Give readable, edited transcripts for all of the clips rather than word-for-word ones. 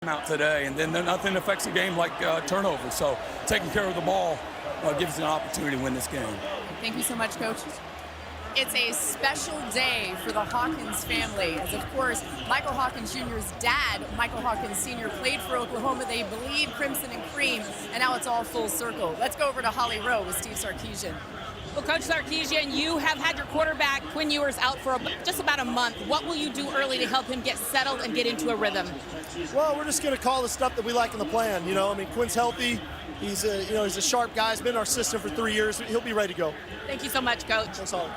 out today, and then nothing affects the game like turnovers. So taking care of the ball gives us an opportunity to win this game. Thank you so much, Coach. It's a special day for the Hawkins family, as of course, Michael Hawkins Jr.'s dad, Michael Hawkins Sr., played for Oklahoma. They bleed crimson and cream, and now it's all full circle. Let's go over to Holly Rowe with Steve Sarkisian. Well, Coach Sarkisian, you have had your quarterback, Quinn Ewers, out for just about a month. What will you do early to help him get settled and get into a rhythm? Well, we're just going to call the stuff that we like in the plan. You know, I mean, Quinn's healthy. He's a sharp guy. He's been our assistant for 3 years. He'll be ready to go. Thank you so much, Coach. That's all.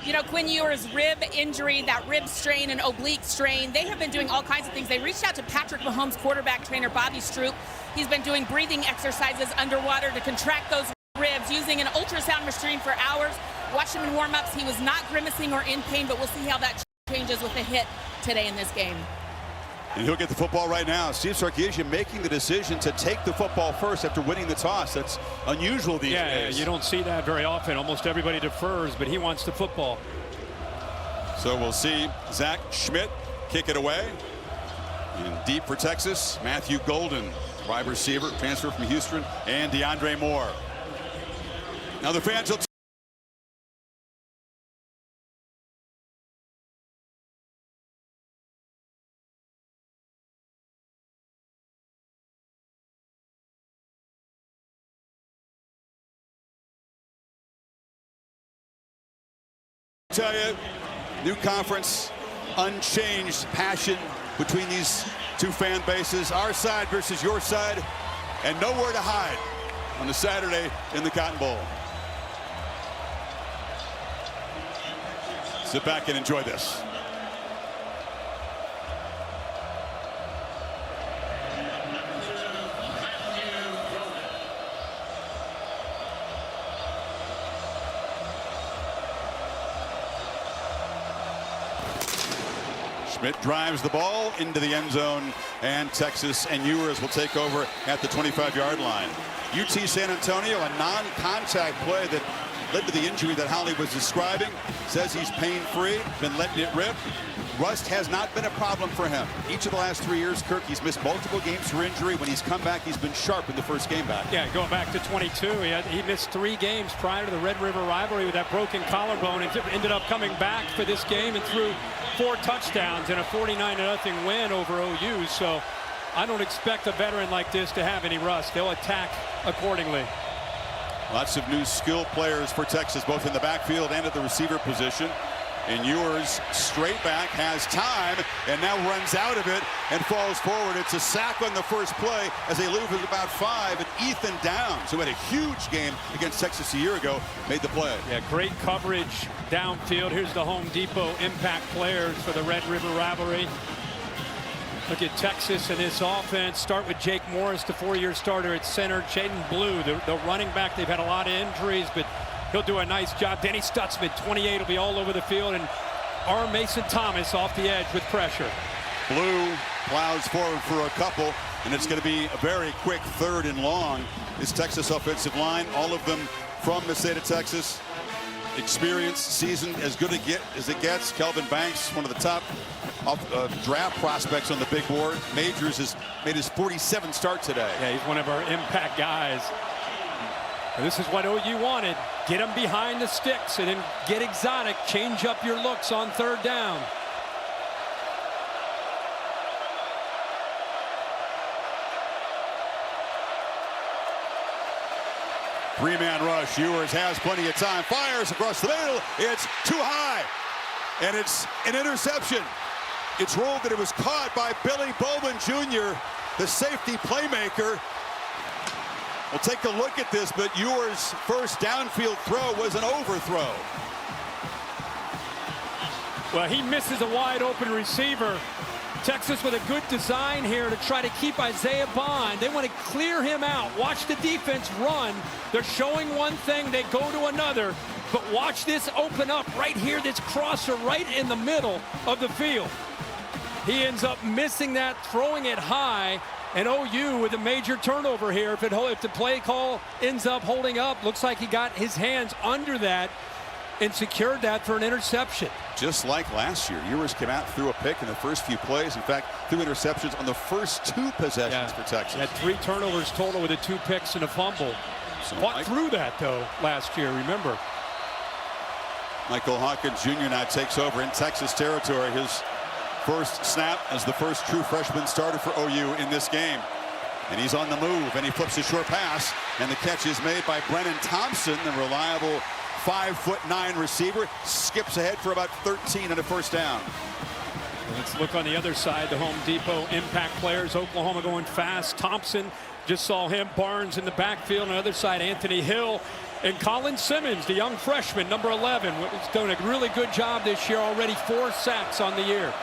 You know, Quinn Ewers' rib injury, that rib strain and oblique strain, they have been doing all kinds of things. They reached out to Patrick Mahomes' quarterback trainer, Bobby Stroop. He's been doing breathing exercises underwater to contract those ribs, using an ultrasound machine for hours. Watched him in warm-ups. He was not grimacing or in pain, but we'll see how that changes with a hit today in this game. And he'll get the football right now. Steve Sarkisian making the decision to take the football first after winning the toss. That's unusual these days. Yeah, you don't see that very often. Almost everybody defers, but he wants the football. So we'll see Zach Schmidt kick it away. And deep for Texas, Matthew Golden, wide receiver, transfer from Houston, and DeAndre Moore. Now the fans will tell you, new conference, unchanged passion between these two fan bases, our side versus your side, and nowhere to hide on the Saturday in the Cotton Bowl. Sit back and enjoy this. Schmidt drives the ball into the end zone, and Texas and Ewers will take over at the 25-yard line. UT San Antonio, a non-contact play that led to the injury that Holly was describing. Says he's pain-free, been letting it rip. Rust has not been a problem for him. Each of the last 3 years, Kirk, he's missed multiple games for injury. When he's come back, he's been sharp in the first game back. Yeah, going back to 22, he missed 3 games prior to the Red River Rivalry with that broken collarbone, and ended up coming back for this game and threw 4 touchdowns in a 49-0 win over OU. So I don't expect a veteran like this to have any rust. They'll attack accordingly. Lots of new skill players for Texas, both in the backfield and at the receiver position. And Ewers, straight back, has time, and now runs out of it and falls forward. It's a sack on the first play as they lose about 5. And Ethan Downs, who had a huge game against Texas a year ago, made the play. Yeah, great coverage downfield. Here's the Home Depot impact players for the Red River Rivalry. Look at Texas and this offense. Start with Jake Morris, the 4-year starter at center. Jaden Blue, the running back. They've had a lot of injuries, but he'll do a nice job. Denny Stutzman, 28, will be all over the field. And R. Mason Thomas off the edge with pressure. Blue plows forward for a couple, and it's going to be a very quick 3rd and long. This Texas offensive line, all of them from the state of Texas. Experience, seasoned, as good as it gets. Kelvin Banks, one of the top draft prospects on the big board. Majors has made his 47th start today. Yeah, he's one of our impact guys. And this is what OU wanted. Get him behind the sticks and then get exotic. Change up your looks on 3rd down. Three-man rush. Ewers has plenty of time. Fires across the middle. It's too high. And it's an interception. It's ruled that it was caught by Billy Bowman Jr., the safety playmaker. We'll take a look at this, but Ewers' first downfield throw was an overthrow. Well, he misses a wide open receiver. Texas with a good design here to try to keep Isaiah Bond. They want to clear him out. Watch the defense run. They're showing one thing, they go to another. But watch this open up right here, this crosser right in the middle of the field. He ends up missing that, throwing it high. And OU with a major turnover here. If the play call ends up holding up, looks like he got his hands under that. and secured that for an interception. Just like last year, Ewers came out, threw a pick in the first few plays. In fact, 2 interceptions on the first 2 possessions for Texas. Had 3 turnovers total with the 2 picks and a fumble. So Fought through that, though, last year, remember. Michael Hawkins Jr. now takes over in Texas territory. His first snap as the first true freshman starter for OU in this game. And he's on the move, and he flips a short pass, and the catch is made by Brennan Thompson, the reliable 5'9" receiver. Skips ahead for about 13 on a first down. Let's look on the other side, the Home Depot impact players. Oklahoma going fast. Thompson, just saw him. Barnes in the backfield. On the other side, Anthony Hill. And Colin Simmons, the young freshman, number 11, has done a really good job this year already. 4 sacks on the year.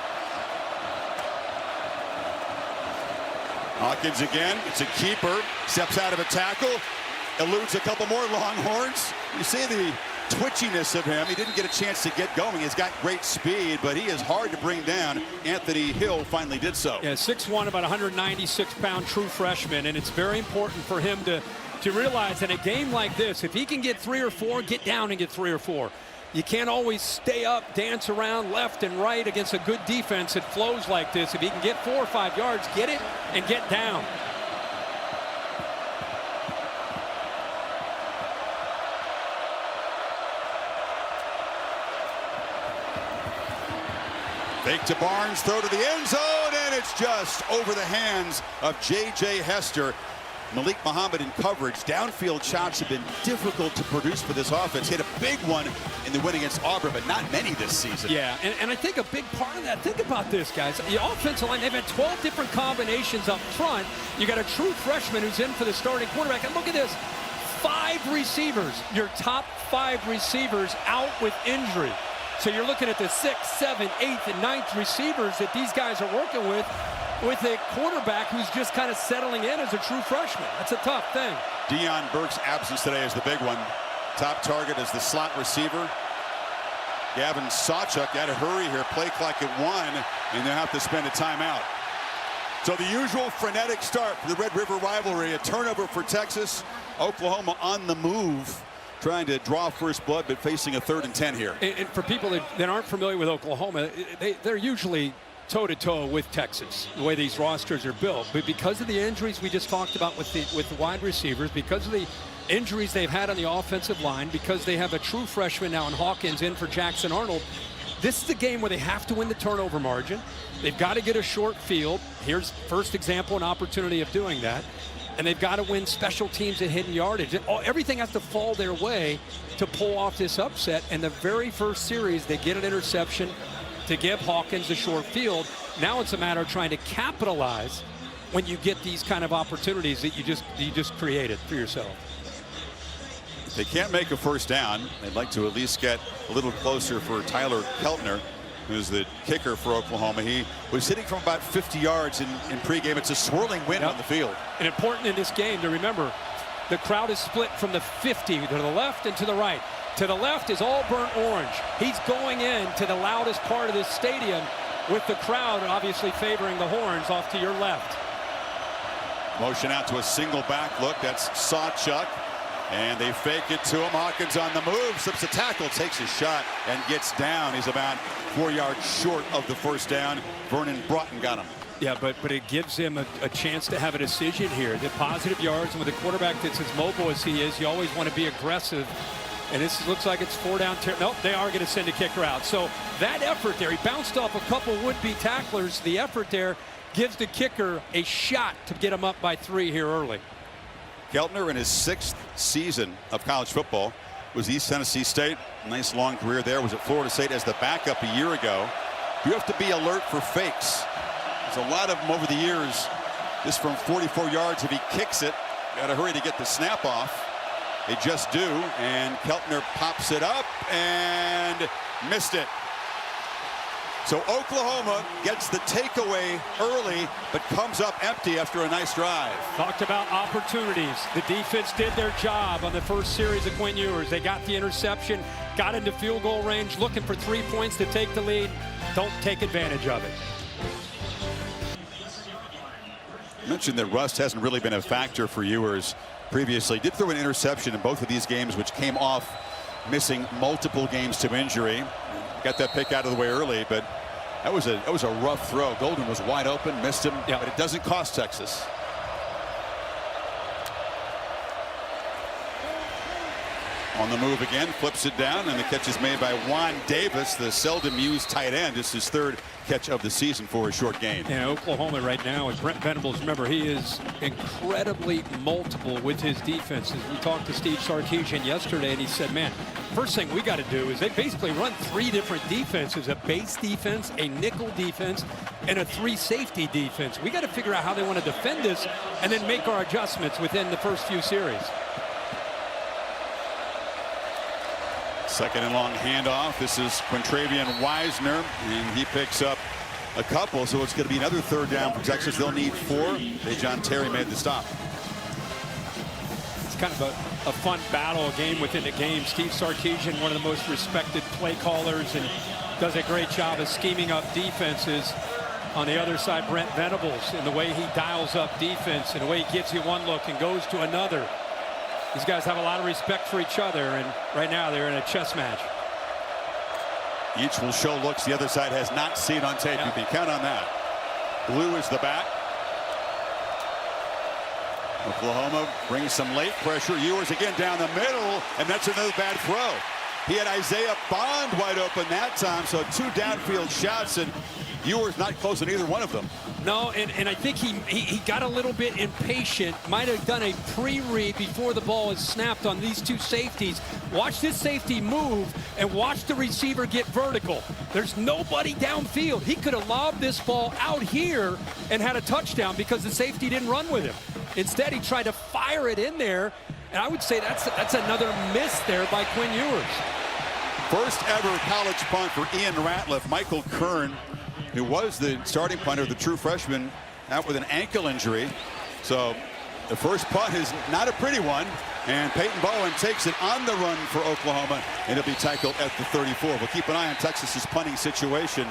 Hawkins again. It's a keeper. Steps out of a tackle. Eludes a couple more Longhorns. You see the twitchiness of him. He didn't get a chance to get going. He's got great speed, but he is hard to bring down. Anthony Hill finally did so. Yeah, 6'1", about 196-pound true freshman, and it's very important for him to realize that a game like this, if he can get 3 or 4, get down and get 3 or 4. You can't always stay up, dance around left and right against a good defense that flows like this. If he can get 4 or 5 yards, get it and get down. Fake to Barnes, throw to the end zone, and it's just over the hands of J.J. Hester. Malik Muhammad in coverage. Downfield shots have been difficult to produce for this offense. Hit a big one in the win against Auburn, but not many this season. Yeah, and I think a big part of that, think about this, guys. The offensive line, they've had 12 different combinations up front. You got a true freshman who's in for the starting quarterback. And look at this, 5 receivers, your top 5 receivers out with injury. So you're looking at the 6th, 7th, 8th, and 9th receivers that these guys are working with a quarterback who's just kind of settling in as a true freshman. That's a tough thing. Deion Burke's absence today is the big one. Top target is the slot receiver. Gavin Sawchuk got to hurry here. Play clock at 1, and they'll have to spend a timeout. So the usual frenetic start for the Red River Rivalry. A turnover for Texas. Oklahoma on the move, trying to draw first blood, but facing a 3rd and 10 here. And for people that aren't familiar with Oklahoma, they're usually toe-to-toe with Texas, the way these rosters are built. But because of the injuries we just talked about with the wide receivers, because of the injuries they've had on the offensive line, because they have a true freshman now in Hawkins in for Jackson Arnold, this is the game where they have to win the turnover margin. They've got to get a short field. Here's first example, an opportunity of doing that. And they've got to win special teams and hidden yardage. Everything has to fall their way to pull off this upset. And the very first series, they get an interception to give Hawkins a short field. Now it's a matter of trying to capitalize when you get these kind of opportunities that you just created for yourself. If they can't make a first down, they'd like to at least get a little closer for Tyler Keltner, who's the kicker for Oklahoma. He was hitting from about 50 yards in pregame. It's a swirling wind on the field. And important in this game to remember, the crowd is split from the 50 to the left and to the right. To the left is all burnt orange. He's going in to the loudest part of this stadium with the crowd obviously favoring the horns off to your left. Motion out to a single back look. That's Sawchuk. And they fake it to him. Hawkins on the move, slips a tackle, takes a shot, and gets down. He's about 4 yards short of the first down. Vernon Broughton got him. Yeah, but it gives him a chance to have a decision here. The positive yards, and with a quarterback that's as mobile as he is, you always want to be aggressive. And this looks like it's 4 down. Nope, they are going to send a kicker out. So that effort there, he bounced off a couple would-be tacklers. The effort there gives the kicker a shot to get him up by 3 here early. Keltner in his 6th season of college football was East Tennessee State. Nice long career there. Was at Florida State as the backup a year ago. You have to be alert for fakes. There's a lot of them over the years. This from 44 yards. If he kicks it, got to hurry to get the snap off. They just do, and Keltner pops it up and missed it. So Oklahoma gets the takeaway early, but comes up empty after a nice drive. Talked about opportunities. The defense did their job on the first series of Quinn Ewers. They got the interception, got into field goal range, looking for 3 points to take the lead. Don't take advantage of it. I mentioned that rust hasn't really been a factor for Ewers previously. Did throw an interception in both of these games, which came off missing multiple games to injury. Got that pick out of the way early, but that was a rough throw. Golden was wide open, missed him, but it doesn't cost Texas. On the move again, flips it down, and the catch is made by Juan Davis, the seldom used tight end. It's his third catch of the season for a short gain. Yeah, Oklahoma right now with Brent Venables. Remember, he is incredibly multiple with his defenses. We talked to Steve Sarkisian yesterday, and he said, man, first thing we got to do is they basically run 3 different defenses: a base defense, a nickel defense, and a 3 safety defense. We got to figure out how they want to defend this and then make our adjustments within the first few series. Second and long handoff. This is Quintravian Wisner, and he picks up a couple, so it's going to be another third down for Texas. They'll need 4. John Terry made the stop. It's kind of a fun battle, a game within a game. Steve Sarkisian, one of the most respected play callers, and does a great job of scheming up defenses. On the other side, Brent Venables, in the way he dials up defense, and the way he gives you one look and goes to another. These guys have a lot of respect for each other, and right now they're in a chess match. Each will show looks the other side has not seen on tape. You can count on that. Blue is the back. Oklahoma brings some late pressure. Ewers again down the middle, and that's another bad throw. He had Isaiah Bond wide open that time, so 2 downfield shots, and Ewers not close on either one of them. No, and I think he got a little bit impatient. Might have done a pre-read before the ball is snapped on these 2 safeties. Watch this safety move and watch the receiver get vertical. There's nobody downfield. He could have lobbed this ball out here and had a touchdown because the safety didn't run with him. Instead, he tried to fire it in there, and I would say that's another miss there by Quinn Ewers. First ever college punt for Ian Ratliff. Michael Kern, who was the starting punter, the true freshman, out with an ankle injury. So the first punt is not a pretty one, and Peyton Bowen takes it on the run for Oklahoma, and it'll be tackled at the 34. We'll keep an eye on Texas's punting situation.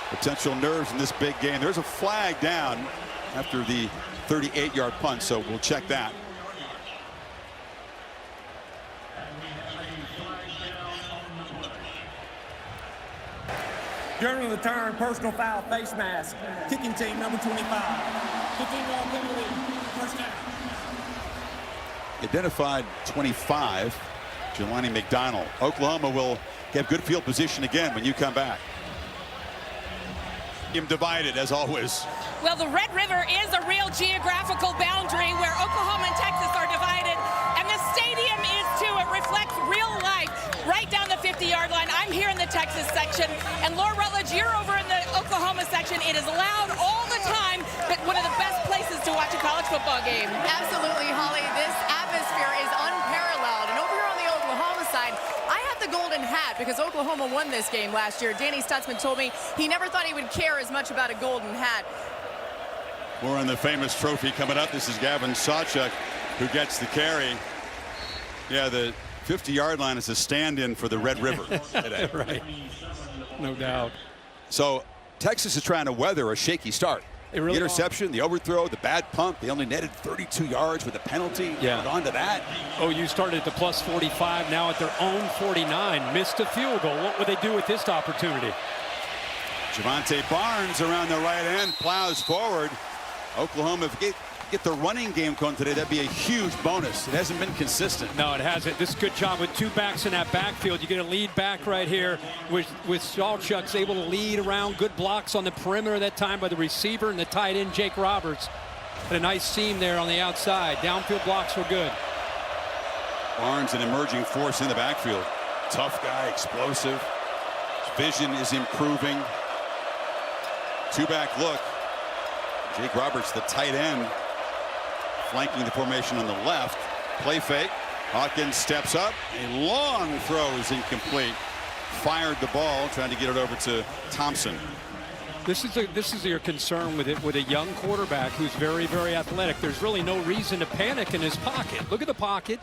Potential nerves in this big game. There's a flag down after the 38-yard punt, so we'll check that. During the turn, personal foul, face mask. Kicking team, number 25. 15-yard penalty, first down. Identified 25, Jelani McDonald. Oklahoma will get good field position again when you come back. Divided as always. Well, the Red River is a real geographical boundary where Oklahoma and Texas are divided, and the stadium is too. It reflects real life right down the 50-yard line. I'm here in the Texas section, and Laura Rutledge, you're over in the Oklahoma section. It is loud all the time, but one of the best places to watch a college football game. Absolutely, Holly. This atmosphere is unparalleled. And over here on the Oklahoma side, I have the golden hat because Oklahoma won this game last year. Danny Stutzman told me he never thought he would care as much about a golden hat. More on the famous trophy coming up. This is Gavin Sawchuk who gets the carry. Yeah, the 50-yard line is a stand-in for the Red River today. Right. No doubt. So Texas is trying to weather a shaky start. Really the interception, the overthrow, the bad punt. They only netted 32 yards with a penalty. Yeah. On to that. OU started at the plus 45, now at their own 49. Missed a field goal. What would they do with this opportunity? Javante Barnes around the right end, plows forward. Oklahoma, if they get the running game going today, that'd be a huge bonus. It hasn't been consistent. No, it hasn't. This is a good job with 2 backs in that backfield. You get a lead back right here with Sawchuk's able to lead around. Good blocks on the perimeter that time by the receiver and the tight end, Jake Roberts. Had a nice seam there on the outside. Downfield blocks were good. Barnes, an emerging force in the backfield. Tough guy, explosive. His vision is improving. 2-back look. Jake Roberts, the tight end, flanking the formation on the left. Play fake. Hawkins steps up. A long throw is incomplete. Fired the ball, trying to get it over to Thompson. This is your concern with it, with a young quarterback who's very, very athletic. There's really no reason to panic in his pocket. Look at the pocket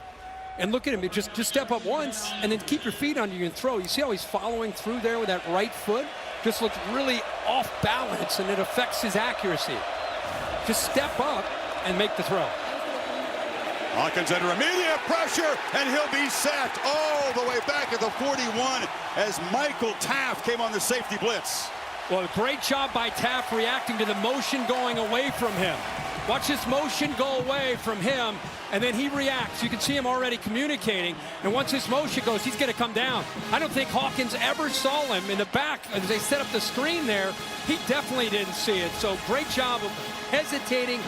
and look at him. Just step up once and then keep your feet under you and throw. You see how he's following through there with that right foot? Just looks really off balance, and it affects his accuracy. Just step up and make the throw. Hawkins under immediate pressure, and he'll be sacked all the way back at the 41 as Michael Taft came on the safety blitz. Well, great job by Taft reacting to the motion going away from him. Watch this motion go away from him, and then he reacts. You can see him already communicating, and once this motion goes, he's going to come down. I don't think Hawkins ever saw him in the back as they set up the screen there. He definitely didn't see it, so great job of hesitating,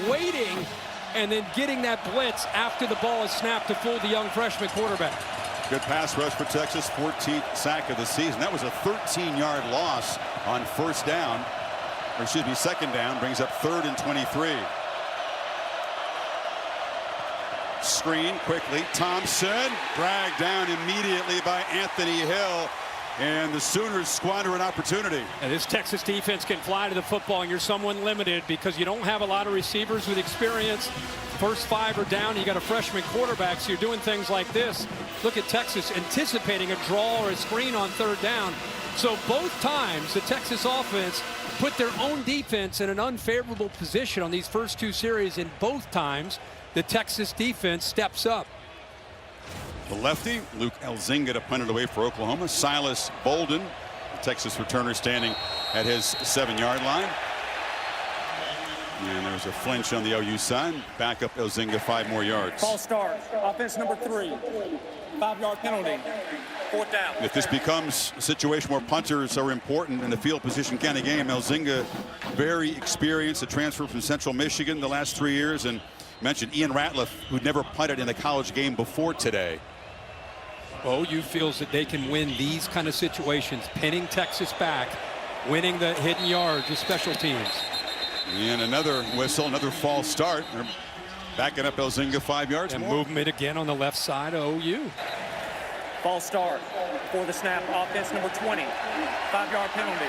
waiting, and then getting that blitz after the ball is snapped to fool the young freshman quarterback. Good pass rush for Texas, 14th sack of the season. That was a 13-yard loss on first down. Or excuse me, second down, brings up 3rd and 23. Screen quickly, Thompson dragged down immediately by Anthony Hill, and the Sooners squander an opportunity. And this Texas defense can fly to the football, and you're somewhat limited because you don't have a lot of receivers with experience. First 5 are down, you got a freshman quarterback, so you're doing things like this. Look at Texas anticipating a draw or a screen on 3rd down. So both times the Texas offense put their own defense in an unfavorable position on these first 2 series, and both times the Texas defense steps up. The lefty, Luke Elzinga, to punt it away for Oklahoma. Silas Bolden, the Texas returner, standing at his 7-yard line. And there's a flinch on the OU side. Back up Elzinga 5 more yards. False start. Offense number 3. 5-yard penalty. 4th down. If this becomes a situation where punters are important in the field position kind of game, Elzinga, very experienced, a transfer from Central Michigan the last 3 years, and mentioned Ian Ratliff, who'd never punted in a college game before today. OU feels that they can win these kind of situations, pinning Texas back, winning the hidden yards of special teams. And another whistle, another false start. They're backing up Elzinga 5 yards And more. movement again on the left side of OU. False start for the snap. Offense number 20. 5-yard penalty.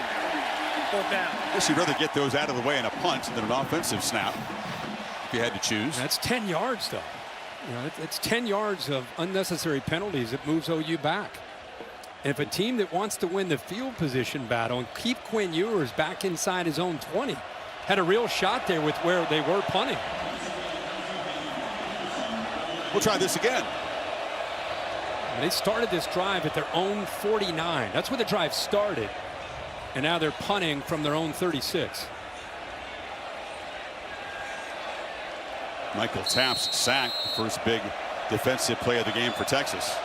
4th down. I guess you'd rather get those out of the way in a punt than an offensive snap, if you had to choose. That's 10 yards, though. You know, it's 10 yards of unnecessary penalties that moves OU back. And if a team that wants to win the field position battle and keep Quinn Ewers back inside his own 20, had a real shot there with where they were punting. We'll try this again. And they started this drive at their own 49. That's where the drive started. And now they're punting from their own 36. Michael Taft's sack, the first big defensive play of the game for Texas.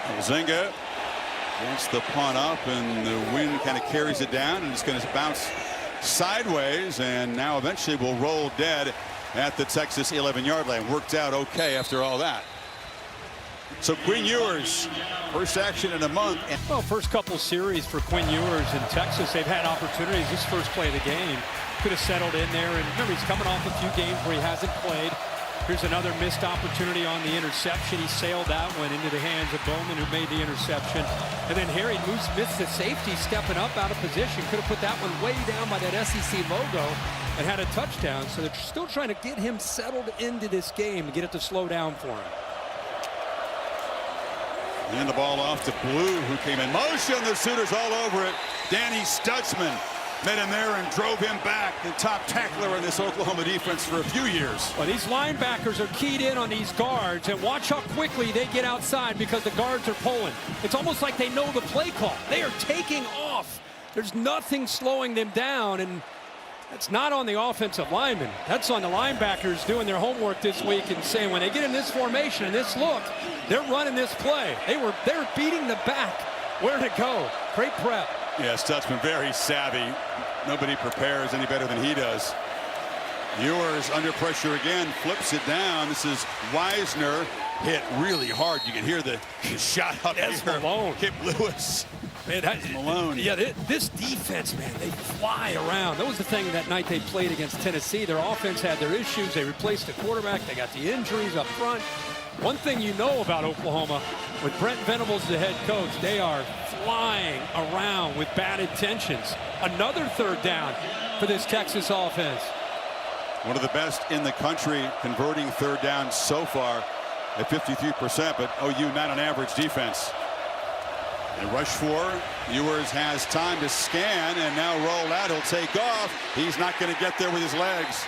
Elzinga gets the punt up, and the wind kind of carries it down, and it's going to bounce sideways, and now eventually will roll dead at the Texas 11-yard line. Worked out okay after all that. So Quinn Ewers, first action in a month. Well, first couple series for Quinn Ewers in Texas, they've had opportunities. This first play of the game could have settled in there, and remember, he's coming off a few games where he hasn't played. Here's another missed opportunity on the interception. He sailed that one into the hands of Bowman, who made the interception. And then Harry Moose missed the safety, stepping up out of position. Could have put that one way down by that SEC logo and had a touchdown. So they're still trying to get him settled into this game to get it to slow down for him. And the ball off to Blue, who came in motion. The Sooners all over it. Danny Stutzman met him there and drove him back. The top tackler in this Oklahoma defense for a few years. Well, these linebackers are keyed in on these guards, and watch how quickly they get outside because the guards are pulling. It's almost like they know the play call. They are taking off. There's nothing slowing them down, and that's not on the offensive linemen. That's on the linebackers doing their homework this week and saying when they get in this formation and this look, they're running this play. They're beating the back. Where to go? Great prep. Yeah, Stutzman very savvy. Nobody prepares any better than he does. Ewers under pressure again, flips it down. This is Wisner, hit really hard. You can hear the shot up That's here. Malone. Kip Lewis. Man, Malone. Yeah, this defense, man, they fly around. That was the thing that night they played against Tennessee. Their offense had their issues. They replaced the quarterback. They got the injuries up front. One thing you know about Oklahoma, with Brent Venables the head coach, they are flying around with bad intentions. Another third down for this Texas offense. One of the best in the country converting third down so far at 53%, but OU not an average defense. They rush 4. Ewers has time to scan and now roll out. He'll take off. He's not going to get there with his legs.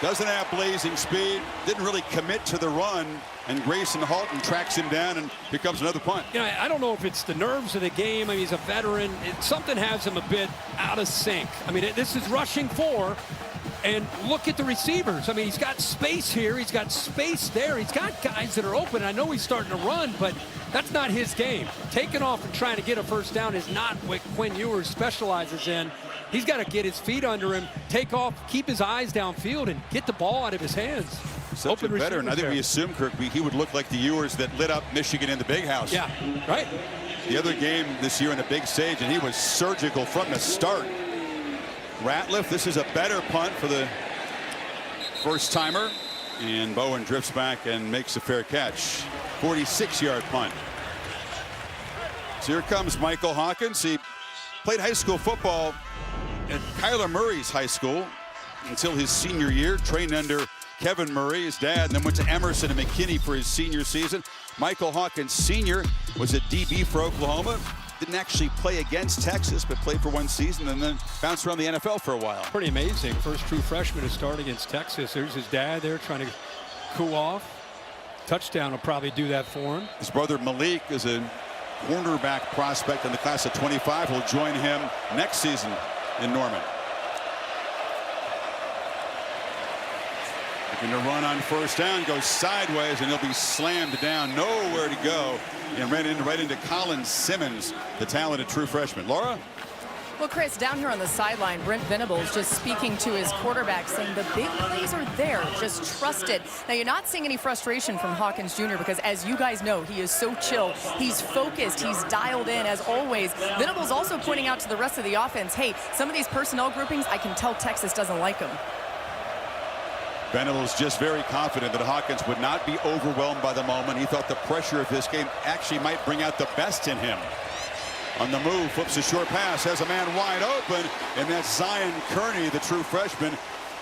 Doesn't have blazing speed. Didn't really commit to the run. And Grayson Halton tracks him down and becomes another punt. You know, I don't know if it's the nerves of the game. I mean, he's a veteran. Something has him a bit out of sync. I mean, this is rushing 4. And look at the receivers. I mean, he's got space here. He's got space there. He's got guys that are open. I know he's starting to run, but that's not his game. Taking off and trying to get a first down is not what Quinn Ewers specializes in. He's got to get his feet under him, take off, keep his eyes downfield, and get the ball out of his hands. Such a veteran. I think we assumed, Kirk, he would look like the Ewers that lit up Michigan in the Big House. Yeah, right. The other game this year in the big stage, and he was surgical from the start. Ratliff, this is a better punt for the first timer, and Bowen drifts back and makes a fair catch. 46-yard punt. So here comes Michael Hawkins. He played high school football at Kyler Murray's high school until his senior year, trained under Kevin Murray, his dad, and then went to Emerson and McKinney for his senior season. Michael Hawkins Sr. was a DB for Oklahoma. Didn't actually play against Texas, but played for one season and then bounced around the NFL for a while. Pretty amazing. First true freshman to start against Texas. There's his dad there trying to cool off. Touchdown will probably do that for him. His brother Malik is a cornerback prospect in the class of 25. He'll join him next season in Norman. Looking to run on first down, goes sideways, and he'll be slammed down. Nowhere to go. And right into Colin Simmons, the talented true freshman. Laura? Well, Chris, down here on the sideline, Brent Venables just speaking to his quarterback, saying the big plays are there, just trust it. Now, you're not seeing any frustration from Hawkins Jr. because, as you guys know, he is so chill. He's focused. He's dialed in, as always. Venables also pointing out to the rest of the offense, hey, some of these personnel groupings, I can tell Texas doesn't like them. Venables just very confident that Hawkins would not be overwhelmed by the moment. He thought the pressure of this game actually might bring out the best in him. On the move, flips a short pass, has a man wide open, and that's Zion Kearney, the true freshman,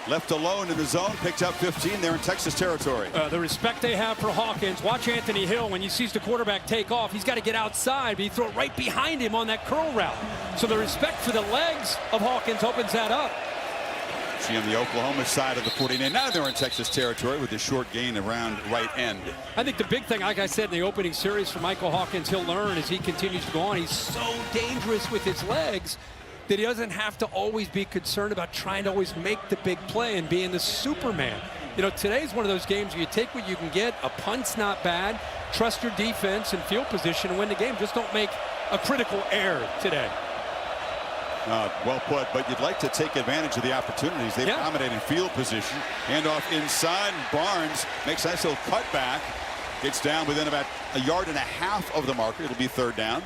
left alone in the zone, picked up 15 there in Texas territory. The respect they have for Hawkins. Watch Anthony Hill when he sees the quarterback take off. He's got to get outside, but he throw it right behind him on that curl route. So the respect for the legs of Hawkins opens that up. See on the Oklahoma side of the 49. Now they're in Texas territory with a short gain around right end. I think the big thing, like I said in the opening series for Michael Hawkins, he'll learn as he continues to go on. He's so dangerous with his legs that he doesn't have to always be concerned about trying to always make the big play and being the Superman. You know, today's one of those games where you take what you can get. A punt's not bad. Trust your defense and field position and win the game. Just don't make a critical error today. Well put, but you'd like to take advantage of the opportunities. They've dominated field position. Handoff inside. Barnes makes a nice little cutback. Gets down within about 1.5 yards of the marker. It'll be third down.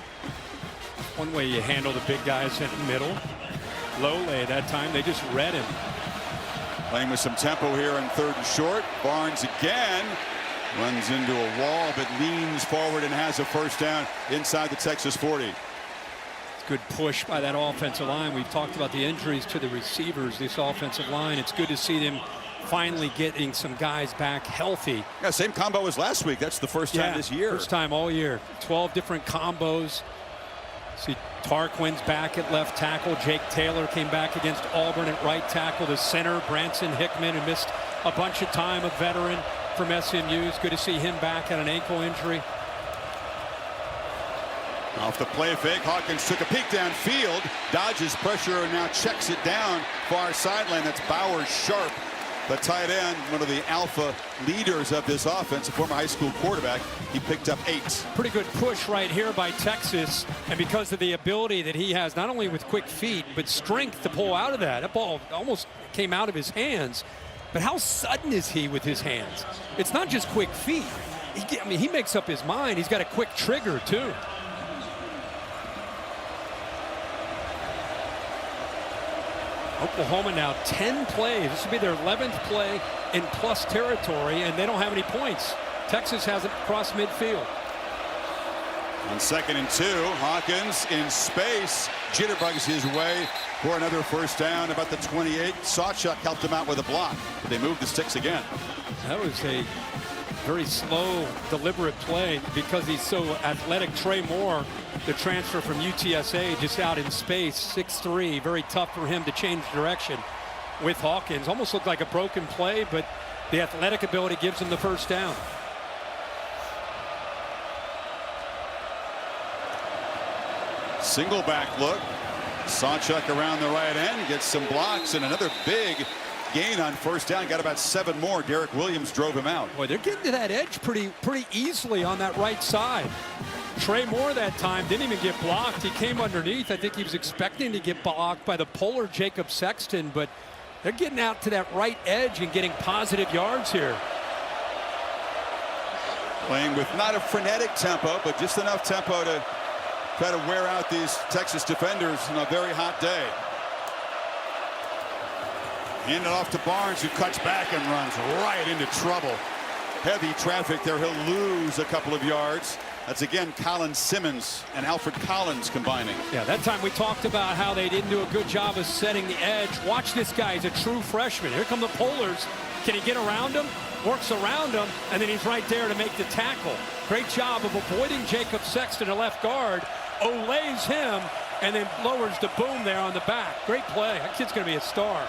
One way you handle the big guys in the middle. Lole that time, they just read him. Playing with some tempo here in third and short. Barnes again runs into a wall, but leans forward and has a first down inside the Texas 40. Good push by that offensive line. We've talked about the injuries to the receivers, this offensive line. It's good to see them finally getting some guys back healthy. Yeah, same combo as last week. That's the first time this year. First time all year. 12 different combos. See Tarquin's back at left tackle. Jake Taylor came back against Auburn at right tackle. The center, Branson Hickman, who missed a bunch of time, a veteran from SMU. It's good to see him back at an ankle injury. Off the play fake, Hawkins took a peek downfield, dodges pressure, and now checks it down far sideline. That's Bowers Sharp, the tight end, one of the alpha leaders of this offense, a former high school quarterback. He picked up 8. Pretty good push right here by Texas, and because of the ability that he has, not only with quick feet, but strength to pull out of that. That ball almost came out of his hands, but how sudden is he with his hands? It's not just quick feet. He makes up his mind. He's got a quick trigger, too. Oklahoma now 10 plays. This will be their 11th play in plus territory, and they don't have any points. Texas hasn't crossed midfield. On 2nd and 2, Hawkins in space, jitterbugs his way for another first down about the 28. Sawchuk helped him out with a block, but they moved the sticks again. That was a very slow, deliberate play because he's so athletic. Trey Moore, the transfer from UTSA, just out in space, 6'3", very tough for him to change direction with Hawkins. Almost looked like a broken play, but the athletic ability gives him the first down. Single back look. Sawchuk around the right end, gets some blocks, and another big gain on first down. Got about 7 more. Derek Williams drove him out. Boy, they're getting to that edge pretty easily on that right side. Trey Moore that time didn't even get blocked. He came underneath. I think he was expecting to get blocked by the polar Jacob Sexton, but they're getting out to that right edge and getting positive yards here. Playing with not a frenetic tempo, but just enough tempo to try to wear out these Texas defenders on a very hot day. Hand it off to Barnes, who cuts back and runs right into trouble. Heavy traffic there. He'll lose a couple of yards. That's again Colin Simmons and Alfred Collins combining. Yeah, that time we talked about how they didn't do a good job of setting the edge. Watch this guy. He's a true freshman. Here come the Polars. Can he get around him? Works around him, and then he's right there to make the tackle. Great job of avoiding Jacob Sexton, a left guard. Olays him, and then lowers the boom there on the back. Great play. That kid's going to be a star.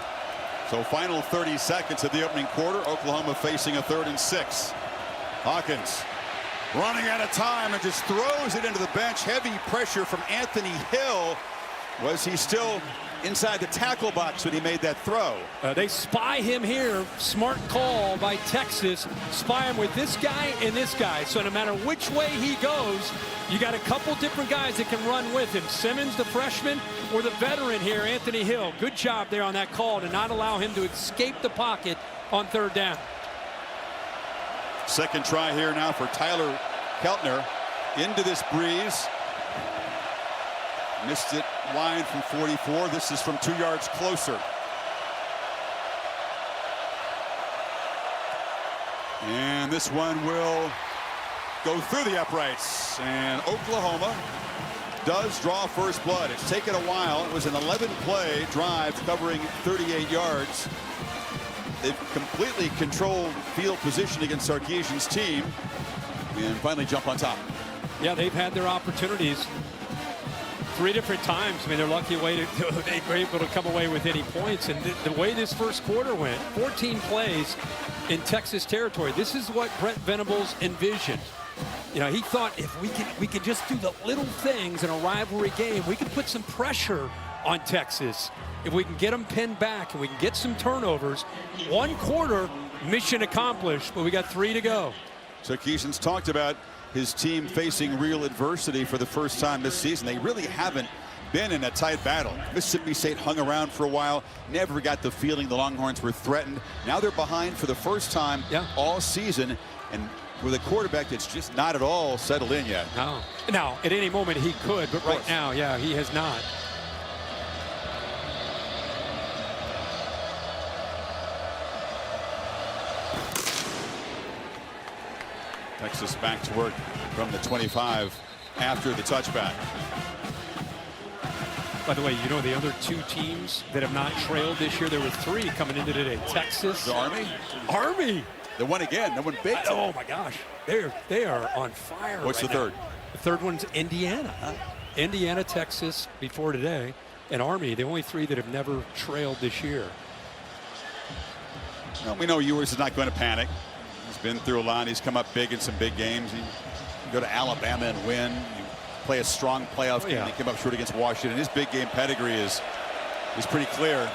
So final 30 seconds of the opening quarter. Oklahoma facing a 3rd and 6. Hawkins running out of time and just throws it into the bench. Heavy pressure from Anthony Hill. Was he still inside the tackle box when he made that throw? They spy him here. Smart call by Texas. Spy him with this guy and this guy. So no matter which way he goes, you got a couple different guys that can run with him. Simmons, the freshman, or the veteran here, Anthony Hill. Good job there on that call to not allow him to escape the pocket on 3rd down. Second try here now for Tyler Keltner. Into this breeze. Missed it wide from 44. This is from 2 yards closer. And this one will go through the uprights. And Oklahoma does draw first blood. It's taken a while. It was an 11-play drive covering 38 yards. They've completely controlled field position against Sarkisian's team and finally jump on top. Yeah, they've had their opportunities 3 different times. I mean, they're lucky they were able to come away with any points. And the way this first quarter went, 14 plays in Texas territory. This is what Brent Venables envisioned. You know, he thought if we could just do the little things in a rivalry game, we could put some pressure on Texas. If we can get them pinned back and we can get some turnovers, 1 quarter, mission accomplished, but we got 3 to go. Sarkisian's talked about his team facing real adversity for the first time this season. They really haven't been in a tight battle. Mississippi State hung around for a while, never got the feeling the Longhorns were threatened. Now they're behind for the first time all season, and with a quarterback that's just not at all settled in yet. No. Now, at any moment he could, but right now, yeah, he has not. Texas back to work from the 25 after the touchback. By the way, you know the other 2 teams that have not trailed this year, there were 3 coming into today. Texas. The Army? Army! They won again. They won big. Oh my gosh. They are on fire. What's right the third? Now. The third one's Indiana. Indiana, Texas before today, and Army, the only 3 that have never trailed this year. Well, we know Ewers is not going to panic. He's been through a lot. He's come up big in some big games. He can go to Alabama and win. You play a strong playoff game. He came up short against Washington. His big game pedigree is pretty clear.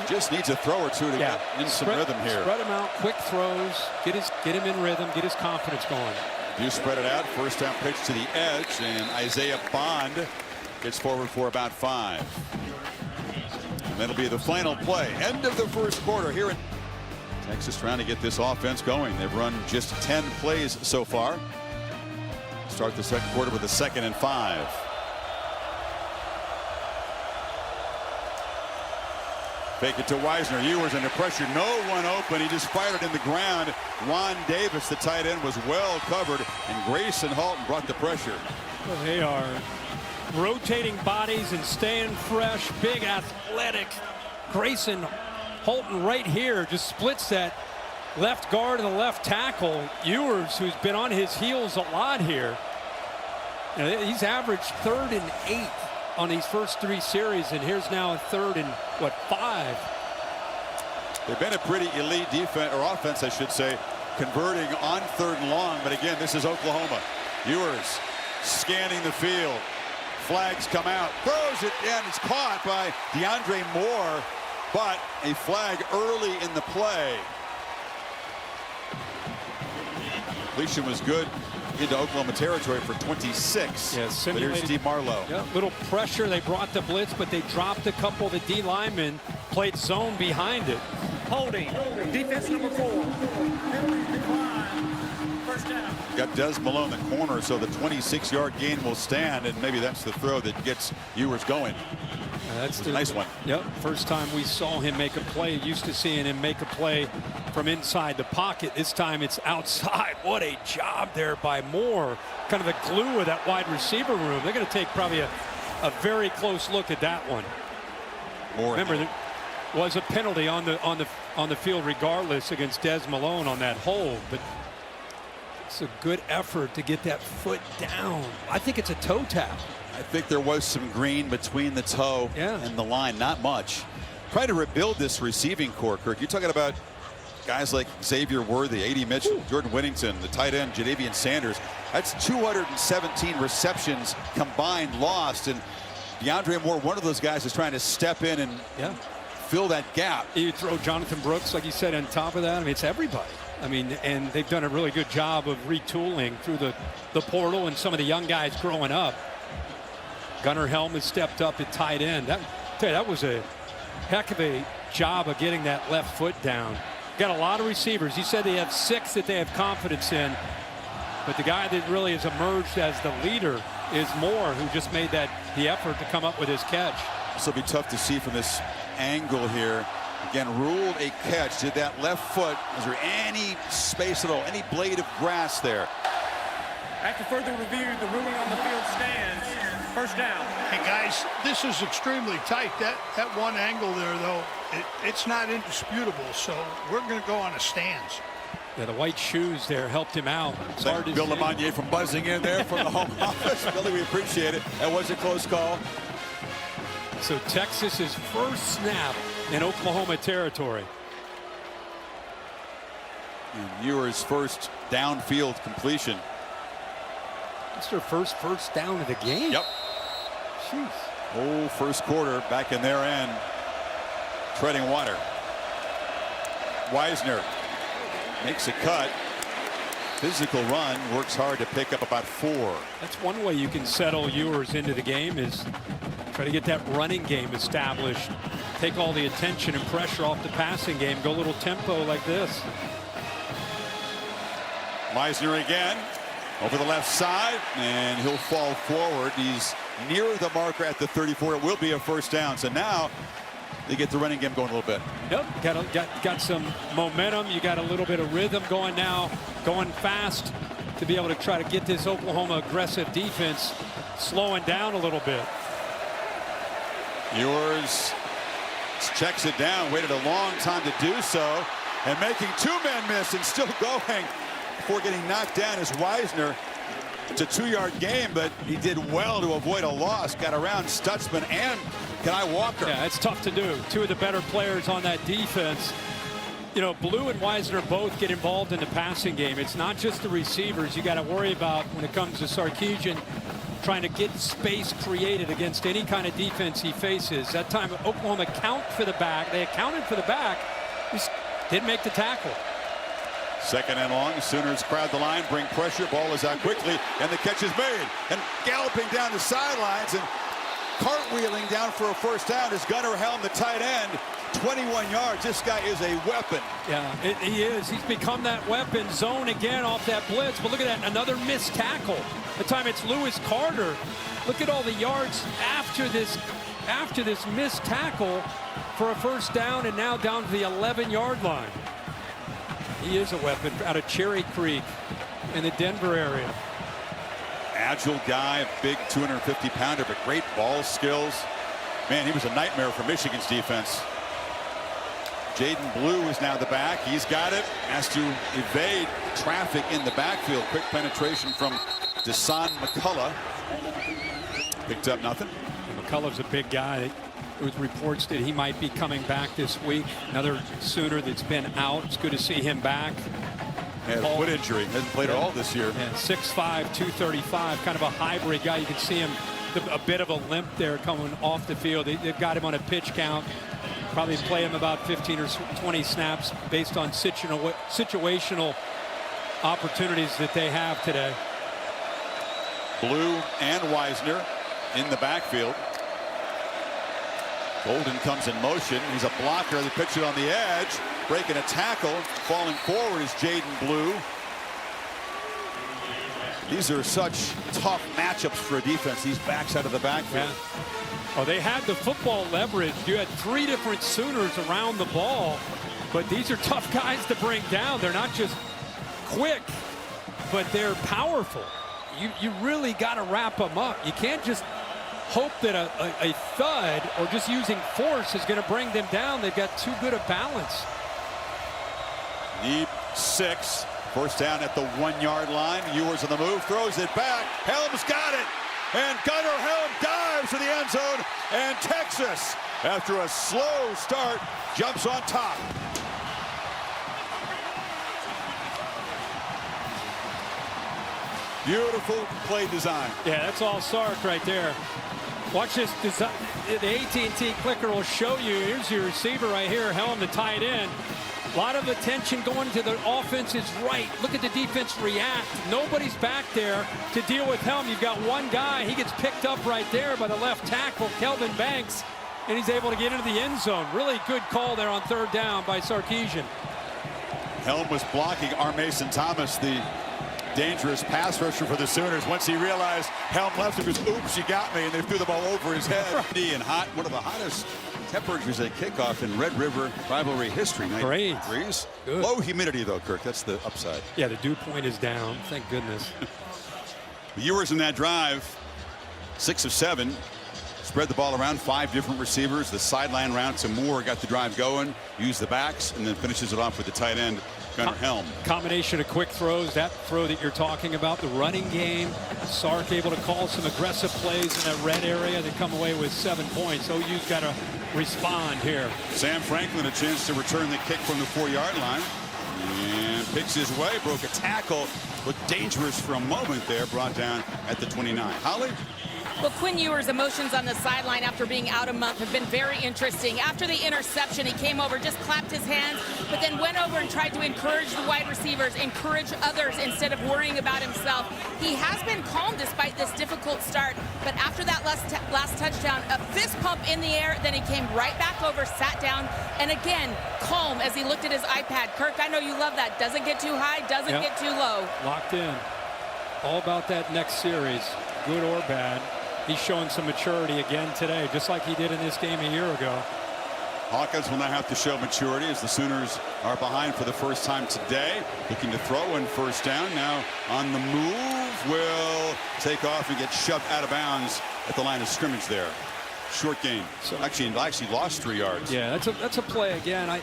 Just needs a throw or 2 to get in some rhythm here. Spread him out, quick throws, get him in rhythm, get his confidence going. You spread it out. First down pitch to the edge, and Isaiah Bond gets forward for about 5. And that'll be the final play. End of the first quarter here in Texas, trying to get this offense going. They've run just 10 plays so far. Start the second quarter with a 2nd and 5. Fake it to Wisner. Ewers under pressure. No one open. He just fired it in the ground. Juan Davis, the tight end, was well covered, and Grayson Halton brought the pressure. Well, they are rotating bodies and staying fresh. Big, athletic Grayson Halton right here just splits that left guard and the left tackle, Ewers, who's been on his heels a lot here. You know, he's averaged 3rd and 8 on these first 3 series, and here's now a 3rd and 5. They've been a pretty elite defense, or offense, I should say, converting on 3rd and long. But again, this is Oklahoma. Ewers scanning the field. Flags come out, throws it, and it's caught by DeAndre Moore, but a flag early in the play. Completion was good into Oklahoma territory for 26. Yeah, but here's Steve Marlowe. Yeah, little pressure. They brought the blitz, but they dropped a couple of the D linemen, played zone behind it. Holding. Defense number 4. Penalty decline. First down. Got Des Malone in the corner, so the 26-yard gain will stand, and maybe that's the throw that gets Ewers going. That's a nice one. Yep, first time we saw him make a play. Used to seeing him make a play from inside the pocket. This time it's outside. What a job there by Moore. Kind of the glue of that wide receiver room. They're going to take probably a very close look at that one. Moore. Remember, there was a penalty on the field regardless against Des Malone on that hold, but it's a good effort to get that foot down. I think it's a toe tap. I think there was some green between the toe and the line, not much. Try to rebuild this receiving core, Kirk. You're talking about guys like Xavier Worthy, A.D. Mitchell, Jordan Whittington, the tight end Jadavian Sanders. That's 217 receptions combined lost, and DeAndre Moore, one of those guys, is trying to step in and fill that gap. You throw Jonathan Brooks, like you said, on top of that. I mean, it's everybody. I mean, and they've done a really good job of retooling through the portal and some of the young guys growing up. Gunnar Helm has stepped up at tight end. That was a heck of a job of getting that left foot down. Got a lot of receivers. You said they have 6 that they have confidence in, but the guy that really has emerged as the leader is Moore, who just made the effort to come up with his catch. This will be tough to see from this angle here. Again, ruled a catch. Did that left foot, is there any space at all, any blade of grass there? After further review, the ruling on the field stands. First down. Hey guys, this is extremely tight. That one angle there, though, it's not indisputable. So we're going to go on a stance. Yeah, the white shoes there helped him out. It's hard to Bill see. Lamonier from buzzing in there from the home office. Billy, we appreciate it. That was a close call. So Texas's first snap in Oklahoma territory. And Ewers' first downfield completion. It's their first down of the game. Yep. Jeez. Oh, first quarter back in their end. Treading water. Wisner makes a cut. Physical run, works hard to pick up about 4. That's one way you can settle Ewers into the game, is try to get that running game established. Take all the attention and pressure off the passing game. Go a little tempo like this. Wisner again. Over the left side, and he'll fall forward. He's near the marker at the 34. It will be a first down. So now they get the running game going a little bit. Yep, got some momentum. You got a little bit of rhythm going now, going fast to be able to try to get this Oklahoma aggressive defense slowing down a little bit. Ewers checks it down, waited a long time to do so, and making 2 men miss and still going. Before getting knocked down is Wisner. It's a 2-yard game, but he did well to avoid a loss. Got around Stutzman and Kenai Walker. Yeah, it's tough to do. 2 of the better players on that defense. You know, Blue and Wisner both get involved in the passing game. It's not just the receivers you got to worry about when it comes to Sarkisian trying to get space created against any kind of defense he faces. That time Oklahoma count for the back. They accounted for the back. Just didn't make the tackle. Second and long. Sooners crowd the line, bring pressure. Ball is out quickly, and the catch is made. And galloping down the sidelines and cartwheeling down for a first down is Gunnar Helm, the tight end. 21 yards. This guy is a weapon. Yeah, he is. He's become that weapon. Zone again off that blitz. But look at that, another missed tackle. The time it's Lewis Carter. Look at all the yards after this missed tackle for a first down, and now down to the 11-yard line. He is a weapon out of Cherry Creek in the Denver area. Agile guy, big 250-pounder, but great ball skills. Man, he was a nightmare for Michigan's defense. Jaden Blue is now the back. He's got it. Has to evade traffic in the backfield. Quick penetration from Desan McCullough. Picked up nothing. McCullough's a big guy. There was reports that he might be coming back this week. Another Sooner that's been out. It's good to see him back. Yeah, foot injury. Hasn't played at all this year. Yeah, 6'5", 235, kind of a hybrid guy. You can see him, a bit of a limp there coming off the field. They've got him on a pitch count. Probably play him about 15 or 20 snaps based on situational opportunities that they have today. Blue and Wisner in the backfield. Golden comes in motion. He's a blocker. They pitch it on the edge. Breaking a tackle. Falling forward is Jaden Blue. These are such tough matchups for a defense. These backs out of the backfield. Yeah. Oh, they had the football leverage. You had 3 different Sooners around the ball, but these are tough guys to bring down. They're not just quick, but they're powerful. You really got to wrap them up. You can't just hope that a thud or just using force is going to bring them down. They've got too good a balance. Need 6. First down at the 1-yard line. Ewers on the move, throws it back. Helm's got it. And Gunnar Helm dives to the end zone. And Texas, after a slow start, jumps on top. Beautiful play design. Yeah, that's all Sark right there. Watch this design. The AT&T clicker will show you. Here's your receiver right here, Helm, the tight end. A lot of attention going to the offense's right. Look at the defense react. Nobody's back there to deal with Helm. You've got one guy. He gets picked up right there by the left tackle, Kelvin Banks, and he's able to get into the end zone. Really good call there on 3rd down by Sarkisian. Helm was blocking Mason Thomas, the dangerous pass rusher for the Sooners. Once he realized Helm left him, he goes, oops, you got me, and they threw the ball over his head. And hot, one of the hottest temperatures at kickoff in Red River Rivalry history. 98 degrees. Good. Low humidity, though, Kirk. That's the upside. Yeah, the dew point is down. Thank goodness. The Ewers in that drive, 6 of 7. Spread the ball around, 5 different receivers. The sideline route to Moore got the drive going. Used the backs, and then finishes it off with the tight end, Gunnar Helm. Combination of quick throws, that throw that you're talking about, the running game. Sark able to call some aggressive plays in that red area. They come away with 7 points. OU's got to respond here. Sam Franklin a chance to return the kick from the 4-yard line. And picks his way, broke a tackle. Looked dangerous for a moment there, brought down at the 29. Holly? Well, Quinn Ewers' emotions on the sideline after being out a month have been very interesting. After the interception, he came over, just clapped his hands, but then went over and tried to encourage the wide receivers, encourage others instead of worrying about himself. He has been calm despite this difficult start, but after that last touchdown, a fist pump in the air, then he came right back over, sat down, and again, calm as he looked at his iPad. Kirk, I know you love that. Doesn't get too high, doesn't get too low. Locked in. All about that next series, good or bad. He's showing some maturity again today, just like he did in this game a year ago. Hawkins will now have to show maturity as the Sooners are behind for the first time today. Looking to throw in first down. Now on the move, will take off and get shoved out of bounds at the line of scrimmage there. Short gain. So actually lost 3 yards. Yeah, that's a play again. I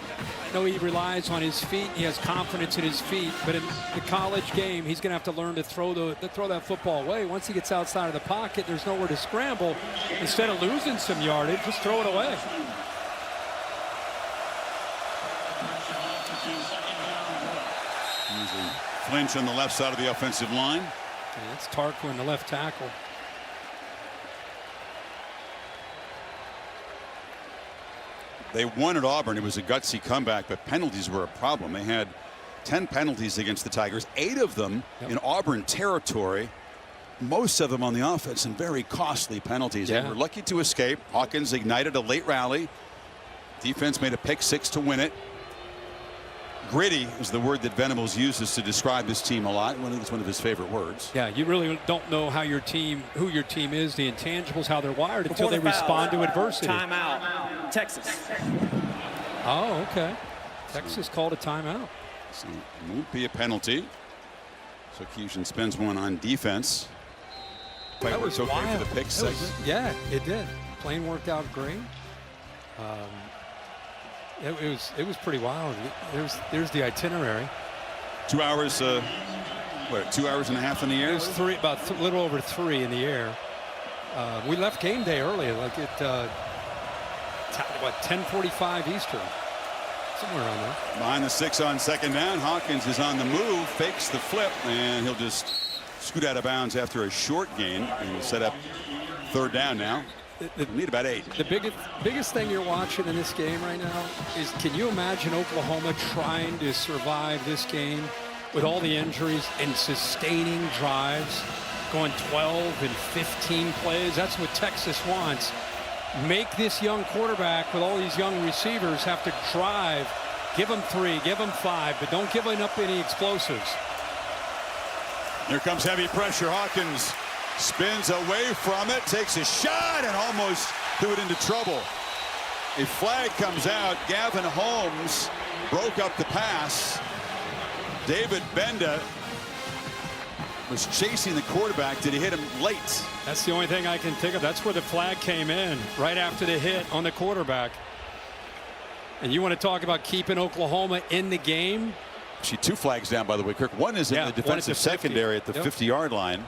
know he relies on his feet. He has confidence in his feet, but in the college game, he's going to have to learn to throw that football away. Once he gets outside of the pocket, there's nowhere to scramble. Instead of losing some yardage, just throw it away. Flinch on the left side of the offensive line. Yeah, it's Tarquin, the left tackle. They won at Auburn. It was a gutsy comeback, but penalties were a problem. They had 10 penalties against the Tigers, 8 of them in Auburn territory, most of them on the offense, and very costly penalties. They were lucky to escape. Hawkins ignited a late rally. Defense made a pick 6 to win it. Gritty is the word that Venables uses to describe this team a lot. I think it's one of his favorite words. Yeah, you really don't know how who your team is, the intangibles, how they're wired until they respond to adversity. Timeout, Texas. Oh, okay. Texas called a timeout. So it won't be a penalty. So Sarkisian spends one on defense. That was okay wild. for the pick segment. Yeah, it did. Plane worked out great. It was pretty wild. There's the itinerary. 2 hours, what, 2 hours and a half in the air? It was about a little over 3 in the air. We left game day early, like at 10:45 Eastern, somewhere around there. Behind the 6 on second down. Hawkins is on the move, fakes the flip, and he'll just scoot out of bounds after a short gain, and we'll set up third down now. Need about 8. The biggest thing you're watching in this game right now is, can you imagine Oklahoma trying to survive this game with all the injuries and sustaining drives, going 12 and 15 plays? That's what Texas wants. Make this young quarterback with all these young receivers have to drive. Give them 3, give them 5, but don't give up any explosives. Here comes heavy pressure. Hawkins spins away from it, takes a shot, and almost threw it into trouble. A flag comes out. Gavin Holmes broke up the pass. David Benda was chasing the quarterback. Did he hit him late? That's the only thing I can think of. That's where the flag came in, right after the hit on the quarterback. And you want to talk about keeping Oklahoma in the game? Actually, 2 flags down, by the way, Kirk. One is in the defensive secondary at the 50-yard line.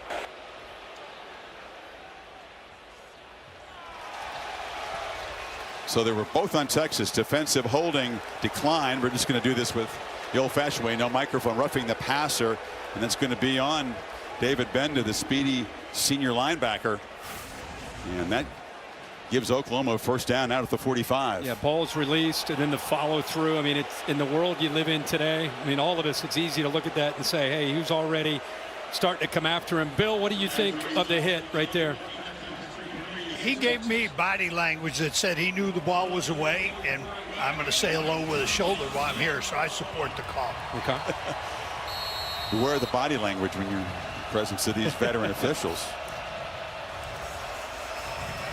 So they were both on Texas. Defensive holding decline. We're just going to do this with the old-fashioned way. No microphone, roughing the passer. And that's going to be on David Benda, the speedy senior linebacker. And that gives Oklahoma a first down out at the 45. Yeah, ball's released, and then the follow through. I mean, it's in the world you live in today. I mean, all of us, it's easy to look at that and say, hey, who's already starting to come after him? Bill, what do you think of the hit right there? He gave me body language that said he knew the ball was away, and I'm going to say hello with a shoulder while I'm here, so I support the call. Okay. Beware of the body language when you're in the presence of these veteran officials.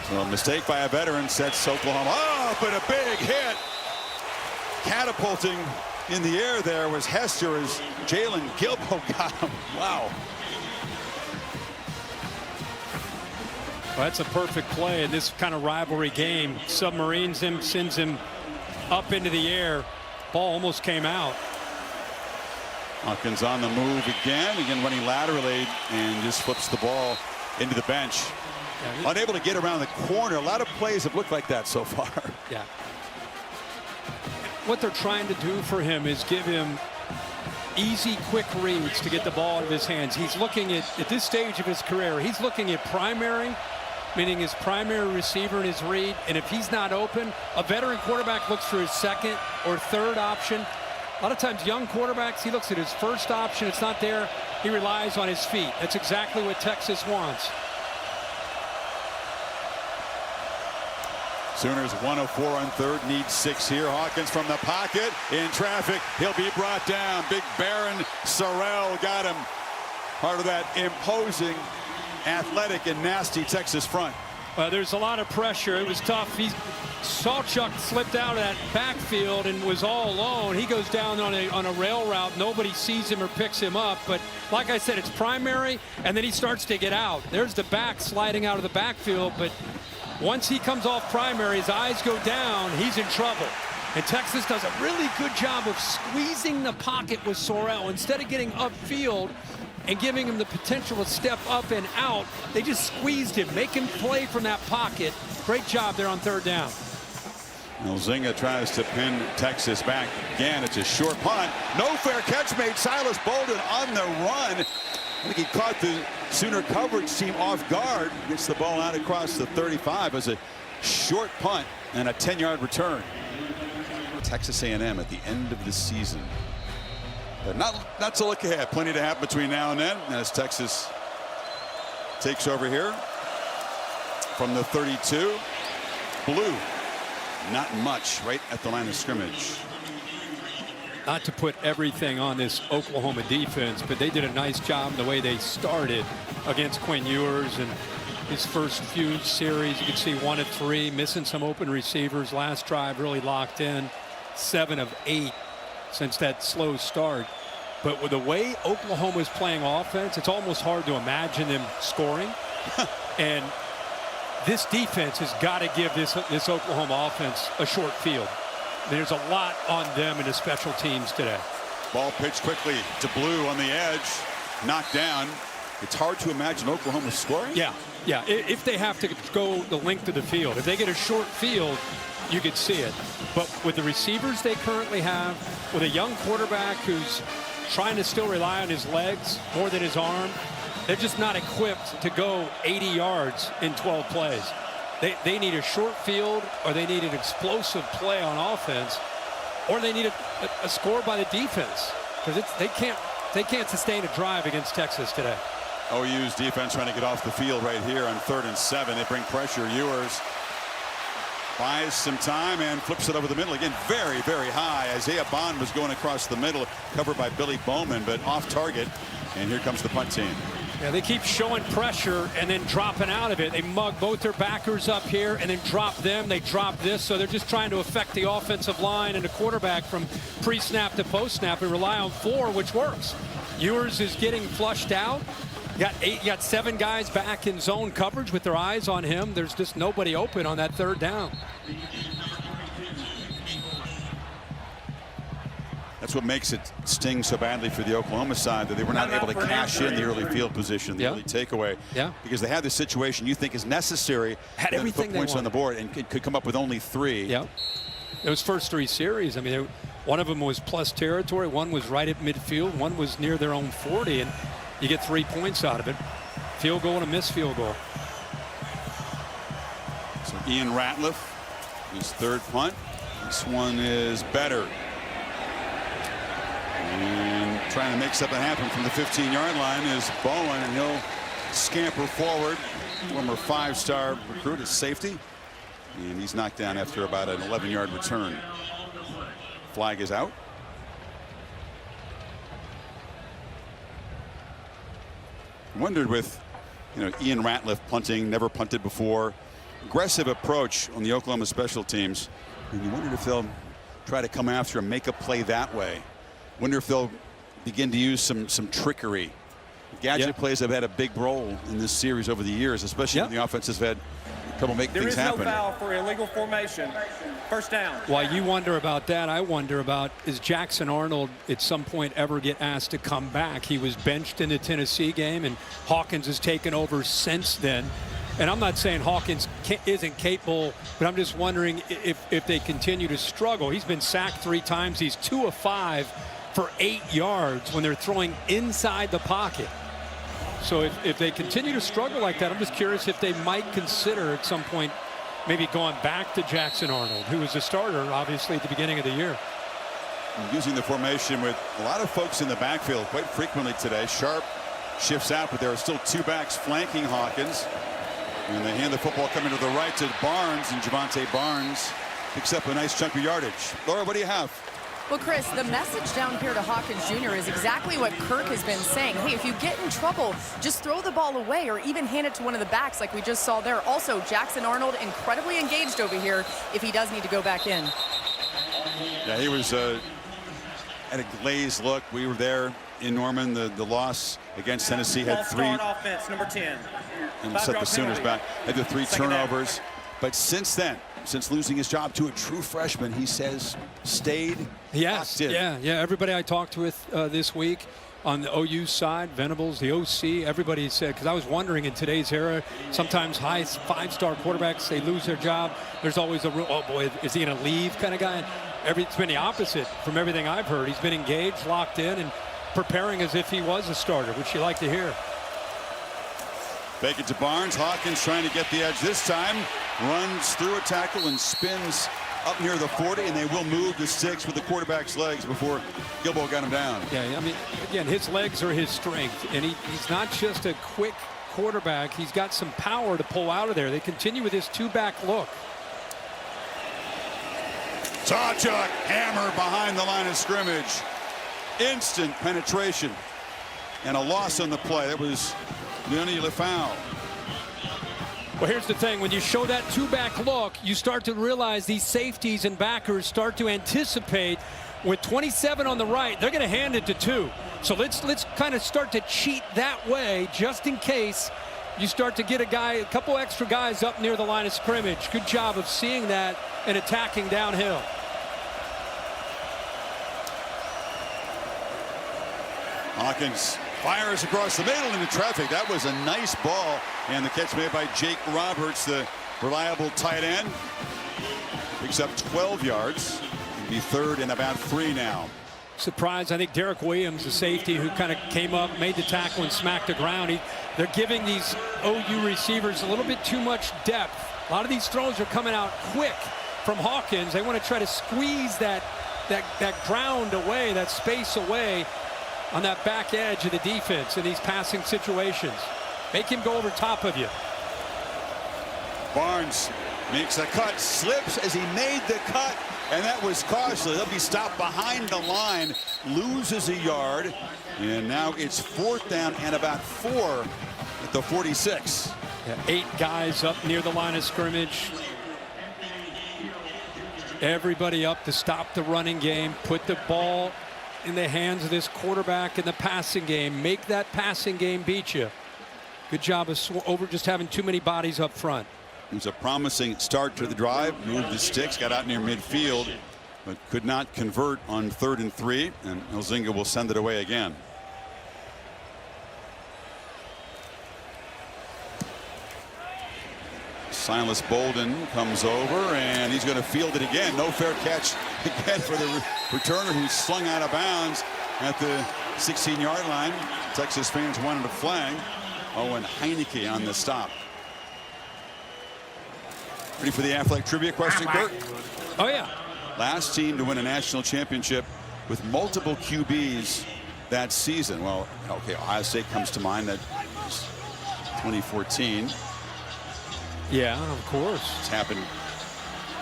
So a mistake by a veteran sets Oklahoma up, and a big hit. Catapulting in the air there was Hester as Jalen Gilbo got him. Wow. Well, that's a perfect play in this kind of rivalry game. Submarines him, sends him up into the air. Ball almost came out. Hawkins on the move again running laterally, and just flips the ball into the bench. Yeah, unable to get around the corner. A lot of plays have looked like that so far. Yeah. What they're trying to do for him is give him easy, quick reads to get the ball out of his hands. He's looking at this stage of his career, he's looking at primary, meaning his primary receiver in his read. And if he's not open, a veteran quarterback looks for his second or third option. A lot of times young quarterbacks, he looks at his first option. It's not there. He relies on his feet. That's exactly what Texas wants. Sooners 1 of 4 on third, need 6 here. Hawkins from the pocket in traffic. He'll be brought down. Big Baron Sorrell got him. Part of that imposing, athletic, and nasty Texas front. There's a lot of pressure. It was tough. Sawchuk slipped out of that backfield and was all alone. He goes down on a rail route. Nobody sees him or picks him up. But like I said, it's primary, and then he starts to get out. There's the back sliding out of the backfield, but once he comes off primary, his eyes go down, he's in trouble. And Texas does a really good job of squeezing the pocket with Sorrell. Instead of getting upfield and giving him the potential to step up and out, they just squeezed him, make him play from that pocket. Great job there on third down. Elzinga tries to pin Texas back. Again, it's a short punt. No fair catch made. Silas Bolden on the run. I think he caught the Sooner coverage team off guard. Gets the ball out across the 35 as a short punt and a 10-yard return. Texas A&M at the end of the season. But not to look ahead. Plenty to happen between now and then as Texas takes over here from the 32. Blue, not much right at the line of scrimmage. Not to put everything on this Oklahoma defense, but they did a nice job the way they started against Quinn Ewers and his first few series. You can see 1 of 3, missing some open receivers. Last drive really locked in. 7 of 8 since that slow start. But with the way Oklahoma's playing offense, it's almost hard to imagine them scoring. And this defense has got to give this Oklahoma offense a short field. There's a lot on them in the special teams today. Ball pitched quickly to Blue on the edge, knocked down. It's hard to imagine Oklahoma scoring. Yeah. If they have to go the length of the field, if they get a short field, you could see it. But with the receivers they currently have, with a young quarterback who's trying to still rely on his legs more than his arm, they're just not equipped to go 80 yards in 12 plays. They need a short field, or they need an explosive play on offense, or they need a score by the defense, because they can't sustain a drive against Texas today. OU's defense trying to get off the field right here on 3rd and 7. They bring pressure. Ewers buys some time and flips it over the middle again. Very, very high. Isaiah Bond was going across the middle, covered by Billy Bowman, but off target. And here comes the punt team. Yeah, they keep showing pressure and then dropping out of it. They mug both their backers up here and then drop them. They drop this, so they're just trying to affect the offensive line and the quarterback from pre-snap to post-snap and rely on 4, which works. Ewers is getting flushed out. You got 7 guys back in zone coverage with their eyes on him. There's just nobody open on that 3rd down. That's what makes it sting so badly for the Oklahoma side, that they were not able to cash in the early field position, the early takeaway. Yeah. Because they had the situation you think is necessary. Had everything put points on the board and could come up with only 3. Yeah. Those first 3 series, I mean, one of them was plus territory, one was right at midfield, one was near their own 40, and you get 3 points out of it. Field goal and a missed field goal. So Ian Ratliff, his 3rd punt. This one is better. And trying to make something happen from the 15-yard line is Bowen, and he'll scamper forward. Former 5-star recruit at safety. And he's knocked down after about an 11-yard return. Flag is out. Wondered with, Ian Ratliff punting, never punted before. Aggressive approach on the Oklahoma special teams. And you wondered if they'll try to come after and make a play that way. Wonder if they'll begin to use some trickery. Gadget plays have had a big role in this series over the years, especially when the offense has had trouble making things happen. There is no foul for illegal formation. 1st down. While you wonder about that, I wonder about, is Jackson Arnold at some point ever get asked to come back? He was benched in the Tennessee game, and Hawkins has taken over since then. And I'm not saying Hawkins isn't capable, but I'm just wondering if they continue to struggle. He's been sacked 3 times. He's 2 of 5 for 8 yards when they're throwing inside the pocket. So if they continue to struggle like that, I'm just curious if they might consider at some point maybe going back to Jackson Arnold, who was a starter, obviously, at the beginning of the year. Using the formation with a lot of folks in the backfield quite frequently today. Sharp shifts out, but there are still 2 backs flanking Hawkins. And they hand the football coming to the right to Barnes, and Javante Barnes picks up a nice chunk of yardage. Laura, what do you have? Well, Chris, the message down here to Hawkins Jr. is exactly what Kirk has been saying. Hey, if you get in trouble, just throw the ball away or even hand it to one of the backs like we just saw there. Also, Jackson Arnold incredibly engaged over here if he does need to go back in. Yeah, he was at a glazed look. We were there in Norman. The loss against Tennessee had 3. Offense, number 10. And set the Sooners back. Had the 3 turnovers. But since then, since losing his job to a true freshman, he says stayed. Yes, yeah. Everybody I talked with this week on the OU side, Venables, the OC, everybody said, because I was wondering in today's era, sometimes high 5-star quarterbacks, they lose their job. There's always a real, oh boy, is he going to leave kind of guy? It's been the opposite from everything I've heard. He's been engaged, locked in, and preparing as if he was a starter, which you like to hear. Fake it to Barnes. Hawkins trying to get the edge this time. Runs through a tackle and spins up near the 40, and they will move the 6 with the quarterback's legs before Gilbo got him down. Yeah, I mean, again, his legs are his strength, and he's not just a quick quarterback. He's got some power to pull out of there. They continue with his 2-back look. Sawchuck, hammer behind the line of scrimmage. Instant penetration. And a loss on the play. That was Leone Lefau. Well, here's the thing. When you show that 2-back look, you start to realize these safeties and backers start to anticipate with 27 on the right, they're going to hand it to 2. So let's kind of start to cheat that way just in case you start to get a couple extra guys up near the line of scrimmage. Good job of seeing that and attacking downhill. Hawkins fires across the middle into traffic. That was a nice ball, and the catch made by Jake Roberts, the reliable tight end. Picks up 12 yards. He'll be third and about 3 now. Surprised, I think Derek Williams, the safety who kind of came up, made the tackle and smacked the ground. They're giving these OU receivers a little bit too much depth. A lot of these throws are coming out quick from Hawkins. They want to try to squeeze that ground away, that space away on that back edge of the defense in these passing situations. Make him go over top of you. Barnes makes a cut, slips as he made the cut, and that was costly. He'll be stopped behind the line, loses a yard, and now it's 4th down and about 4 at the 46. Yeah, 8 guys up near the line of scrimmage. Everybody up to stop the running game, put the ball in the hands of this quarterback in the passing game. Make that passing game beat you. Good job of over just having too many bodies up front. It was a promising start to the drive. Moved the sticks, got out near midfield, but could not convert on 3rd and 3, and Elzinga will send it away again. Silas Bolden comes over, and he's going to field it again. No fair catch again for the returner, who's slung out of bounds at the 16-yard line. Texas fans wanted a flag. Owen Heineke on the stop. Ready for the Athletic Trivia question, Kurt? Oh, yeah. Last team to win a national championship with multiple QBs that season. Well, okay, Ohio State comes to mind. That was 2014. Yeah, of course. It's happened.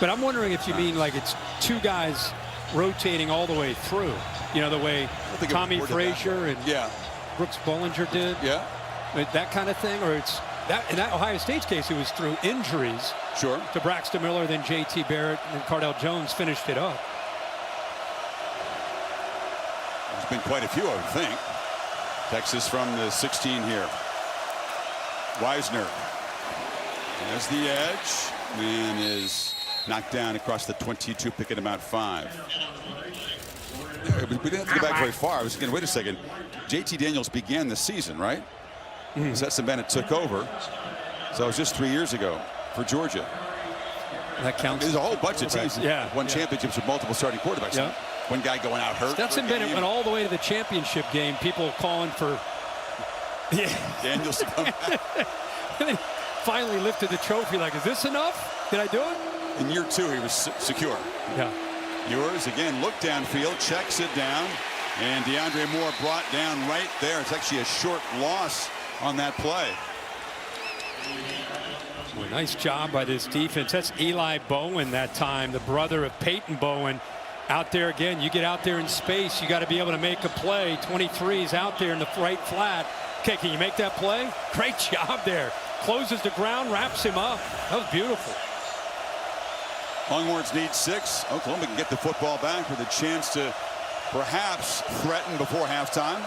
But I'm wondering if you mean like it's 2 guys rotating all the way through. You know, the way Tommy Frazier and Brooks Bollinger did. Yeah. That kind of thing, or it's that in that Ohio State's case, it was through injuries. Sure. To Braxton Miller, then J.T. Barrett, and Cardell Jones finished it up. There's been quite a few, I would think. Texas from the 16 here. Wisner has the edge and is knocked down across the 22, picking about 5. We didn't have to go back very far. I was thinking, wait a second. J.T. Daniels began the season, right? Stetson Bennett took over. So it was just 3 years ago for Georgia. That counts. There's a whole bunch of teams that won championships with multiple starting quarterbacks. Yeah. One guy going out hurt. Stetson Bennett went all the way to the championship game. People calling for Daniels to come back. And then finally lifted the trophy like, is this enough? Did I do it? In year 2, he was secure. Yeah. Ewers again, look downfield, checks it down, and DeAndre Moore brought down right there. It's actually a short loss on that play. Well, nice job by this defense. That's Eli Bowen that time, the brother of Peyton Bowen. Out there again, you get out there in space, you got to be able to make a play. 23 is out there in the right flat. Okay, can you make that play? Great job there. Closes the ground, wraps him up. That was beautiful. Longhorns need 6. Oklahoma can get the football back with a chance to perhaps threaten before halftime.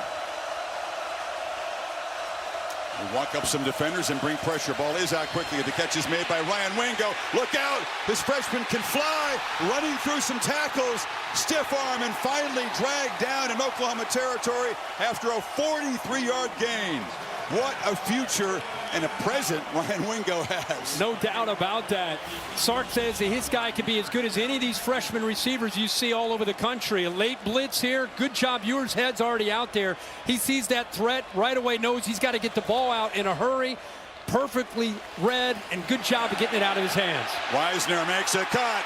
They walk up some defenders and bring pressure. Ball is out quickly. The catch is made by Ryan Wingo. Look out! This freshman can fly, running through some tackles. Stiff arm and finally dragged down in Oklahoma territory after a 43-yard gain. What a future and a present Ryan Wingo has. No doubt about that. Sark says that his guy could be as good as any of these freshman receivers you see all over the country. A late blitz here. Good job. Ewers' head's already out there. He sees that threat right away, knows he's got to get the ball out in a hurry. Perfectly read, and good job of getting it out of his hands. Wisner makes a cut.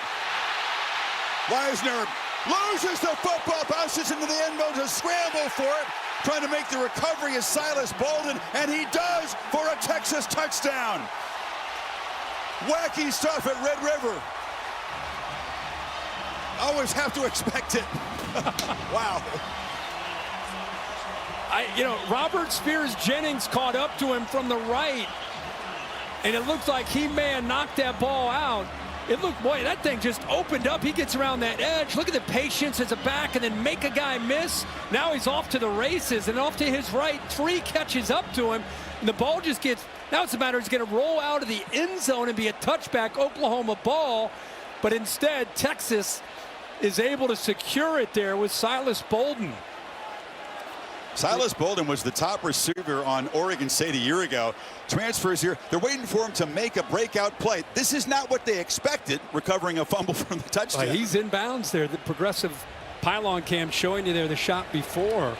Wisner loses the football, bounces into the end zone to scramble for it. Trying to make the recovery is Silas Bolden, and he does for a Texas touchdown. Wacky stuff at Red River. Always have to expect it. Wow. Robert Spears Jennings caught up to him from the right, and it looked like he may have knocked that ball out. It looked, boy, that thing just opened up. He gets around that edge. Look at the patience as a back and then make a guy miss. Now he's off to the races, and off to his right. 3 catches up to him, and the ball just gets, now it's a matter, it's going to roll out of the end zone and be a touchback Oklahoma ball. But instead, Texas is able to secure it there with Silas Bolden. Silas Bolden was the top receiver on Oregon State a year ago. Transfers here. They're waiting for him to make a breakout play. This is not what they expected, recovering a fumble from the touchdown. He's in bounds there. The progressive pylon cam showing you there the shot before.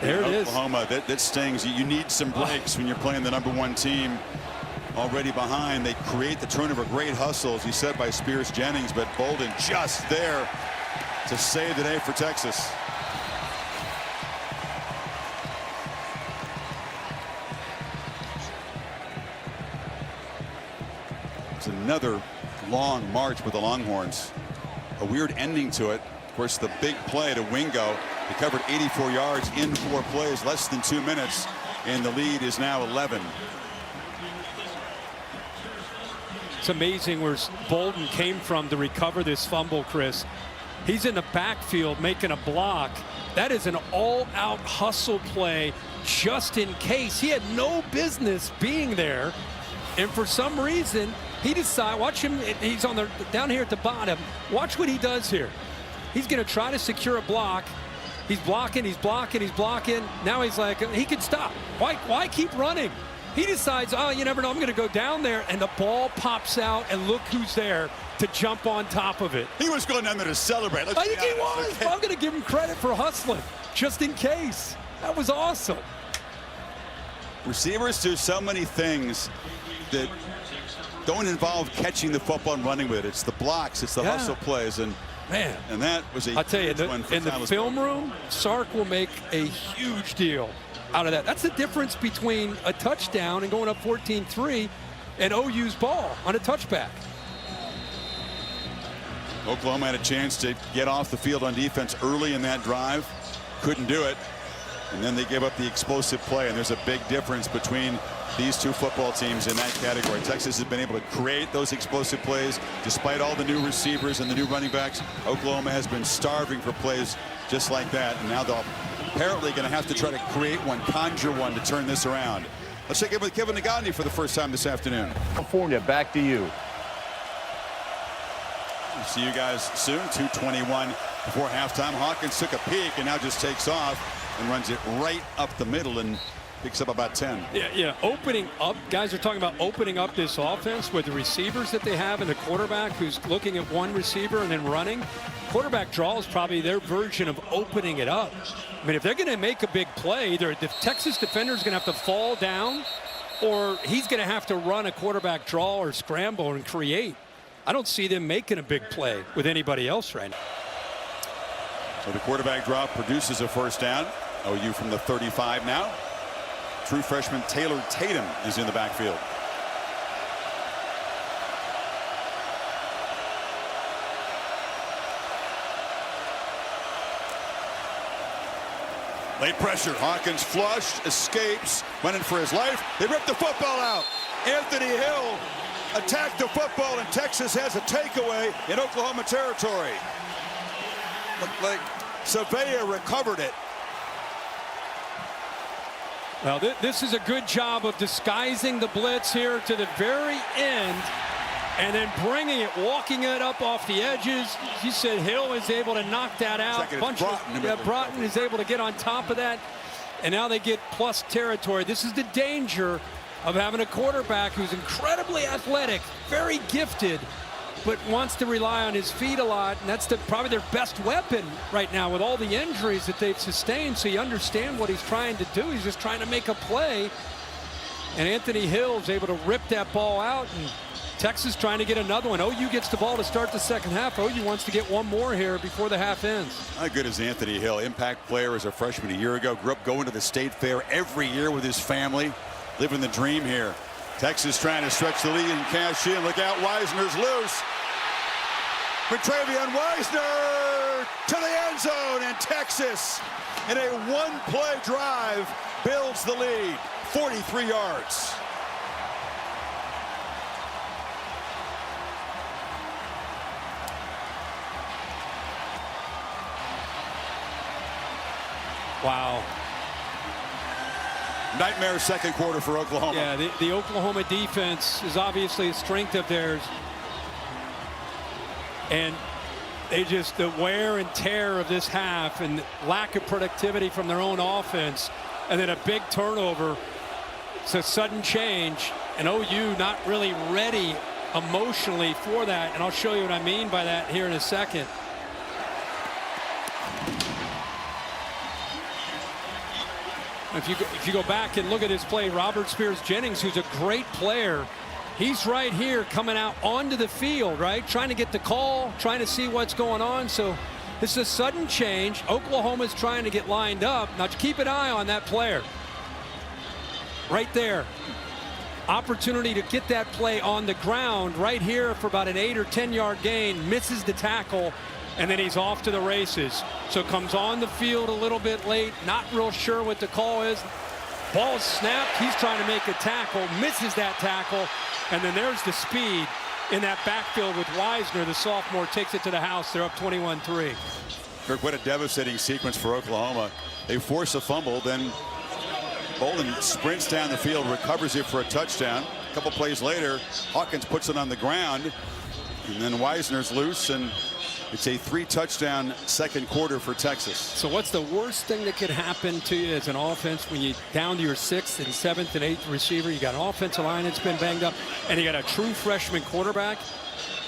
There it is. Oklahoma, that stings. You need some breaks when you're playing the #1 team. Already behind. They create the turnover. Great hustle, as he said, by Spears Jennings, but Bolden just there to save the day for Texas. It's another long march with the Longhorns. A weird ending to it. Of course, the big play to Wingo. He covered 84 yards in 4 plays, less than 2 minutes, and the lead is now 11. It's amazing where Bolden came from to recover this fumble, Chris. He's in the backfield making a block. That is an all-out hustle play just in case. He had no business being there, and for some reason he decided, watch him, he's on the down here at the bottom. Watch what he does here. He's going to try to secure a block. He's blocking, he's blocking, he's blocking. Now he's like, he could stop. Why keep running? He decides, oh, you never know, I'm going to go down there, and the ball pops out, and look who's there to jump on top of it. He was going down there to celebrate. I think he was. Okay. I'm going to give him credit for hustling, just in case. That was awesome. Receivers do so many things that don't involve catching the football and running with it. It's the blocks, it's the hustle plays, and man, and that was a I'll tell you, one for in the film room, Sark will make a huge deal out of that. That's the difference between a touchdown and going up 14-3 and OU's ball on a touchback. Oklahoma had a chance to get off the field on defense early in that drive. Couldn't do it. And then they gave up the explosive play, and there's a big difference between these two football teams in that category. Texas has been able to create those explosive plays despite all the new receivers and the new running backs. Oklahoma has been starving for plays just like that, and now they're apparently going to have to try to create one, conjure one to turn this around. Let's check in with Kevin Nagandi for the first time this afternoon. California, back to you. We'll see you guys soon. 2:21 before halftime. Hawkins took a peek and now just takes off and runs it right up the middle and picks up about 10. Yeah, opening up. Guys are talking about opening up this offense with the receivers that they have and the quarterback who's looking at one receiver and then running. Quarterback draw is probably their version of opening it up. I mean, if they're going to make a big play, either the Texas defender is going to have to fall down or he's going to have to run a quarterback draw or scramble and create. I don't see them making a big play with anybody else right now. So the quarterback draw produces a first down. OU from the 35 now. True freshman Taylor Tatum is in the backfield. Late pressure. Hawkins flushed, escapes, went in for his life. They ripped the football out. Anthony Hill attacked the football, and Texas has a takeaway in Oklahoma territory. Looked like Savea recovered it. Well, this is a good job of disguising the blitz here to the very end and then bringing it, walking it up off the edges. You said Hill is able to knock that out. Broughton is able to get on top of that, and now they get plus territory. This is the danger of having a quarterback who's incredibly athletic, very gifted, but wants to rely on his feet a lot, and that's probably their best weapon right now with all the injuries that they've sustained. So you understand what he's trying to do. He's just trying to make a play, and Anthony Hill is able to rip that ball out, and Texas trying to get another one. OU gets the ball to start the second half. OU wants to get one more here before the half ends. How good is Anthony Hill? Impact player as a freshman a year ago. Grew up going to the state fair every year with his family. Living the dream here. Texas trying to stretch the lead and cash in. Look out, Wisner's loose. McTravion Wisner to the end zone, and Texas in a one-play drive builds the lead, 43 yards. Wow. Nightmare second quarter for Oklahoma. Yeah, the Oklahoma defense is obviously a strength of theirs. And the wear and tear of this half and lack of productivity from their own offense, and then a big turnover. It's a sudden change, and OU not really ready emotionally for that, and I'll show you what I mean by that here in a second. If you go back and look at his play, Robert Spears-Jennings, who's a great player, he's right here coming out onto the field, right? Trying to get the call, trying to see what's going on. So this is a sudden change. Oklahoma's trying to get lined up. Now keep an eye on that player. Right there. Opportunity to get that play on the ground right here for about an 8 or 10 yard gain. Misses the tackle, and then he's off to the races. So comes on the field a little bit late. Not real sure what the call is. Ball snapped. He's trying to make a tackle. Misses that tackle. And then there's the speed in that backfield with Wisner. The sophomore takes it to the house. They're up 21-3. Kirk, what a devastating sequence for Oklahoma. They force a fumble, then Bolden sprints down the field, recovers it for a touchdown. A couple plays later, Hawkins puts it on the ground, and then Wisner's loose, and it's a 3-touchdown second quarter for Texas. So what's the worst thing that could happen to you as an offense when you down to your 6th and 7th and 8th receiver? You got an offensive line that's been banged up, and you got a true freshman quarterback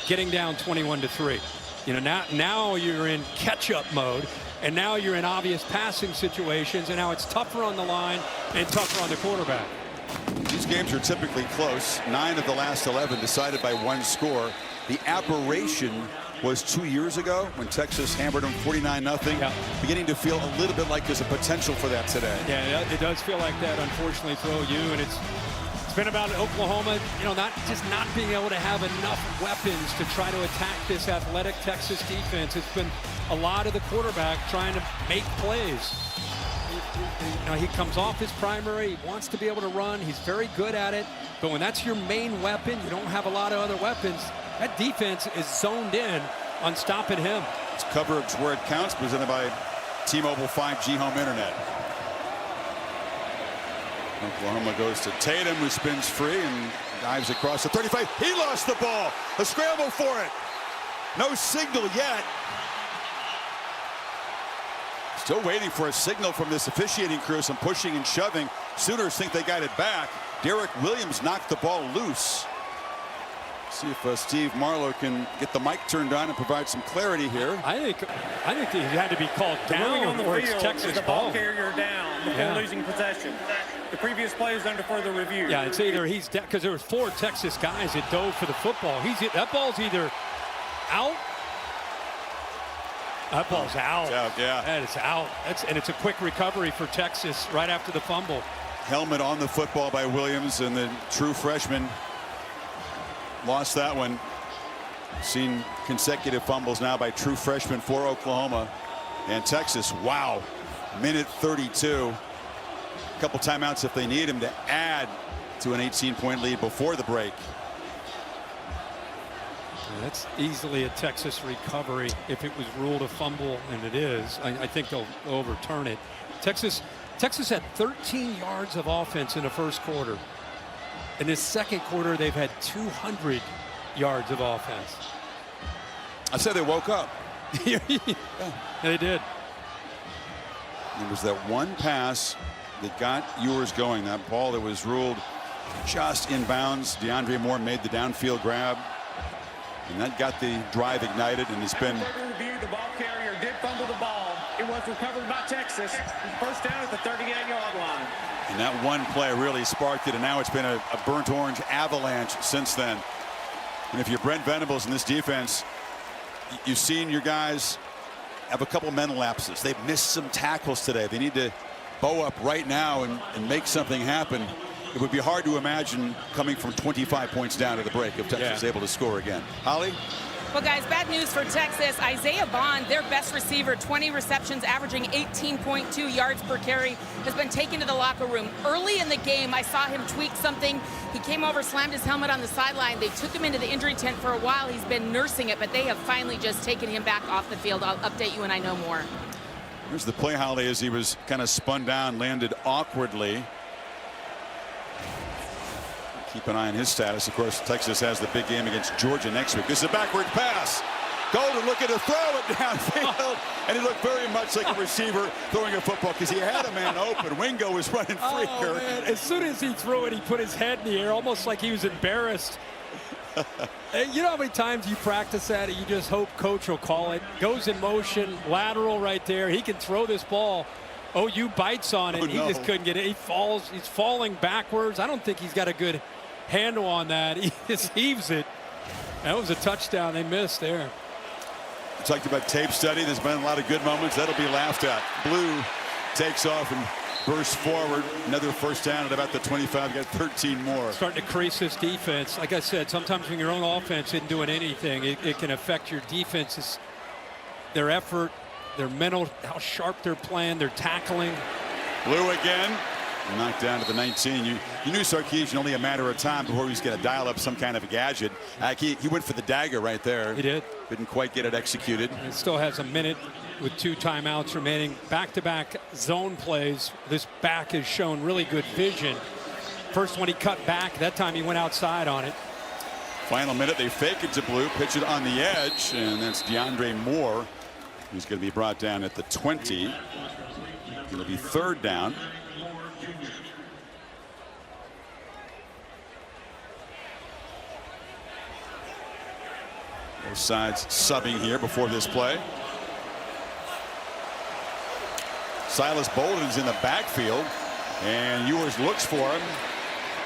getting down 21-3. You know, now you're in catch-up mode, and now you're in obvious passing situations, and now it's tougher on the line and tougher on the quarterback. These games are typically close. 9 of the last 11 decided by 1 score. The aberration was 2 years ago when Texas hammered them 49-0. Yeah. Beginning to feel a little bit like there's a potential for that today. Yeah, it does feel like that, unfortunately, for OU, and it's been about Oklahoma, you know, not being able to have enough weapons to try to attack this athletic Texas defense. It's been a lot of the quarterback trying to make plays. You know, he comes off his primary. He wants to be able to run. He's very good at it. But when that's your main weapon, you don't have a lot of other weapons. That defense is zoned in on stopping him. It's coverage where it counts, presented by T-Mobile 5G home internet. Oklahoma goes to Tatum, who spins free and dives across the 35. He lost the ball. A scramble for it. No signal yet. Still waiting for a signal from this officiating crew. Some pushing and shoving. Sooners think they got it back. Derek Williams knocked the ball loose. See if Steve Marlowe can get the mic turned on and provide some clarity here. I think he had to be called down on the or field it's Texas the ball ball. carrier down before losing possession. The previous play is under further review. Yeah, it's either he's because there were 4 Texas guys that dove for the football. That ball's either out. That ball's out. It's out, yeah. That is out. And it's a quick recovery for Texas right after the fumble. Helmet on the football by Williams, and the true freshman lost that one. Seen consecutive fumbles now by true freshmen for Oklahoma and Texas. Wow. Minute 32. A couple timeouts if they need him to add to an 18-point lead before the break. That's easily a Texas recovery if it was ruled a fumble, and it is. I think they'll overturn it. Texas had 13 yards of offense in the first quarter. In this second quarter, they've had 200 yards of offense. I said they woke up. Yeah. They did. There was that one pass that got Ewers going. That ball that was ruled just inbounds. DeAndre Moore made the downfield grab, and that got the drive ignited, and it's been. The ball carrier did fumble the ball. It was recovered by Texas. First down at the 38-yard line. And that one play really sparked it, and now it's been a burnt orange avalanche since then. And if you're Brent Venables in this defense, you've seen your guys have a couple mental lapses. They've missed some tackles today. They need to bow up right now and make something happen. It would be hard to imagine coming from 25 points down at the break if Texas is able to score again. Holly? Well, guys, bad news for Texas. Isaiah Bond, their best receiver, 20 receptions, averaging 18.2 yards per carry, has been taken to the locker room. Early in the game, I saw him tweak something. He came over, slammed his helmet on the sideline. They took him into the injury tent for a while. He's been nursing it, but they have finally just taken him back off the field. I'll update you when I know more. Here's the play, Holly, as he was kind of spun down, landed awkwardly. Keep an eye on his status. Of course, Texas has the big game against Georgia next week. This is a backward pass. Golden looking to throw it downfield, and he looked very much like a receiver throwing a football because he had a man open. Wingo was running free. Man. As soon as he threw it, he put his head in the air, almost like he was embarrassed. You know how many times you practice that? You just hope coach will call it. Goes in motion, lateral right there. He can throw this ball. OU bites on it. Oh, He no. just couldn't get it. He falls. He's falling backwards. I don't think he's got a good handle on that. He just heaves it. That was a touchdown they missed there. We talked about tape study. There's been a lot of good moments. That'll be laughed at. Blue takes off and bursts forward. Another first down at about the 25. Got 13 more. Starting to crease this defense. Like I said, sometimes when your own offense isn't doing anything, it can affect your defenses, their effort, their mental, how sharp they're playing, their tackling. Blue again. Knocked down to the 19. You knew Sarkisian only a matter of time before he was going to dial up some kind of a gadget. He went for the dagger right there. He did. Couldn't quite get it executed. It still has a minute with 2 timeouts remaining. Back-to-back zone plays. This back has shown really good vision. First one he cut back. That time he went outside on it. Final minute, they fake it to Blue, pitch it on the edge, and that's DeAndre Moore, who's going to be brought down at the 20. It'll be third down. Both sides subbing here before this play. Silas Bolden's in the backfield, and Ewers looks for him.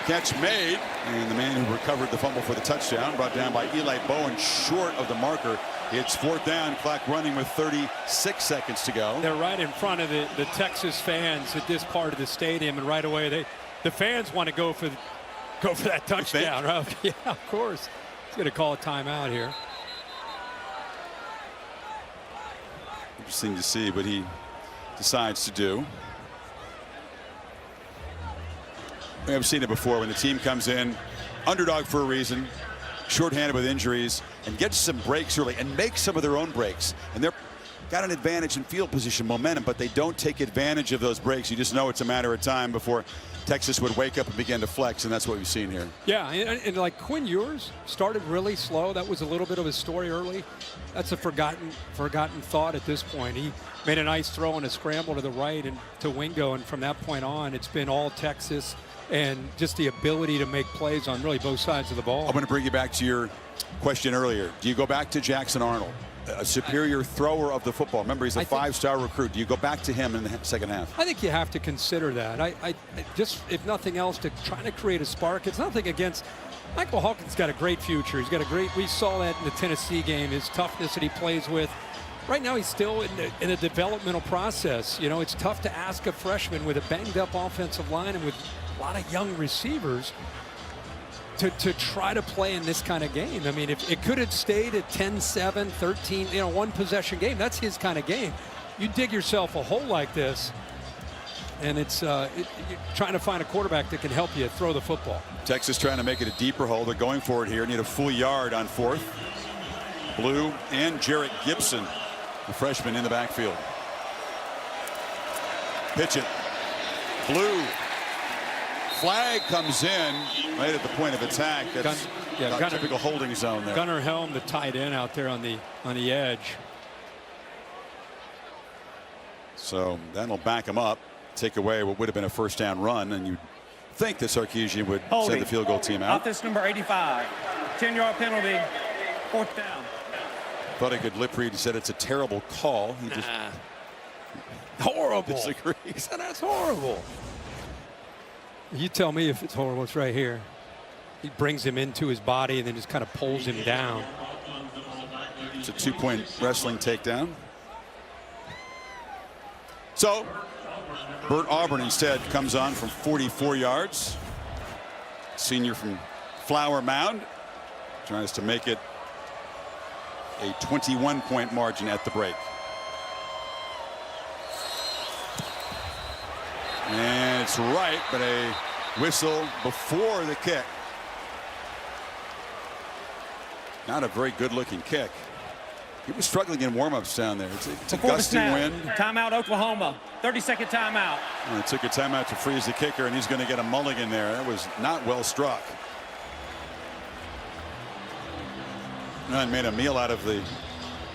Catch made, and the man who recovered the fumble for the touchdown, brought down by Eli Bowen, short of the marker. It's fourth down, clock running with 36 seconds to go. They're right in front of the Texas fans at this part of the stadium, and right away the fans want to go for that touchdown. Right? Yeah, of course. He's going to call a timeout here. Interesting to see what he decides to do. We have seen it before when the team comes in, underdog for a reason, shorthanded with injuries, and gets some breaks early and makes some of their own breaks. And they're got an advantage in field position momentum, but they don't take advantage of those breaks. You just know it's a matter of time before Texas would wake up and begin to flex, and that's what we've seen here. Yeah, and like Quinn Ewers started really slow. That was a little bit of his story early. That's a forgotten thought at this point. He made a nice throw and a scramble to the right and to Wingo, and from that point on, it's been all Texas and just the ability to make plays on really both sides of the ball. I'm going to bring you back to your question earlier. Do you go back to Jackson Arnold, a superior thrower of the football? Remember, he's a 5-star recruit. Do you go back to him in the second half? I think you have to consider that. I just, if nothing else, to try to create a spark. It's nothing against Michael Hawkins. Got a great future. He's got a great. We saw that in the Tennessee game. His toughness that he plays with. Right now, he's still in the developmental process. You know, it's tough to ask a freshman with a banged-up offensive line and with a lot of young receivers to try to play in this kind of game. I mean, if it could have stayed at 10-7, 13, one possession game, that's his kind of game. You dig yourself a hole like this, and it's you're trying to find a quarterback that can help you throw the football. Texas trying to make it a deeper hole. They're going for it here. Need a full yard on fourth. Blue and Jarrett Gibson, the freshman, in the backfield. Pitch it. Blue. Flag comes in right at the point of attack. That's a typical holding zone there. Gunnar Helm, the tight end out there on the edge. So that'll back him up, take away what would have been a first down run, and you'd think that Sarkisian would send the field goal team out. Offense number 85, 10-yard penalty, fourth down. Thought I could lip read. He said it's a terrible call. He just horrible. Disagrees. He said that's horrible. You tell me if it's horrible. It's right here. He brings him into his body and then just kind of pulls him down. It's a 2-point wrestling takedown. So Bert Auburn instead comes on from 44 yards. Senior from Flower Mound tries to make it a 21-point margin at the break. And it's right, but a whistle before the kick. Not a very good-looking kick. He was struggling in warm-ups down there. It's a gusty wind. Timeout, Oklahoma. 30-second timeout. And it took a timeout to freeze the kicker, and he's going to get a mulligan there. That was not well struck. And made a meal out of the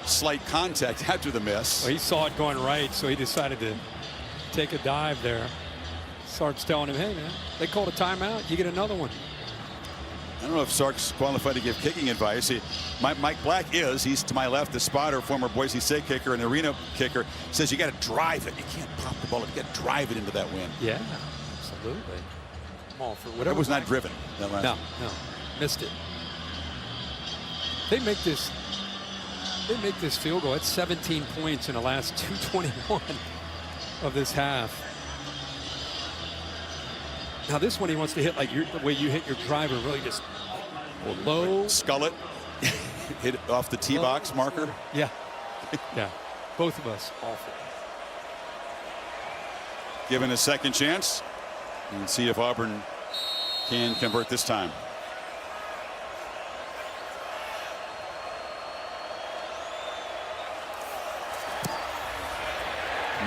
slight contact after the miss. Well, he saw it going right, so he decided to take a dive there. Sark's telling him, hey, man, they called a timeout. You get another one. I don't know if Sark's qualified to give kicking advice. Mike Black is. He's to my left, the spotter, former Boise State kicker and arena kicker. Says you got to drive it. You can't pop the ball. You got to drive it into that wind. Yeah, absolutely. I'm all for whatever. That was not driven. No, missed it. They make this field goal. It's 17 points in the last 2:21 of this half. Now this one he wants to hit like the way you hit your driver, really just low. Scull it. Hit it off the tee box marker. Yeah. Yeah. Both of us awful. Given a second chance. And see if Auburn can convert this time.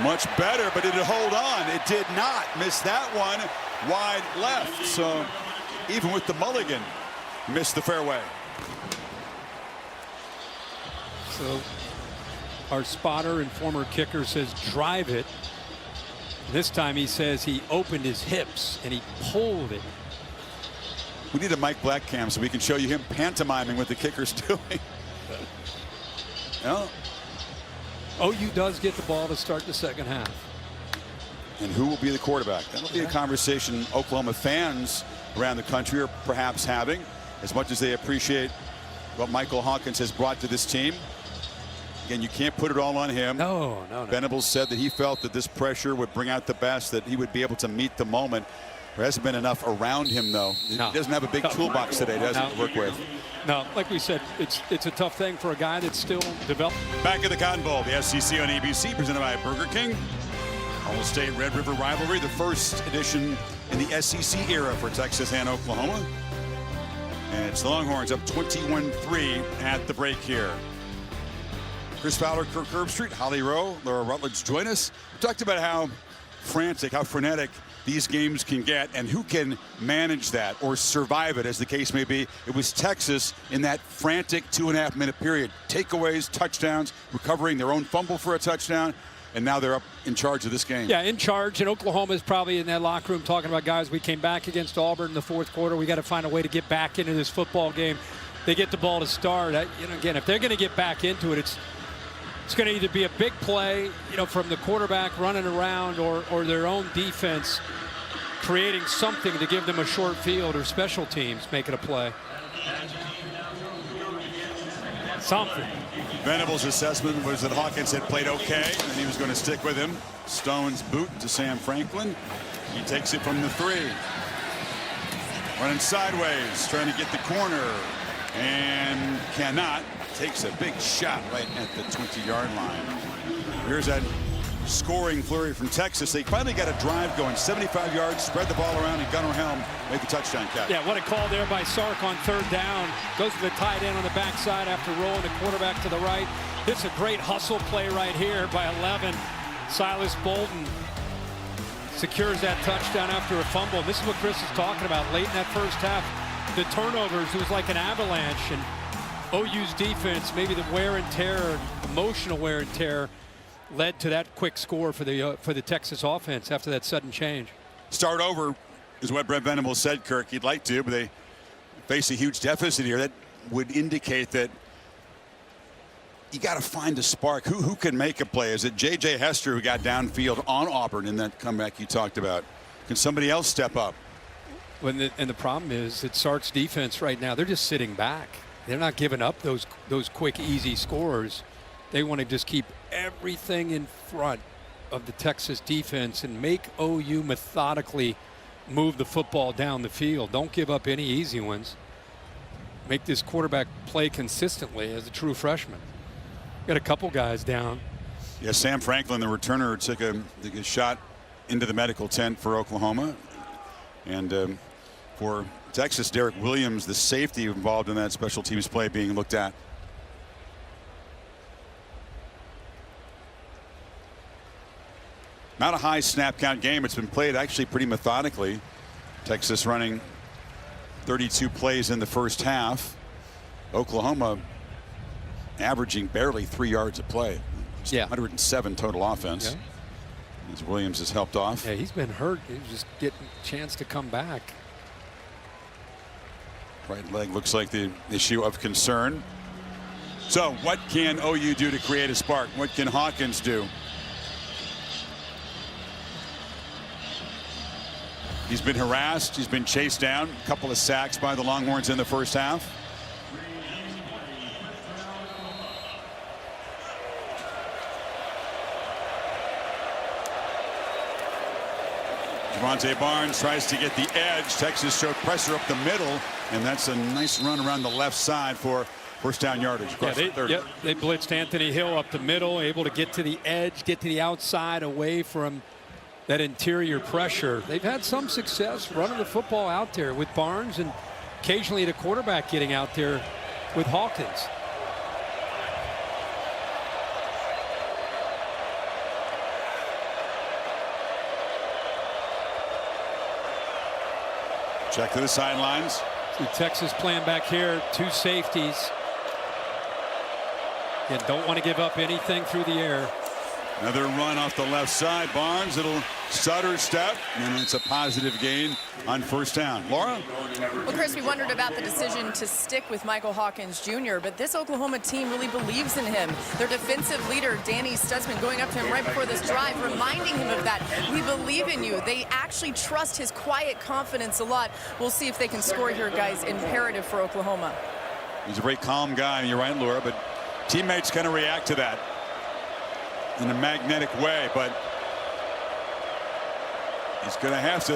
Much better, but did it hold on? It did not. Missed that one wide left. So even with the mulligan, missed the fairway. So our spotter and former kicker says drive it. This time he says he opened his hips and he pulled it. We need a Mike Black cam so we can show you him pantomiming what the kicker's doing. Well, OU does get the ball to start the second half. And who will be the quarterback? That'll be a conversation Oklahoma fans around the country are perhaps having, as much as they appreciate what Michael Hawkins has brought to this team. Again, you can't put it all on him. No. Venables said that he felt that this pressure would bring out the best, that he would be able to meet the moment. There hasn't been enough around him, though. No. He doesn't have a big toolbox today, does he, to work with? No, like we said, it's a tough thing for a guy that's still developing. Back at the Cotton Bowl, the SEC on ABC, presented by Burger King. All-State Red River Rivalry, the first edition in the SEC era for Texas and Oklahoma. And it's the Longhorns up 21-3 at the break here. Chris Fowler, Kirk Herbstreit, Holly Rowe, Laura Rutledge join us. We talked about how frantic, how frenetic these games can get and who can manage that or survive it, as the case may be. It was Texas in that frantic 2.5-minute period. Takeaways, touchdowns, recovering their own fumble for a touchdown, and now they're up in charge of this game. Yeah, in charge, and Oklahoma is probably in that locker room talking about, guys, we came back against Auburn in the fourth quarter. We got to find a way to get back into this football game. They get the ball to start. Again, if they're going to get back into it, it's going to either be a big play, from the quarterback running around or their own defense creating something to give them a short field, or special teams making a play. Something. Venables' assessment was that Hawkins had played okay, and he was going to stick with him. Stone's boot to Sam Franklin. He takes it from the 3. Running sideways, trying to get the corner, and cannot. Takes a big shot right at the 20-yard line. Here's that scoring flurry from Texas. They finally got a drive going, 75 yards, spread the ball around, and Gunnar Helm made the touchdown catch. Yeah, what a call there by Sark on third down. Goes to the tight end on the backside after rolling the quarterback to the right. This is a great hustle play right here by 11. Silas Bolton secures that touchdown after a fumble. This is what Chris is talking about late in that first half. The turnovers, it was like an avalanche, and OU's defense, maybe the wear and tear, emotional wear and tear, led to that quick score for the Texas offense after that sudden change. Start over is what Brent Venables said, Kirk. He'd like to, but they face a huge deficit here. That would indicate that you got to find a spark. Who can make a play? Is it J.J. Hester who got downfield on Auburn in that comeback you talked about? Can somebody else step up? And the problem is that Sark's defense right now, they're just sitting back. They're not giving up those quick, easy scores. They want to just keep everything in front of the Texas defense and make OU methodically move the football down the field. Don't give up any easy ones. Make this quarterback play consistently as a true freshman. Got a couple guys down. Yeah, Sam Franklin, the returner, took a shot into the medical tent for Oklahoma. And for Texas, Derek Williams, the safety involved in that special teams play, being looked at. Not a high snap count game. It's been played actually pretty methodically. Texas running 32 plays in the first half. Oklahoma averaging barely 3 yards a play. Yeah. 107 total offense. Yeah. As Williams has helped off. Yeah, he's been hurt. He's just getting a chance to come back. Right leg looks like the issue of concern. So what can OU do to create a spark? What can Hawkins do? He's been harassed. He's been chased down. A couple of sacks by the Longhorns in the first half. Javonte Barnes tries to get the edge. Texas showed pressure up the middle, and that's a nice run around the left side for first down yardage. They blitzed Anthony Hill up the middle, able to get to the edge, get to the outside, away from that interior pressure. They've had some success running the football out there with Barnes, and occasionally the quarterback getting out there with Hawkins. Check to the sidelines. See Texas playing back here, 2 safeties. And don't want to give up anything through the air. Another run off the left side. Barnes, it'll stutter step, and it's a positive gain on first down. Laura? Well, Chris, we wondered about the decision to stick with Michael Hawkins Jr., but this Oklahoma team really believes in him. Their defensive leader, Danny Stutzman, going up to him right before this drive, reminding him of that. We believe in you. They actually trust his quiet confidence a lot. We'll see if they can score here, guys. Imperative for Oklahoma. He's a very calm guy, and you're right, Laura, but teammates kind of react to that in a magnetic way, but he's going to have to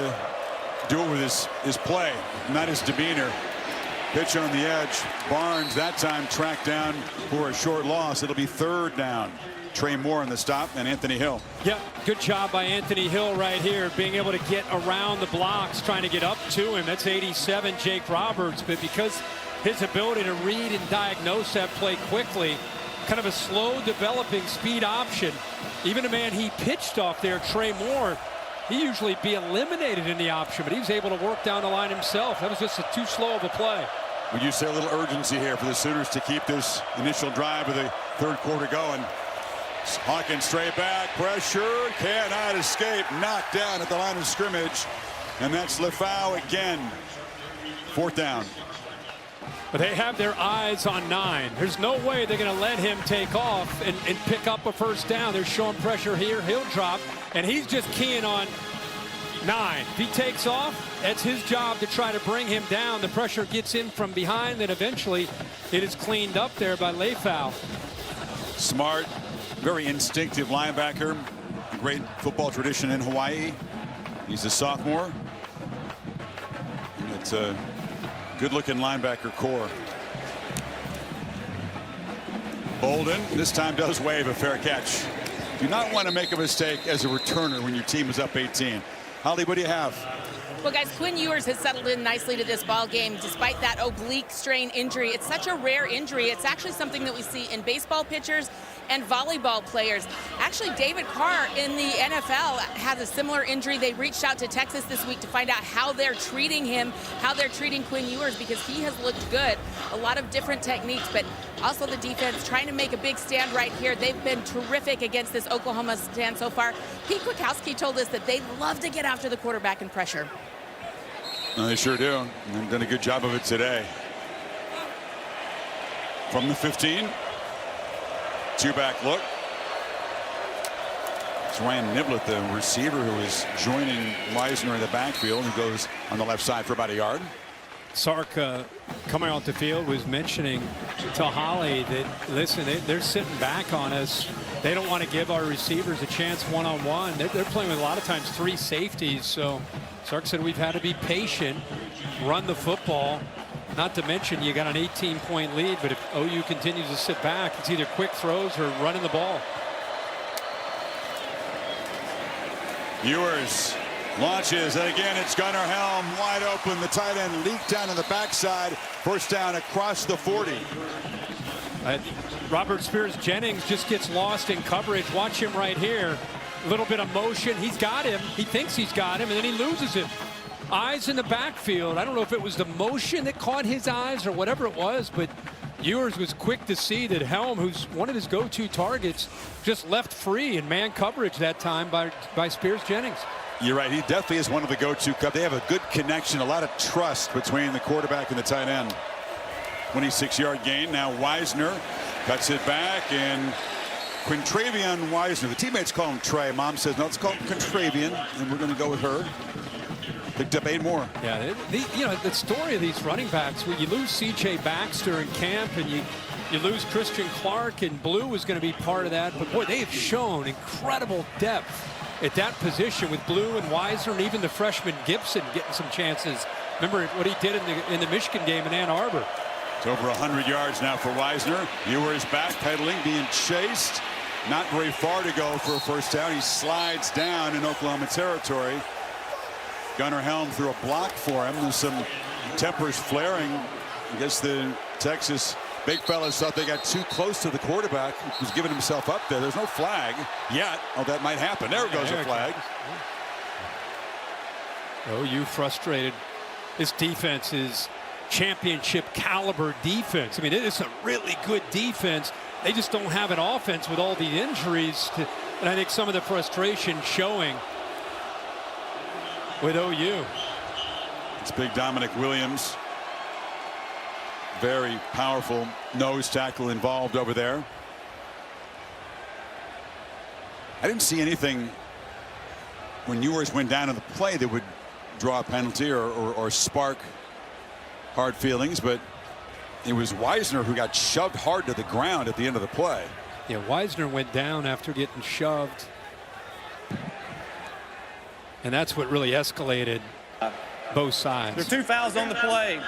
do it with his play, not his demeanor. Pitch on the edge. Barnes that time tracked down for a short loss. It'll be third down. Trey Moore on the stop, and Anthony Hill. Yeah, good job by Anthony Hill right here, being able to get around the blocks, trying to get up to him. That's 87, Jake Roberts, but because his ability to read and diagnose that play quickly, kind of a slow developing speed option. Even a man he pitched off there, Trey Moore, he usually be eliminated in the option, but he was able to work down the line himself. That was just too slow of a play. Would you say a little urgency here for the Sooners to keep this initial drive of the third quarter going? Hawkins straight back, pressure, cannot escape, knocked down at the line of scrimmage, and that's Lefau again. Fourth down. But they have their eyes on 9. There's no way they're going to let him take off and pick up a first down. They're showing pressure here. He'll drop, and he's just keying on 9. If he takes off, that's his job to try to bring him down. The pressure gets in from behind, and eventually it is cleaned up there by Lefau. Smart, very instinctive linebacker. Great football tradition in Hawaii. He's a sophomore. It's a good-looking linebacker core. Bolden this time does wave a fair catch. Do not want to make a mistake as a returner when your team is up 18. Holly, what do you have? Well, guys, Quinn Ewers has settled in nicely to this ball game despite that oblique strain injury. It's such a rare injury. It's actually something that we see in baseball pitchers and volleyball players. Actually, David Carr in the NFL has a similar injury. They reached out to Texas this week to find out how they're treating him, how they're treating Quinn Ewers, because he has looked good. A lot of different techniques, but also the defense trying to make a big stand right here. They've been terrific against this Oklahoma stand so far. Pete Kwiatkowski told us that they love to get after the quarterback and pressure. They sure do. They've done a good job of it today. From the 15. Two-back look. It's Ryan Niblett, the receiver, who is joining Meisner in the backfield, who goes on the left side for about a yard. Sark coming off the field was mentioning to Holly that, listen, they're sitting back on us. They don't want to give our receivers a chance one-on-one. They're playing with a lot of times 3 safeties. So Sark said we've had to be patient, run the football. Not to mention you got an 18-point lead, but if OU continues to sit back, it's either quick throws or running the ball. Ewers launches, and again it's Gunnar Helm wide open. The tight end leaked down on the backside. First down across the 40. Robert Spears Jennings just gets lost in coverage. Watch him right here. A little bit of motion. He's got him. He thinks he's got him, and then he loses him. Eyes in the backfield. I don't know if it was the motion that caught his eyes or whatever it was, but Ewers was quick to see that Helm, who's one of his go-to targets, just left free in man coverage that time by Spears Jennings. You're right. He definitely is one of the go-to. They have a good connection, a lot of trust between the quarterback and the tight end. 26-yard gain. Now Wisner cuts it back, and Quintravion Wisner. The teammates call him Trey. Mom says, no, let's call him Quintravion, and we're going to go with her. Picked up 8 more. Yeah, the story of these running backs, where you lose C.J. Baxter in camp, and you lose Christian Clark, and Blue was going to be part of that. But boy, they have shown incredible depth at that position with Blue and Wisner, and even the freshman Gibson getting some chances. Remember what he did in the Michigan game in Ann Arbor. It's over 100 yards now for Wisner. Ewers backpedaling, being chased. Not very far to go for a first down. He slides down in Oklahoma territory. Gunnar Helm threw a block for him. There's some tempers flaring. I guess the Texas big fellas thought they got too close to the quarterback, who's giving himself up there. There's no flag yet. Oh, that might happen. There goes a flag. OU frustrated. This defense is championship caliber defense. I mean, it's a really good defense. They just don't have an offense with all the injuries. And I think some of the frustration showing with OU. It's big Dominic Williams. Very powerful nose tackle involved over there. I didn't see anything when Ewers went down in the play that would draw a penalty or spark hard feelings, but it was Wisner who got shoved hard to the ground at the end of the play. Yeah, Wisner went down after getting shoved. And that's what really escalated both sides. There are 2 fouls on the play.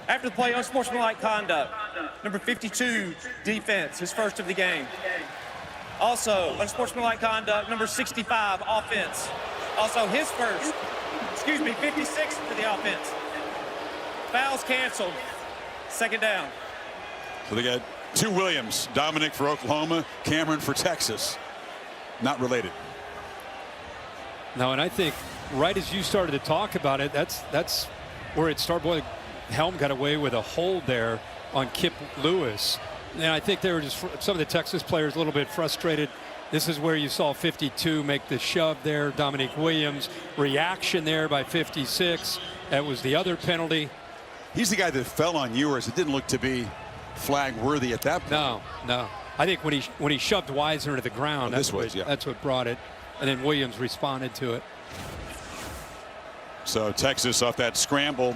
After the play, unsportsmanlike conduct. Number 52, defense, his first of the game. Also, unsportsmanlike conduct, number 65, offense. Also, his first, 56 for the offense. Fouls canceled. Second down. So they got 2 Williams. Dominic for Oklahoma, Cameron for Texas. Not related. No, and I think right as you started to talk about it, that's where it started. Boy, Helm got away with a hold there on Kip Lewis. And I think they were just, some of the Texas players, a little bit frustrated. This is where you saw 52 make the shove there. Dominic Williams, reaction there by 56. That was the other penalty. He's the guy that fell on Ewers. It didn't look to be flag worthy at that point. No. I think when he shoved Wisner to the ground, that's what brought it. And then Williams responded to it. So Texas off that scramble.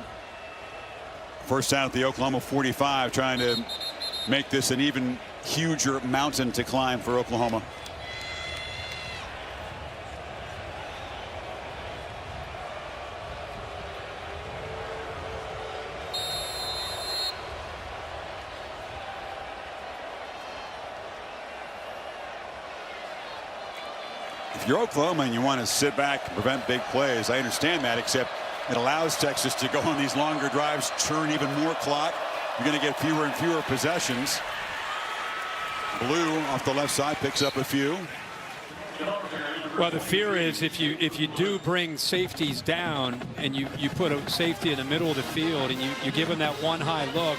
First down at the Oklahoma 45, trying to make this an even huger mountain to climb for Oklahoma. If you're Oklahoma and you want to sit back and prevent big plays, I understand that, except it allows Texas to go on these longer drives, churn even more clock. You're going to get fewer and fewer possessions. Blue off the left side picks up a few. Well, the fear is if you do bring safeties down and you put a safety in the middle of the field and you give him that one high look,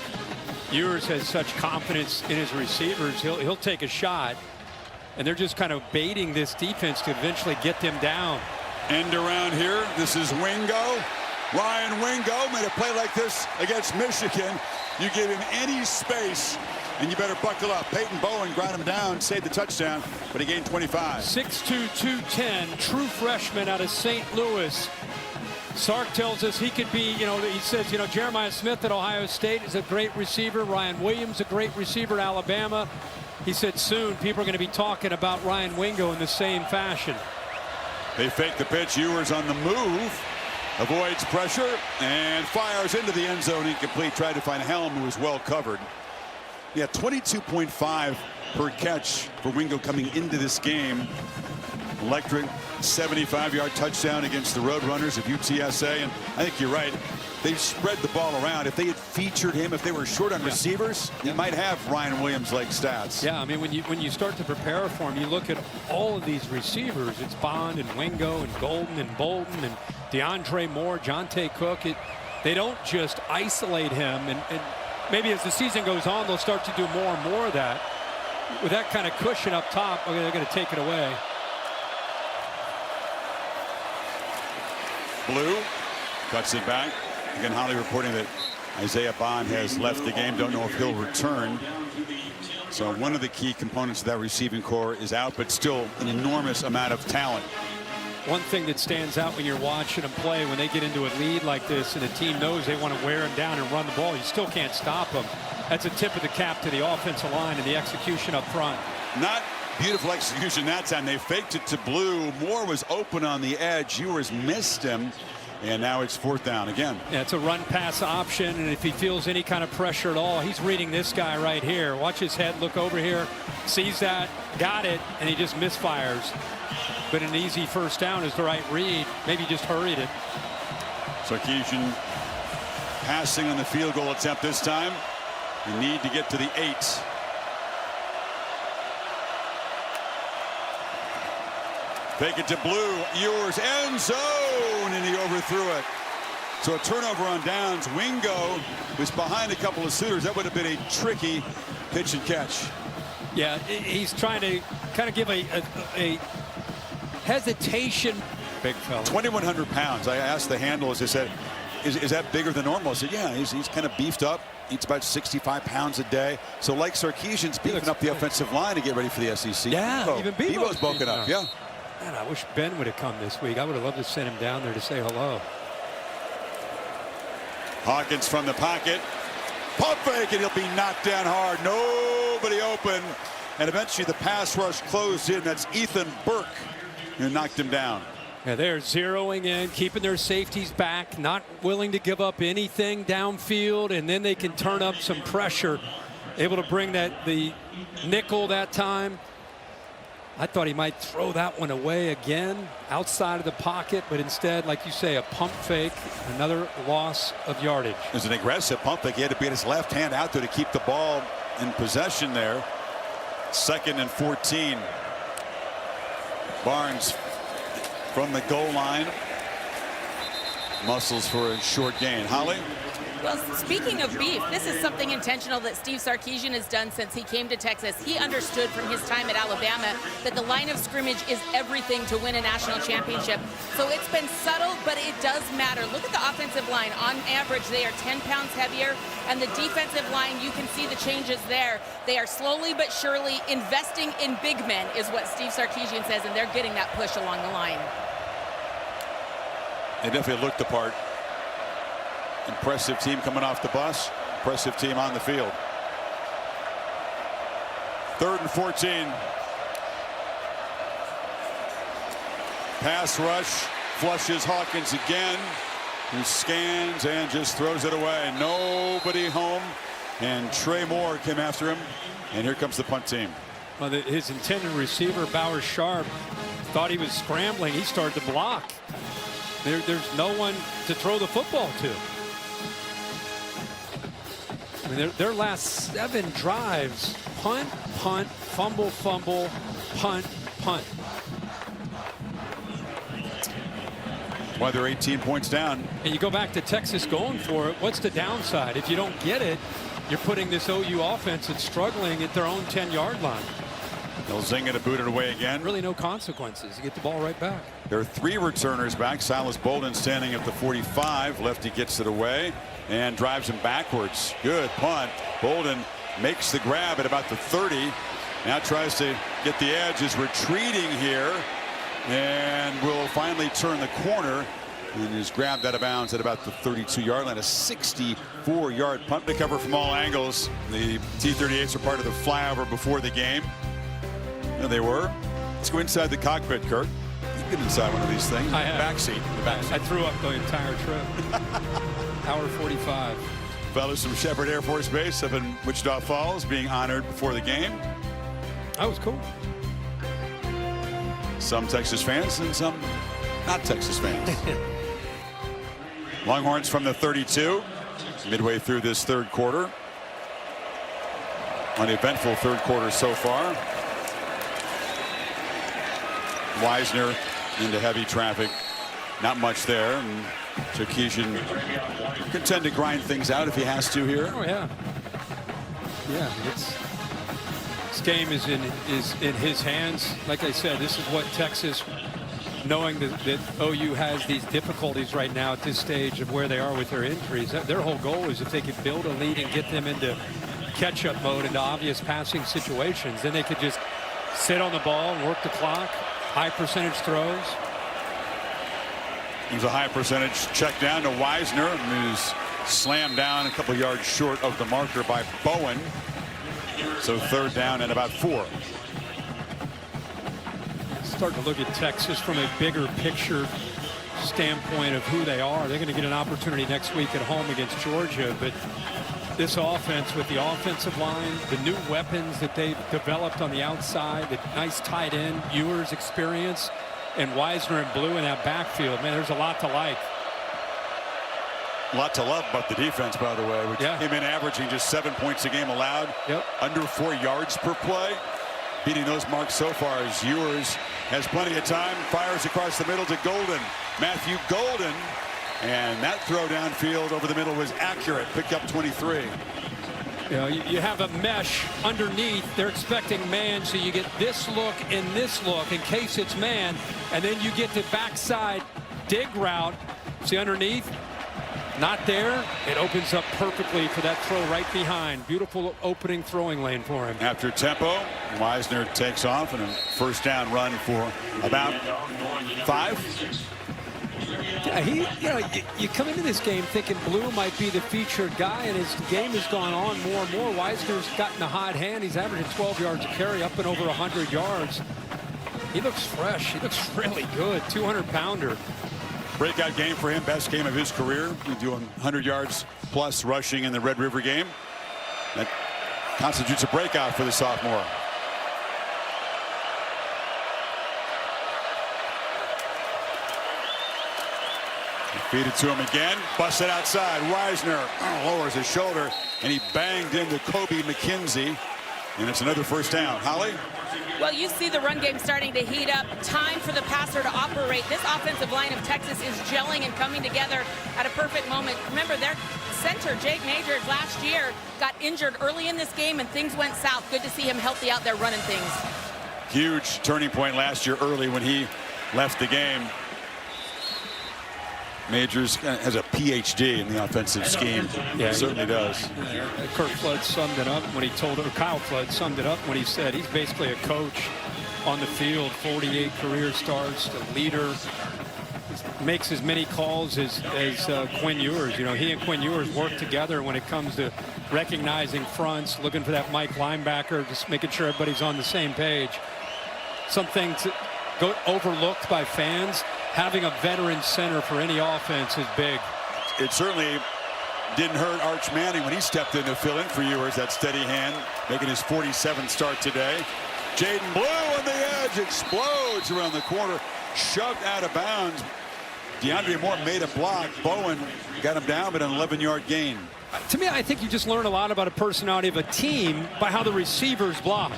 Ewers has such confidence in his receivers, he'll take a shot. And they're just kind of baiting this defense to eventually get them down. End around here. This is Wingo. Ryan Wingo made a play like this against Michigan. You give him any space, and you better buckle up. Peyton Bowen ground him down, saved the touchdown, but he gained 25. 6'2", 210, true freshman out of St. Louis. Sark tells us he could be, he says, Jeremiah Smith at Ohio State is a great receiver. Ryan Williams, a great receiver at Alabama. He said soon people are going to be talking about Ryan Wingo in the same fashion. They fake the pitch. Ewers on the move. Avoids pressure and fires into the end zone. Incomplete. Tried to find Helm, who was well covered. Yeah, 22.5 per catch for Wingo coming into this game. Electric 75-yard touchdown against the Roadrunners of UTSA. And I think you're right. They've spread the ball around. If they had featured him, if they were short on receivers, you might have Ryan Williams-like stats. Yeah, I mean, when you start to prepare for him, you look at all of these receivers. It's Bond and Wingo and Golden and Bolden and DeAndre Moore, Jonte Cook. They don't just isolate him and maybe as the season goes on, they'll start to do more and more of that. With that kind of cushion up top, they're going to take it away. Blue cuts it back. Again, Holly reporting that Isaiah Bond has left the game. Don't know if he'll return. So one of the key components of that receiving core is out, but still an enormous amount of talent. One thing that stands out when you're watching them play, when they get into a lead like this and the team knows they want to wear them down and run the ball, you still can't stop them. That's a tip of the cap to the offensive line and the execution up front. Not beautiful execution that time. They faked it to Blue. Moore was open on the edge. Ewers missed him. And now it's 4th down again. Yeah, it's a run pass option, and if he feels any kind of pressure at all, he's reading this guy right here. Watch his head, look over here, sees that, got it, and he just misfires. But an easy 1st down is the right read. Maybe just hurried it. Sarkisian passing on the field goal attempt this time. You need to get to the 8. Fake it to Blue. Ewers, end zone, and he overthrew it. So a turnover on downs. Wingo was behind a couple of suitors. That would have been a tricky pitch and catch. Yeah, he's trying to kind of give a hesitation. Big fella. 2,100 pounds. I asked the handlers, I said, is that bigger than normal? I said, yeah, he's kind of beefed up. Eats about 65 pounds a day. So like Sarkisian's beefing up the offensive line to get ready for the SEC. Yeah, even Bevo's bulking up, yeah. Man, I wish Ben would have come this week. I would have loved to send him down there to say hello. Hawkins from the pocket. Pump fake, and he'll be knocked down hard. Nobody open. And eventually the pass rush closed in. That's Ethan Burke who knocked him down. Yeah, they're zeroing in, keeping their safeties back, not willing to give up anything downfield, and then they can turn up some pressure. Able to bring the nickel that time. I thought he might throw that one away again outside of the pocket, but instead, like you say, a pump fake, another loss of yardage. It was an aggressive pump fake. He had to beat his left hand out there to keep the ball in possession there. 2nd and 14. Barnes from the goal line. Muscles for a short gain. Holly? Well, speaking of beef, this is something intentional that Steve Sarkisian has done since he came to Texas. He understood from his time at Alabama that the line of scrimmage is everything to win a national championship. So it's been subtle, but it does matter. Look at the offensive line. On average, they are 10 pounds heavier, and the defensive line, you can see the changes there. They are slowly but surely investing in big men, is what Steve Sarkisian says, and they're getting that push along the line. They definitely looked the part. Impressive team coming off the bus. Impressive team on the field. 3rd and 14. Pass rush. Flushes Hawkins again. Who scans and just throws it away. Nobody home. And Trey Moore came after him. And here comes the punt team. Well, his intended receiver, Bauer Sharp, thought he was scrambling. He started to block. There's no one to throw the football to. I mean, their last 7 drives, punt, punt, fumble, fumble, punt, punt. Why they're 18 points down. And you go back to Texas going for it. What's the downside? If you don't get it, you're putting this OU offense that's struggling at their own 10-yard line. They'll zing it and boot it away again. Really no consequences. You get the ball right back. There are 3 returners back. Silas Bolden standing at the 45. Lefty gets it away and drives him backwards. Good punt. Bolden makes the grab at about the 30. Now tries to get the edge. Is retreating here and will finally turn the corner and is grabbed out of bounds at about the 32-yard line. A 64-yard punt to cover from all angles. The T-38s are part of the flyover before the game. There they were. Let's go inside the cockpit, Kurt. You've been inside one of these things. I have. Backseat. The backseat. I threw up the entire trip. Hour 45. Fellows from Shepherd Air Force Base up in Wichita Falls being honored before the game. That was cool. Some Texas fans and some not Texas fans. Longhorns from the 32. Midway through this 3rd quarter. An eventful 3rd quarter so far. Weisner into heavy traffic. Not much there. And Sarkisian can tend to grind things out if he has to here. Oh, yeah. Yeah, this game is in his hands. Like I said, this is what Texas, knowing that OU has these difficulties right now at this stage of where they are with their injuries, their whole goal is if they could build a lead and get them into catch-up mode, into obvious passing situations, then they could just sit on the ball and work the clock, high percentage throws. There's a high percentage check down to Wisner, who's slammed down a couple yards short of the marker by Bowen. So third down and about 4. Starting to look at Texas from a bigger picture standpoint of who they are. They're going to get an opportunity next week at home against Georgia, but this offense with the offensive line, the new weapons that they've developed on the outside, the nice tight end, Ewers experience, and Wisner and Blue in that backfield, man, there's a lot to like. A lot to love about the defense, by the way, which came in averaging just 7 points a game allowed, under 4 yards per play. Beating those marks so far as Ewers has plenty of time, fires across the middle to Golden. Matthew Golden, and that throw downfield over the middle was accurate. Picked up 23. You know, you have a mesh underneath. They're expecting man, so you get this look and this look in case it's man, and then you get the backside dig route. See underneath? Not there. It opens up perfectly for that throw right behind. Beautiful opening throwing lane for him. After tempo, Wisner takes off and a first down run for about 5. Yeah, you come into this game thinking Blue might be the featured guy, and his game has gone on more and more. Wisner's gotten a hot hand. He's averaging 12 yards a carry, up and over 100 yards. He looks fresh. He looks really good. 200-pounder. Breakout game for him, best game of his career. He's doing 100 yards plus rushing in the Red River game. That constitutes a breakout for the sophomore. Feed it to him again, busted outside. Wisner lowers his shoulder, and he banged into Kobe McKenzie, and it's another first down. Holly? Well, you see the run game starting to heat up. Time for the passer to operate. This offensive line of Texas is gelling and coming together at a perfect moment. Remember, their center, Jake Majors, last year got injured early in this game, and things went south. Good to see him healthy out there running things. Huge turning point last year early when he left the game. Majors has a PhD in the offensive scheme. Yeah, he certainly does. Kirk Flood summed it up when he told, or Kyle Flood summed it up when he said he's basically a coach on the field. 48 career starts, a leader. Makes as many calls as Quinn Ewers. You know, he and Quinn Ewers work together when it comes to recognizing fronts, looking for that Mike linebacker, just making sure everybody's on the same page. Some things go overlooked by fans. Having a veteran center for any offense is big. It certainly didn't hurt Arch Manning when he stepped in to fill in for Ewers. That steady hand, making his 47th start today. Jaden Blue on the edge, explodes around the corner, shoved out of bounds. DeAndre Moore made a block. Bowen got him down, but an 11-yard gain. To me, I think you just learn a lot about a personality of a team by how the receivers block.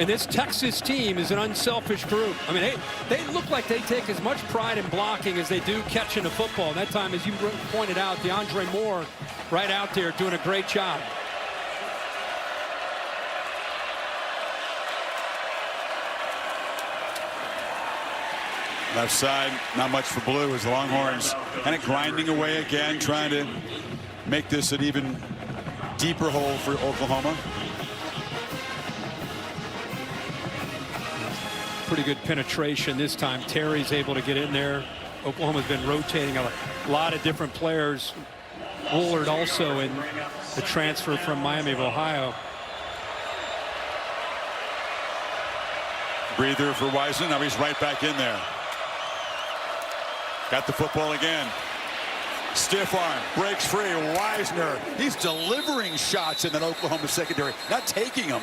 And this Texas team is an unselfish group. I mean, they look like they take as much pride in blocking as they do catching the football. And that time, as you pointed out, DeAndre Moore right out there doing a great job. Left side, not much for Blue as the Longhorns kind of grinding away again, trying to make this an even deeper hole for Oklahoma. Pretty good penetration this time. Terry's able to get in there. Oklahoma's been rotating a lot of different players. Woolard also in the transfer from Miami of Ohio. Breather for Wisner. Now he's right back in there. Got the football again. Stiff arm, breaks free. Wisner, he's delivering shots in that Oklahoma secondary, not taking them.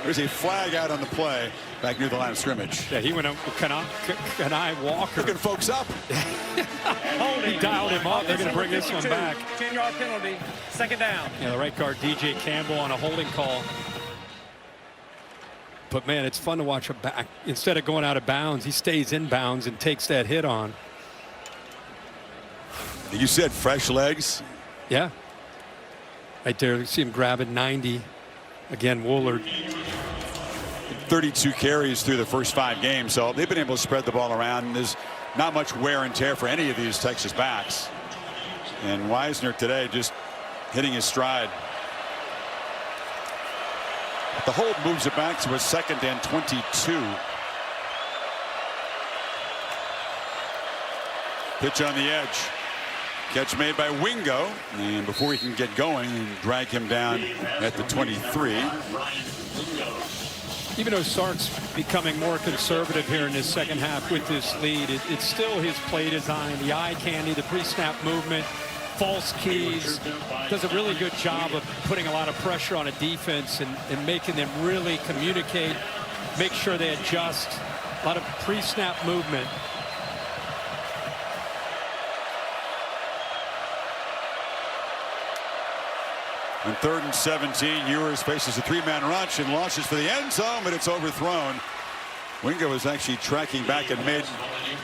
There's a flag out on the play back near the line of scrimmage. Yeah, he went up with Kanai Walker. Looking folks up. He dialed him up. They're going to bring this one back. 10-yard penalty, second down. Yeah, the right guard, DJ Campbell, on a holding call. But, man, it's fun to watch a back. Instead of going out of bounds, he stays in bounds and takes that hit on. You said fresh legs. Yeah. Right there, you see him grab it 90. Again, Woolard. 32 carries through the first 5 games, so they've been able to spread the ball around. And there's not much wear and tear for any of these Texas backs. And Wisner today just hitting his stride. The hold moves it back to a 2nd and 22. Pitch on the edge. Catch made by Wingo, and before he can get going, drag him down at the 23. Even though Sark's becoming more conservative here in this second half with this lead, it's still his play design, the eye candy, the pre-snap movement, false keys. Does a really good job of putting a lot of pressure on a defense and making them really communicate, make sure they adjust. A lot of pre-snap movement. On 3rd and 17, Ewers faces a 3-man rush and launches for the end zone, but it's overthrown. Wingo was actually tracking back and made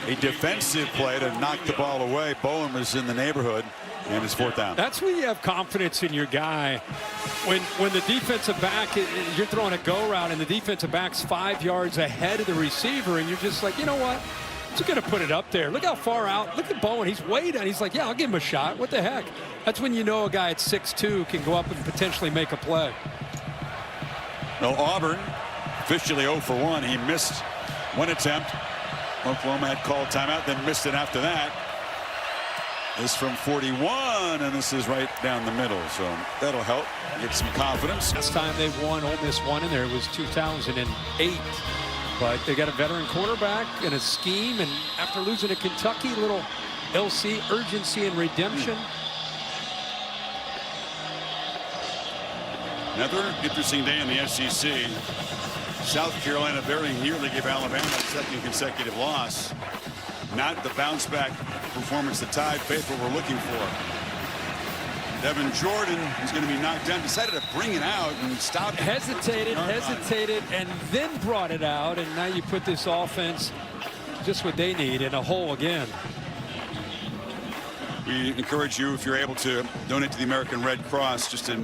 a defensive play to knock the ball away. Bowen was in the neighborhood, and it's 4th down. That's when you have confidence in your guy. When the defensive back, you're throwing a go route, and the defensive back's 5 yards ahead of the receiver, and you're just like, you know what? He's going to put it up there. Look how far out. Look at Bowen. He's way down. He's like, yeah, I'll give him a shot. What the heck? That's when you know a guy at 6'2" can go up and potentially make a play. Well, Auburn officially 0 for 1. He missed one attempt. Oklahoma had called timeout, then missed it after that. This from 41, and this is right down the middle. So that'll help get some confidence. Last time they won, Ole Miss won in there was 2008. But they got a veteran quarterback and a scheme, and after losing to Kentucky, a little LC urgency and redemption. Another interesting day in the SEC. South Carolina very nearly gave Alabama a 2nd consecutive loss. Not the bounce back performance the Tide faithful were looking for. Devin Jordan is going to be knocked down. Decided to bring it out and stop. Hesitated, and then brought it out. And now you put this offense, just what they need, in a hole again. We encourage you, if you're able to, donate to the American Red Cross. Just a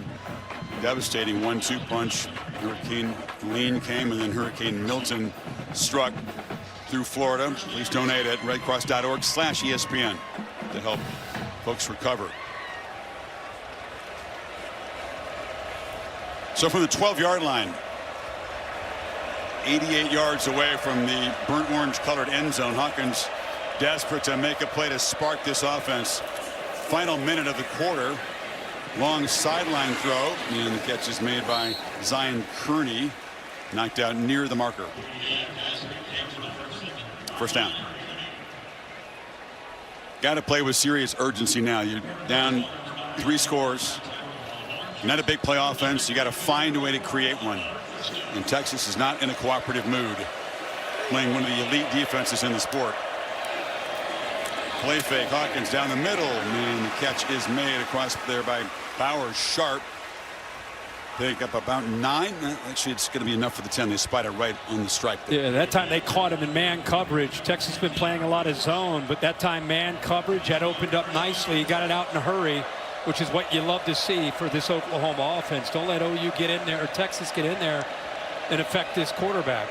devastating 1-2 punch. Hurricane Helene came, and then Hurricane Milton struck through Florida. Please donate at redcross.org/ESPN to help folks recover. So from the 12-yard line, 88 yards away from the burnt orange colored end zone, Hawkins desperate to make a play to spark this offense. Final minute of the quarter. Long sideline throw, and the catch is made by Zion Kearney, knocked out near the marker. 1st down. Got to play with serious urgency now. You're down 3 scores. Not a big play offense. You got to find a way to create one. And Texas is not in a cooperative mood, playing one of the elite defenses in the sport. Play fake. Hawkins down the middle, and the catch is made across there by Bowers. Sharp. Pick up about 9. Actually, it's going to be enough for the 10. They spot it right on the stripe there. Yeah, that time they caught him in man coverage. Texas has been playing a lot of zone, but that time man coverage had opened up nicely. He got it out in a hurry, which is what you love to see for this Oklahoma offense. Don't let OU get in there, or Texas get in there, and affect this quarterback.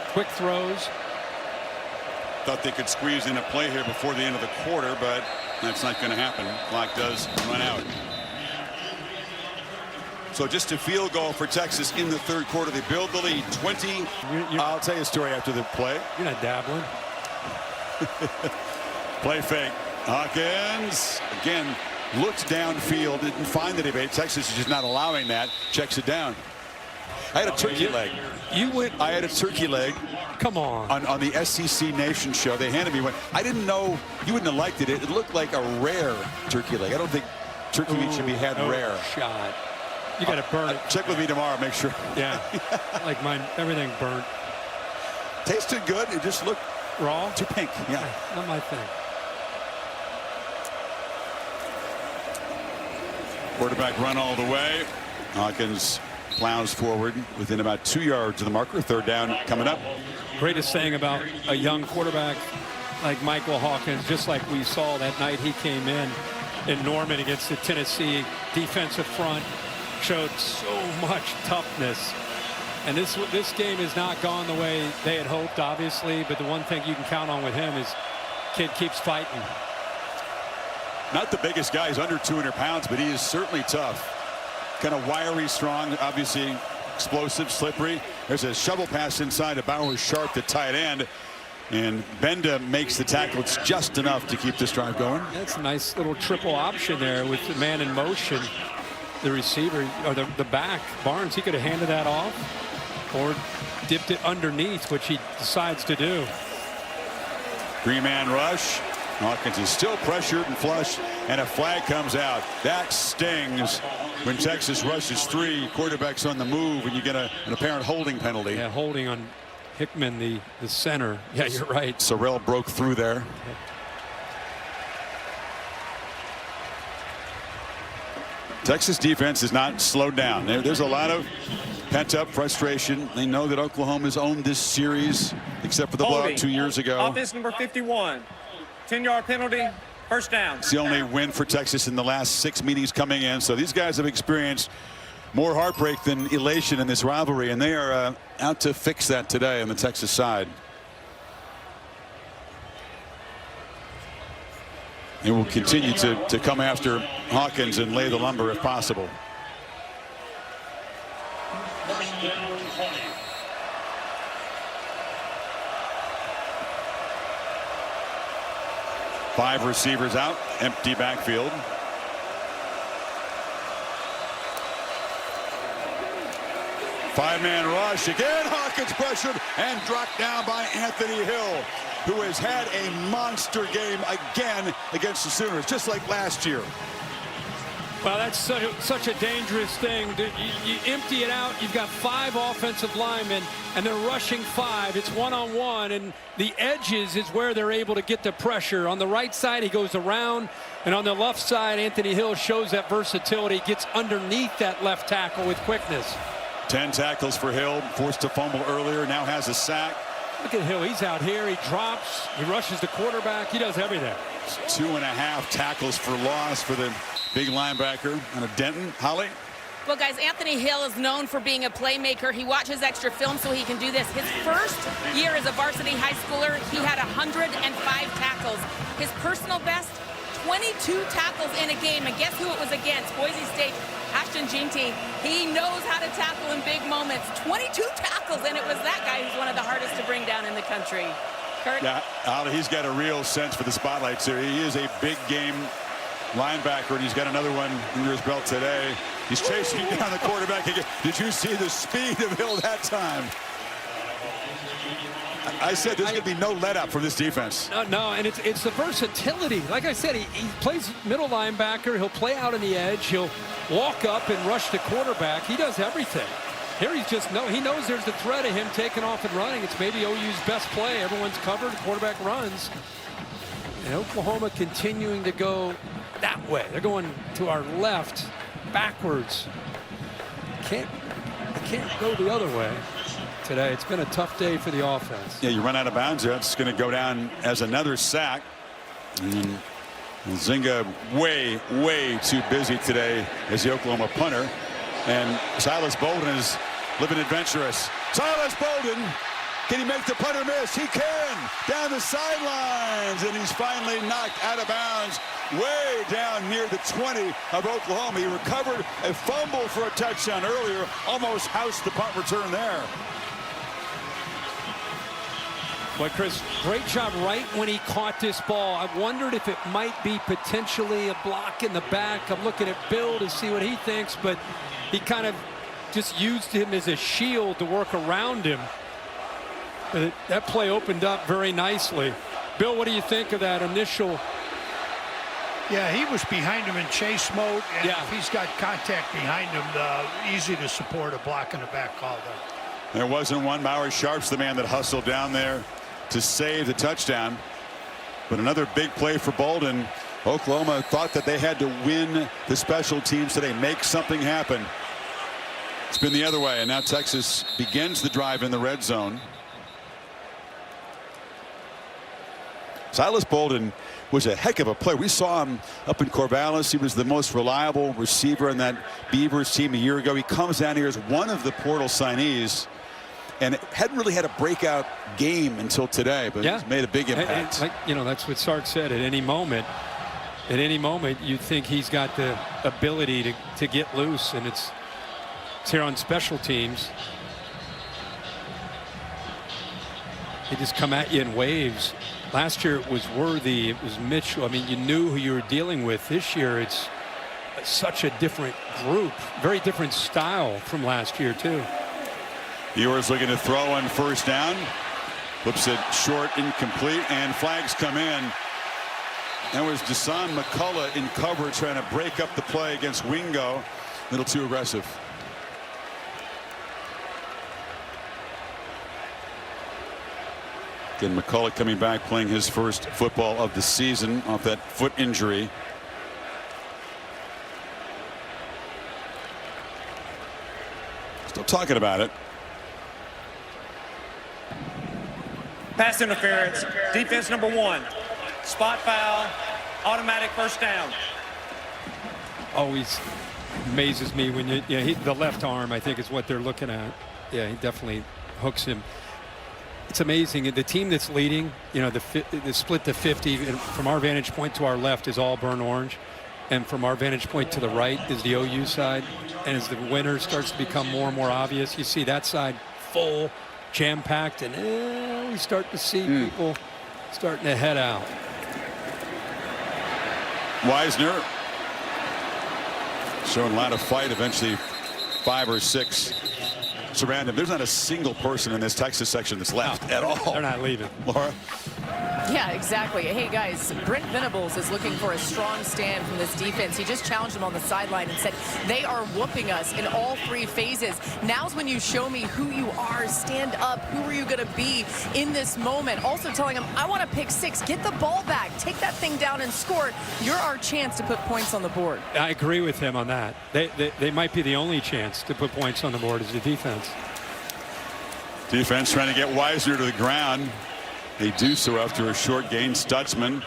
Quick throws. Thought they could squeeze in a play here before the end of the quarter, but that's not going to happen. Clock does run out. So just a field goal for Texas in the 3rd quarter. They build the lead. 20. I'll tell you a story after the play. You're not dabbling. Play fake. Hawkins again looked downfield, didn't find the debate. Texas is just not allowing that. Checks it down. I had a turkey leg. I had a turkey leg. Come on. On the SEC Nation show, they handed me one. I didn't know you wouldn't have liked it. It looked like a rare turkey leg. I don't think turkey meat should be had rare. Shot. You got to burn it. Check with me tomorrow. Make sure. Yeah. Like mine, everything burnt. Tasted good. It just looked raw. Too pink. Yeah. Not my thing. Quarterback run all the way. Hawkins plows forward within about 2 yards of the marker. 3rd down coming up. Greatest thing about a young quarterback like Michael Hawkins, just like we saw that night he came in Norman against the Tennessee defensive front, showed so much toughness. And this game has not gone the way they had hoped, obviously, but the one thing you can count on with him is kid keeps fighting. Not the biggest guy. He's under 200 pounds, but he is certainly tough. Kind of wiry, strong, obviously explosive, slippery. There's a shovel pass inside to Bowers Sharp, the tight end. And Benda makes the tackle. It's just enough to keep this drive going. That's a nice little triple option there with the man in motion. The receiver, or the back, Barnes, he could have handed that off or dipped it underneath, which he decides to do. Three-man rush. Hawkins is still pressured and flush, and a flag comes out. That stings when Texas rushes three quarterbacks on the move, and you get an apparent holding penalty. Yeah, holding on Hickman, the center. Yeah, you're right. Sorrell broke through there. Texas defense is not slowed down. There's a lot of pent-up frustration. They know that Oklahoma's owned this series, except for the blowout 2 years ago. Offense number 51. 10-yard penalty, first down. It's the only win for Texas in the last 6 meetings coming in. So these guys have experienced more heartbreak than elation in this rivalry, and they are out to fix that today on the Texas side. And will continue to come after Hawkins and lay the lumber if possible. Five receivers out, empty backfield. Five-man rush again. Hawkins pressured and dropped down by Anthony Hill, who has had a monster game again against the Sooners, just like last year. Well, that's such a dangerous thing. You empty it out. You've got five offensive linemen, and they're rushing five. It's one-on-one, and the edges is where they're able to get the pressure. On the right side, he goes around, and on the left side, Anthony Hill shows that versatility, gets underneath that left tackle with quickness. 10 tackles for Hill, forced to fumble earlier, now has a sack. Look at Hill. He's out here. He drops. He rushes the quarterback. He does everything. 2.5 tackles for loss for the big linebacker on a Denton. Holly? Well, guys, Anthony Hill is known for being a playmaker. He watches extra film so he can do this. His first year as a varsity high schooler, he had 105 tackles. His personal best, 22 tackles in a game. And guess who it was against? Boise State. Ashton Jeanty. He knows how to tackle in big moments. 22 tackles, and it was that guy who's one of the hardest to bring down in the country. Kurt? Yeah, he's got a real sense for the spotlights here. He is a big game linebacker, and he's got another one under his belt today. He's chasing down the quarterback again. Did you see the speed of Hill that time? I said there's going to be no let-up for this defense. No, and it's the versatility. Like I said, he plays middle linebacker. He'll play out on the edge. He'll walk up and rush the quarterback. He does everything. Here he knows there's the threat of him taking off and running. It's maybe OU's best play. Everyone's covered. The quarterback runs. And Oklahoma continuing to go that way. They're going to our left, backwards. They can't go the other way today. It's been a tough day for the offense. Yeah, you run out of bounds there. It's going to go down as another sack. And Zinga way too busy today as the Oklahoma punter. And Silas Bolden is living adventurous. Silas Bolden, can he make the punter miss? He can. Down the sidelines, and he's finally knocked out of bounds way down near the 20 of Oklahoma. He recovered a fumble for a touchdown earlier, almost housed the punt return there. But Chris, great job right when he caught this ball. I wondered if it might be potentially a block in the back. I'm looking at Bill to see what he thinks, but he kind of just used him as a shield to work around him. But that play opened up very nicely. Bill, what do you think of that initial? Yeah, he was behind him in chase mode, and yeah, if he's got contact behind him, easy to support a block in the back call there. There wasn't one. Bowers Sharp's the man that hustled down there to save the touchdown. But another big play for Bolden. Oklahoma thought that they had to win the special teams today, make something happen. It's been the other way, and now Texas begins the drive in the red zone. Silas Bolden was a heck of a player. We saw him up in Corvallis. He was the most reliable receiver in that Beavers team a year ago. He comes down here as one of the portal signees and hadn't really had a breakout game until today, but he's made a big impact. Like, you know, that's what Sark said. At any moment, you think he's got the ability to get loose, and it's here on special teams. They just come at you in waves. Last year it was Worthy, it was Mitchell. I mean, you knew who you were dealing with. This year it's such a different group, very different style from last year too. Ewers looking to throw on first down. Flips it short, incomplete, and flags come in. That was Desan McCullough in cover trying to break up the play against Wingo. A little too aggressive. Again, McCullough coming back, playing his first football of the season off that foot injury. Still talking about it. Pass interference, defense number 1. Spot foul, automatic first down. Always amazes me when the left arm, I think, is what they're looking at. Yeah, he definitely hooks him. It's amazing. The team that's leading, you know, the split to 50, and from our vantage point to our left is all burnt orange, and from our vantage point to the right is the OU side. And as the winner starts to become more and more obvious, you see that side full, jam-packed, and we start to see people starting to head out. Wisner showing a lot of fight. Eventually 5 or 6 surround him. There's not a single person in this Texas section that's left at all. They're not leaving. Laura? Yeah, exactly. Hey, guys, Brent Venables is looking for a strong stand from this defense. He just challenged them on the sideline and said, they are whooping us in all 3 phases. Now's when you show me who you are. Stand up. Who are you going to be in this moment? Also telling him, I want to pick 6. Get the ball back. Take that thing down and score. You're our chance to put points on the board. I agree with him on that. They might be the only chance to put points on the board is the defense. Defense trying to get Wisner to the ground. They do so after a short gain. Stutzman,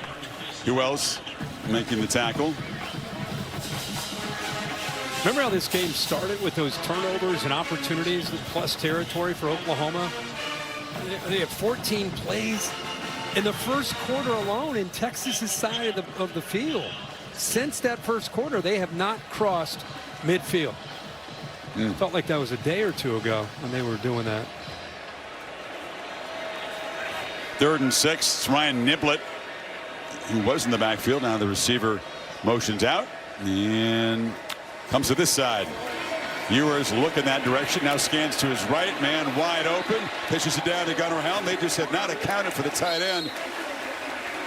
who else making the tackle? Remember how this game started with those turnovers and opportunities, plus territory for Oklahoma? They have 14 plays in the first quarter alone in Texas's side of the field. Since that first quarter, they have not crossed midfield. Felt like that was a day or 2 ago when they were doing that. 3rd and 6. It's Ryan Niblett, who was in the backfield. Now the receiver motions out and comes to this side. Ewers looking that direction. Now scans to his right. Man wide open. Pitches it down to Gunnar Helm. They just have not accounted for the tight end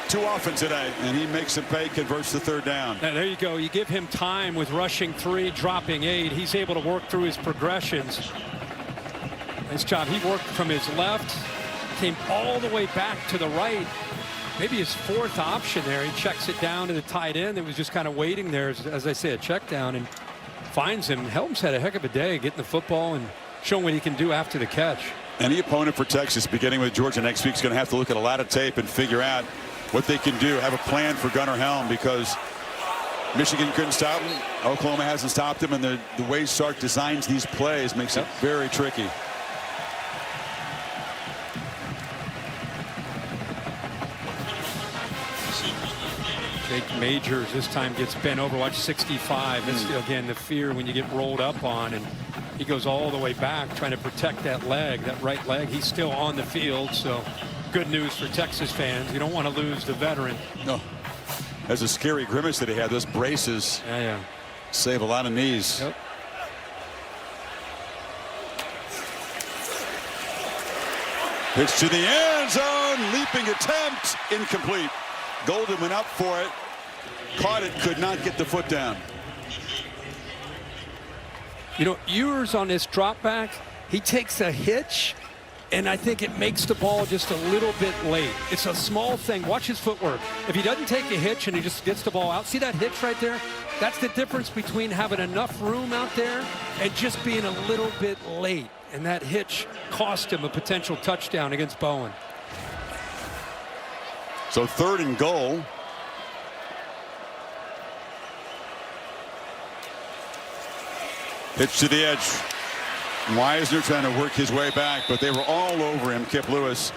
too often today. And he makes him pay, converts the 3rd down. Now, there you go. You give him time with rushing 3, dropping 8. He's able to work through his progressions. Nice job. He worked from his left. Came all the way back to the right. Maybe his 4th option there. He checks it down to the tight end. It was just kind of waiting there, as I say, a check down, and finds him. Helms had a heck of a day getting the football and showing what he can do after the catch. Any opponent for Texas, beginning with Georgia next week, is going to have to look at a lot of tape and figure out what they can do. Have a plan for Gunnar Helm, because Michigan couldn't stop him. Oklahoma hasn't stopped him, and the way Sark designs these plays makes it very tricky. Jake Majors this time gets bent over. Watch 65. That's again the fear when you get rolled up on, and he goes all the way back trying to protect that leg, that right leg. He's still on the field, so good news for Texas fans. You don't want to lose the veteran. No. There's a scary grimace that he had. Those braces save a lot of knees. Yep. Pitch to the end zone. Leaping attempt. Incomplete. Golden went up for it. Caught it. Could not get the foot down. You know, Ewers on this drop back, he takes a hitch, and I think it makes the ball just a little bit late. It's a small thing. Watch his footwork. If he doesn't take a hitch and he just gets the ball out, see that hitch right there? That's the difference between having enough room out there and just being a little bit late. And that hitch cost him a potential touchdown against Bowen. So 3rd and goal. Pitch to the edge. Weisner trying to work his way back, but they were all over him. Kip Lewis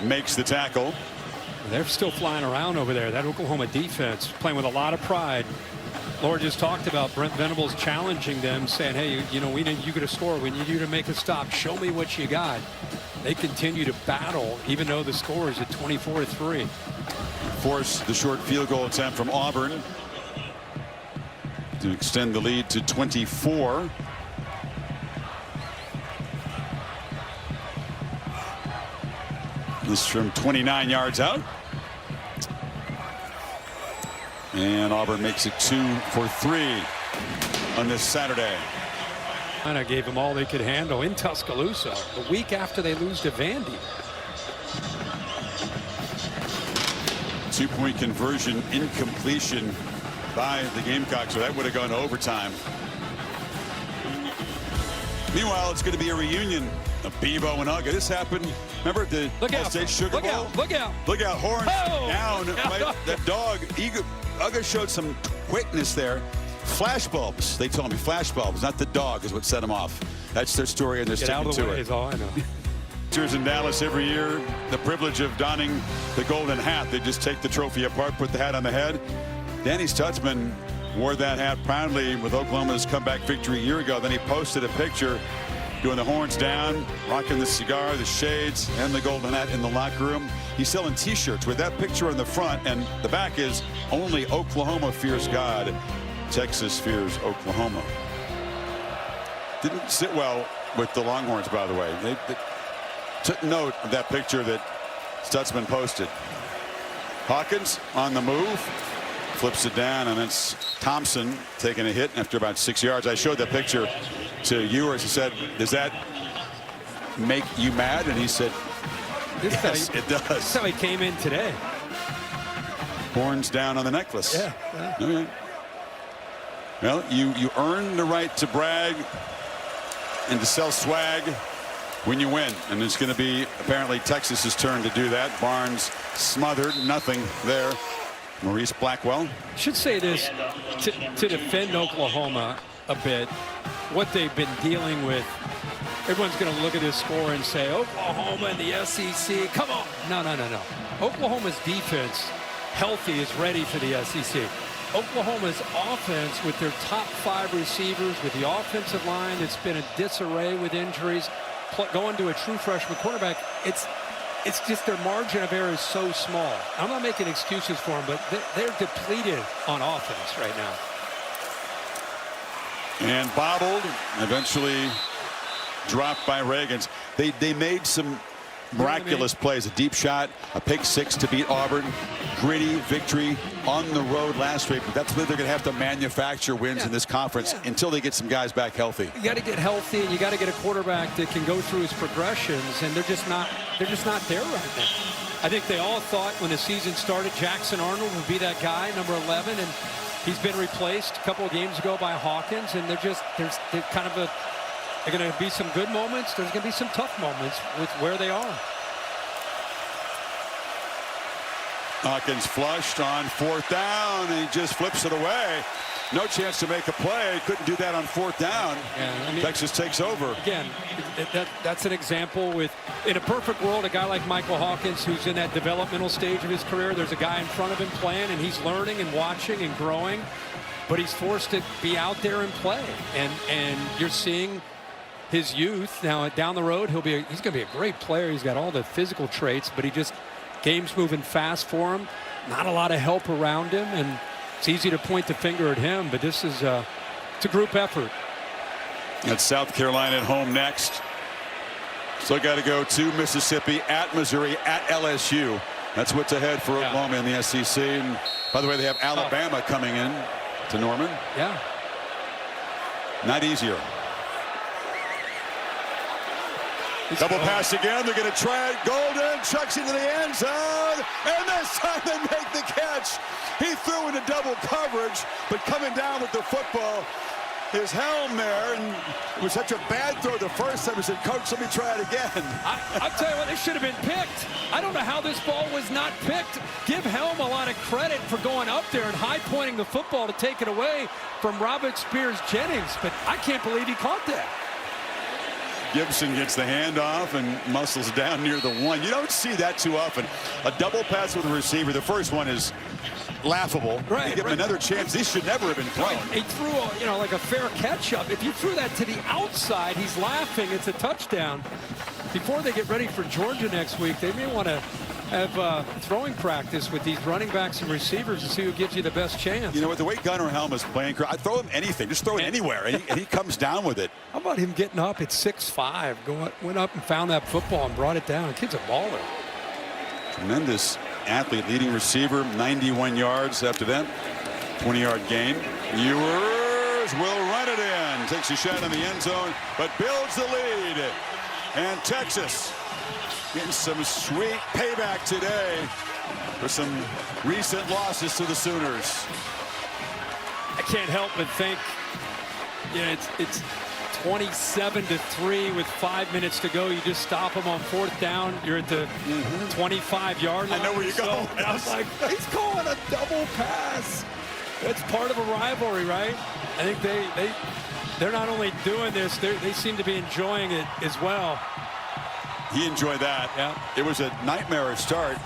makes the tackle. They're still flying around over there. That Oklahoma defense playing with a lot of pride. Laura just talked about Brent Venables challenging them, saying, hey, you know, we need you to score. We need you to make a stop. Show me what you got. They continue to battle, even though the score is at 24-3. Force the short field goal attempt from Auburn to extend the lead to 24. This from 29 yards out. And Auburn makes it 2 for 3 on this Saturday. And I gave them all they could handle in Tuscaloosa the week after they lose to Vandy. 2-point conversion incompletion by the Gamecocks, so that would have gone to overtime. Meanwhile, it's going to be a reunion of Bebo and Uga. This happened, remember at the Ball State Sugar Bowl? Look out. Look out, horns down. Yeah. That dog, Uga showed some quickness there. Flash bulbs, they told me, flash bulbs, not the dog is what set him off. That's their story, and they're sticking to it. Is all I know. In Dallas every year, the privilege of donning the golden hat. They just take the trophy apart, put the hat on the head. Danny Stutzman wore that hat proudly with Oklahoma's comeback victory a year ago. Then he posted a picture doing the horns down, rocking the cigar, the shades, and the golden hat in the locker room. He's selling t-shirts with that picture on the front, and the back is only Oklahoma fears God, Texas fears Oklahoma. Didn't sit well with the Longhorns, by the way. They took note of that picture that Stutzman posted. Hawkins on the move, flips it down, and it's Thompson taking a hit after about 6 yards. I showed that picture to Ewers. He said, does that make you mad? And he said, yes, it does. That's how he came in today. Horns down on the necklace. Yeah. Okay. Well, you earn the right to brag and to sell swag when you win, and it's going to be apparently Texas's turn to do that. Barnes smothered, nothing there. Maurice Blackwell. Should say this to defend Oklahoma a bit. What they've been dealing with. Everyone's going to look at this score and say Oklahoma and the SEC. Come on. No. Oklahoma's defense, healthy, is ready for the SEC. Oklahoma's offense, with their top 5 receivers, with the offensive line, it's been a disarray with injuries. Going to a true freshman quarterback, it's just their margin of error is so small. I'm not making excuses for them, but they're depleted on offense right now. And bobbled, eventually dropped by Reagans. They made some miraculous plays, a deep shot, a pick 6 to beat Auburn. Gritty victory on the road last week, but that's where they're going to have to manufacture wins in this conference until they get some guys back healthy. You got to get healthy, and you got to get a quarterback that can go through his progressions, and they're just not there right now. I think they all thought when the season started Jackson Arnold would be that guy, number 11, and he's been replaced a couple of games ago by Hawkins, and they're going to be some good moments. There's going to be some tough moments with where they are. Hawkins flushed on 4th down, and he just flips it away. No chance to make a play. Couldn't do that on 4th down. Yeah, Texas takes over. Again, that's an example with, in a perfect world, a guy like Michael Hawkins, who's in that developmental stage of his career, there's a guy in front of him playing, and he's learning and watching and growing, but he's forced to be out there and play. And you're seeing his youth now down the road. He's going to be a great player. He's got all the physical traits, but game's moving fast for him. Not a lot of help around him, and it's easy to point the finger at him, but this is it's a group effort. That's South Carolina at home next. Still got to go to Mississippi, at Missouri, at LSU. That's what's ahead for Oklahoma in the SEC. And by the way, they have Alabama coming in to Norman. Yeah. Not easier. Double pass again. They're going to try it. Golden chucks into the end zone. And this time they make the catch. He threw into double coverage, but coming down with the football his helm there, and it was such a bad throw the first time. He said, Coach, let me try it again. I'll tell you what, it should have been picked. I don't know how this ball was not picked. Give Helm a lot of credit for going up there and high-pointing the football to take it away from Robert Spears Jennings, but I can't believe he caught that. Gibson gets the handoff and muscles down near the 1. You don't see that too often. A double pass with a receiver. The first one is laughable. Right. You give him another chance. These should never have been thrown. He threw a, like a fair catch up. If you threw that to the outside, he's laughing. It's a touchdown. Before they get ready for Georgia next week, they may want to have throwing practice with these running backs and receivers to see who gives you the best chance. You know, with the way Gunnar Helm is playing, I'd throw him anything. Just throw it anywhere, and he comes down with it. How about him getting up at 6'5", went up and found that football and brought it down. The kid's a baller. Tremendous athlete, leading receiver, 91 yards after that. 20-yard gain. Ewers will run it in. Takes a shot in the end zone, but builds the lead. And Texas getting some sweet payback today for some recent losses to the Sooners. I can't help but think, it's 27-3 with 5 minutes to go. You just stop them on 4th down. You're at the 25-yard line. I know where you're going. I was like, he's calling a double pass. That's part of a rivalry, right? I think they're not only doing this, they seem to be enjoying it as well. He enjoyed that. Yeah. It was a nightmarish start.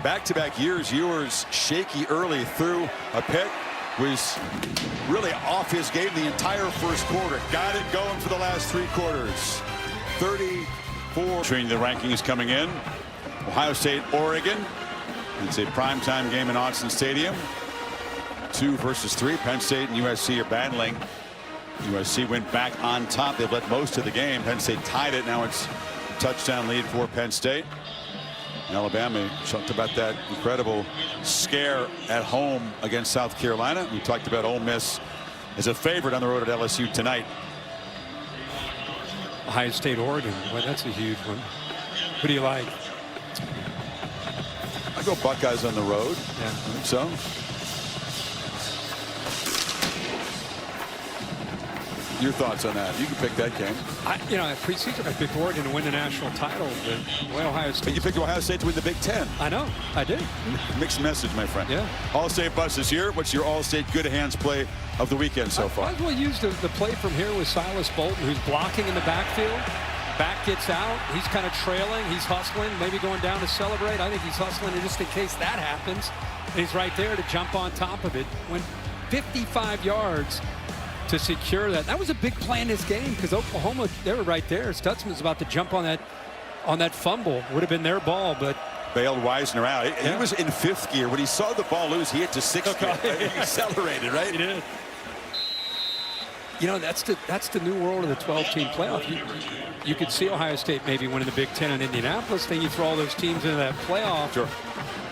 Back-to-back years, Ewers shaky early, threw a pick, was really off his game the entire first quarter. Got it going for the last 3 quarters. 34. Between the rankings coming in, Ohio State, Oregon. It's a primetime game in Autzen Stadium. 2 versus 3. Penn State and USC are battling. USC went back on top. They've led most of the game. Penn State tied it. Now it's touchdown lead for Penn State. Alabama talked about that incredible scare at home against South Carolina. We talked about Ole Miss as a favorite on the road at LSU tonight. Ohio State, Oregon. Well, that's a huge one. Who do you like? I go Buckeyes on the road. Yeah. I think so. Your thoughts on that? You can pick that game. Preseason I picked Oregon to win the national title, but Ohio State. But you picked Ohio State to win the Big Ten. I know, I did. Mixed message, my friend. Yeah. All-State bus is here. What's your All-State good hands play of the weekend so far? I might as well use the play from here with Silas Bolton, who's blocking in the backfield. Back gets out. He's kind of trailing. He's hustling, maybe going down to celebrate. I think he's hustling just in case that happens. And he's right there to jump on top of it. Went 55 yards to secure that. That was a big play in this game because Oklahoma, they were right there. Stutzman's about to jump on that fumble. Would have been their ball, but bailed Wisner out. He was in 5th gear. When he saw the ball loose, he hit to 6th gear. He accelerated, right? He did. That's the new world of the 12-team playoff. You could see Ohio State maybe winning the Big Ten in Indianapolis. Then you throw all those teams into that playoff. Sure.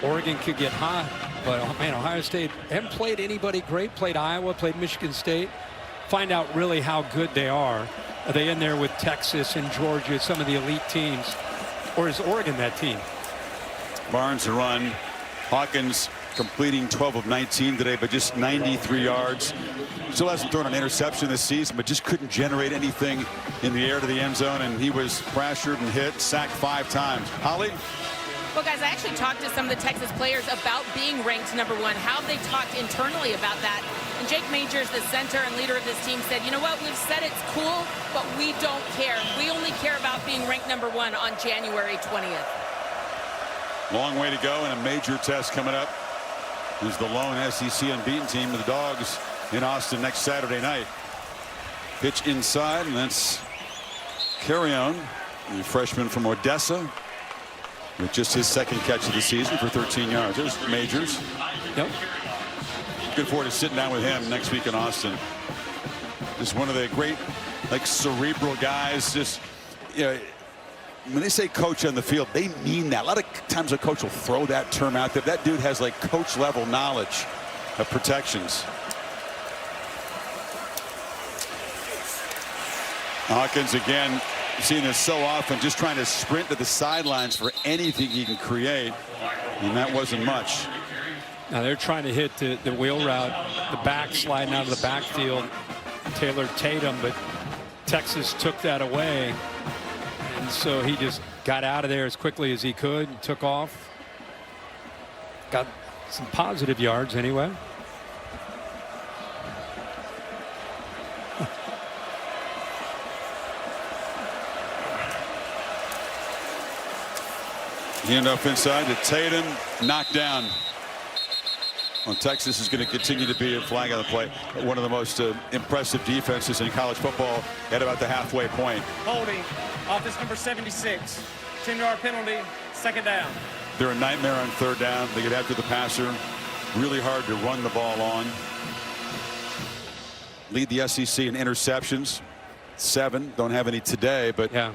Oregon could get hot, but man, Ohio State haven't played anybody great. Played Iowa, played Michigan State. Find out really how good they are. Are they in there with Texas and Georgia, some of the elite teams? Or is Oregon that team? Barnes to run. Hawkins completing 12 of 19 today, but just 93 yards. Still hasn't thrown an interception this season, but just couldn't generate anything in the air to the end zone, and he was pressured and hit, sacked 5 times. Holly? Well, guys, I actually talked to some of the Texas players about being ranked #1. How have they talked internally about that? And Jake Majors, the center and leader of this team, said, you know what, we've said it's cool, but we don't care. We only care about being ranked #1 on January 20th. Long way to go and a major test coming up. Who's the lone SEC unbeaten team of the Dogs in Austin next Saturday night. Pitch inside, and that's Carrion, the freshman from Odessa, with just his 2nd catch of the season for 13 yards. There's Majors. Yep. Good forward to sitting down with him next week in Austin. Just one of the great, cerebral guys. Just, when they say coach on the field, they mean that. A lot of times a coach will throw that term out there. That dude has coach level knowledge of protections. Hawkins again, seeing this so often, just trying to sprint to the sidelines for anything he can create, and that wasn't much. Now they're trying to hit the wheel route, the back sliding out of the backfield. Taylor Tatum, but Texas took that away. And so he just got out of there as quickly as he could and took off. Got some positive yards anyway. Handoff inside to Tatum, knocked down. Well, Texas is going to continue to be a flag on the play. One of the most impressive defenses in college football at about the halfway point. Holding, offense number 76. 10-yard penalty, second down. They're a nightmare on third down. They get after the passer. Really hard to run the ball on. Lead the SEC in interceptions. 7. Don't have any today, but yeah,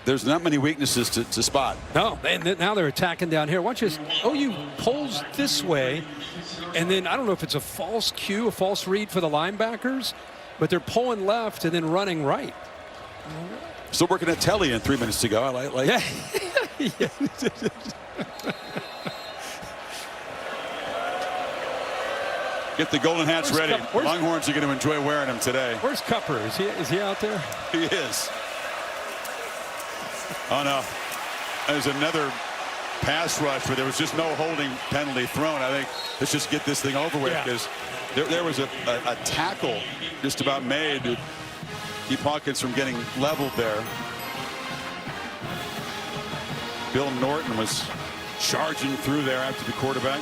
there's not many weaknesses to spot. no, and now they're attacking down here. Watch this. OU pulls this way, and then I don't know if it's a false cue, a false read for the linebackers, but they're pulling left and then running right. Still working at Telly in 3 minutes to go. I like. Yeah. Get the golden hats ready. Where's Longhorns are going to enjoy wearing them today. Where's Cupper? Is he out there? He is. Oh no. There's another pass rush where there was just no holding penalty thrown. I think let's just get this thing over with, because there was a tackle just about made to keep Hawkins from getting leveled there. Bill Norton was charging through there after the quarterback.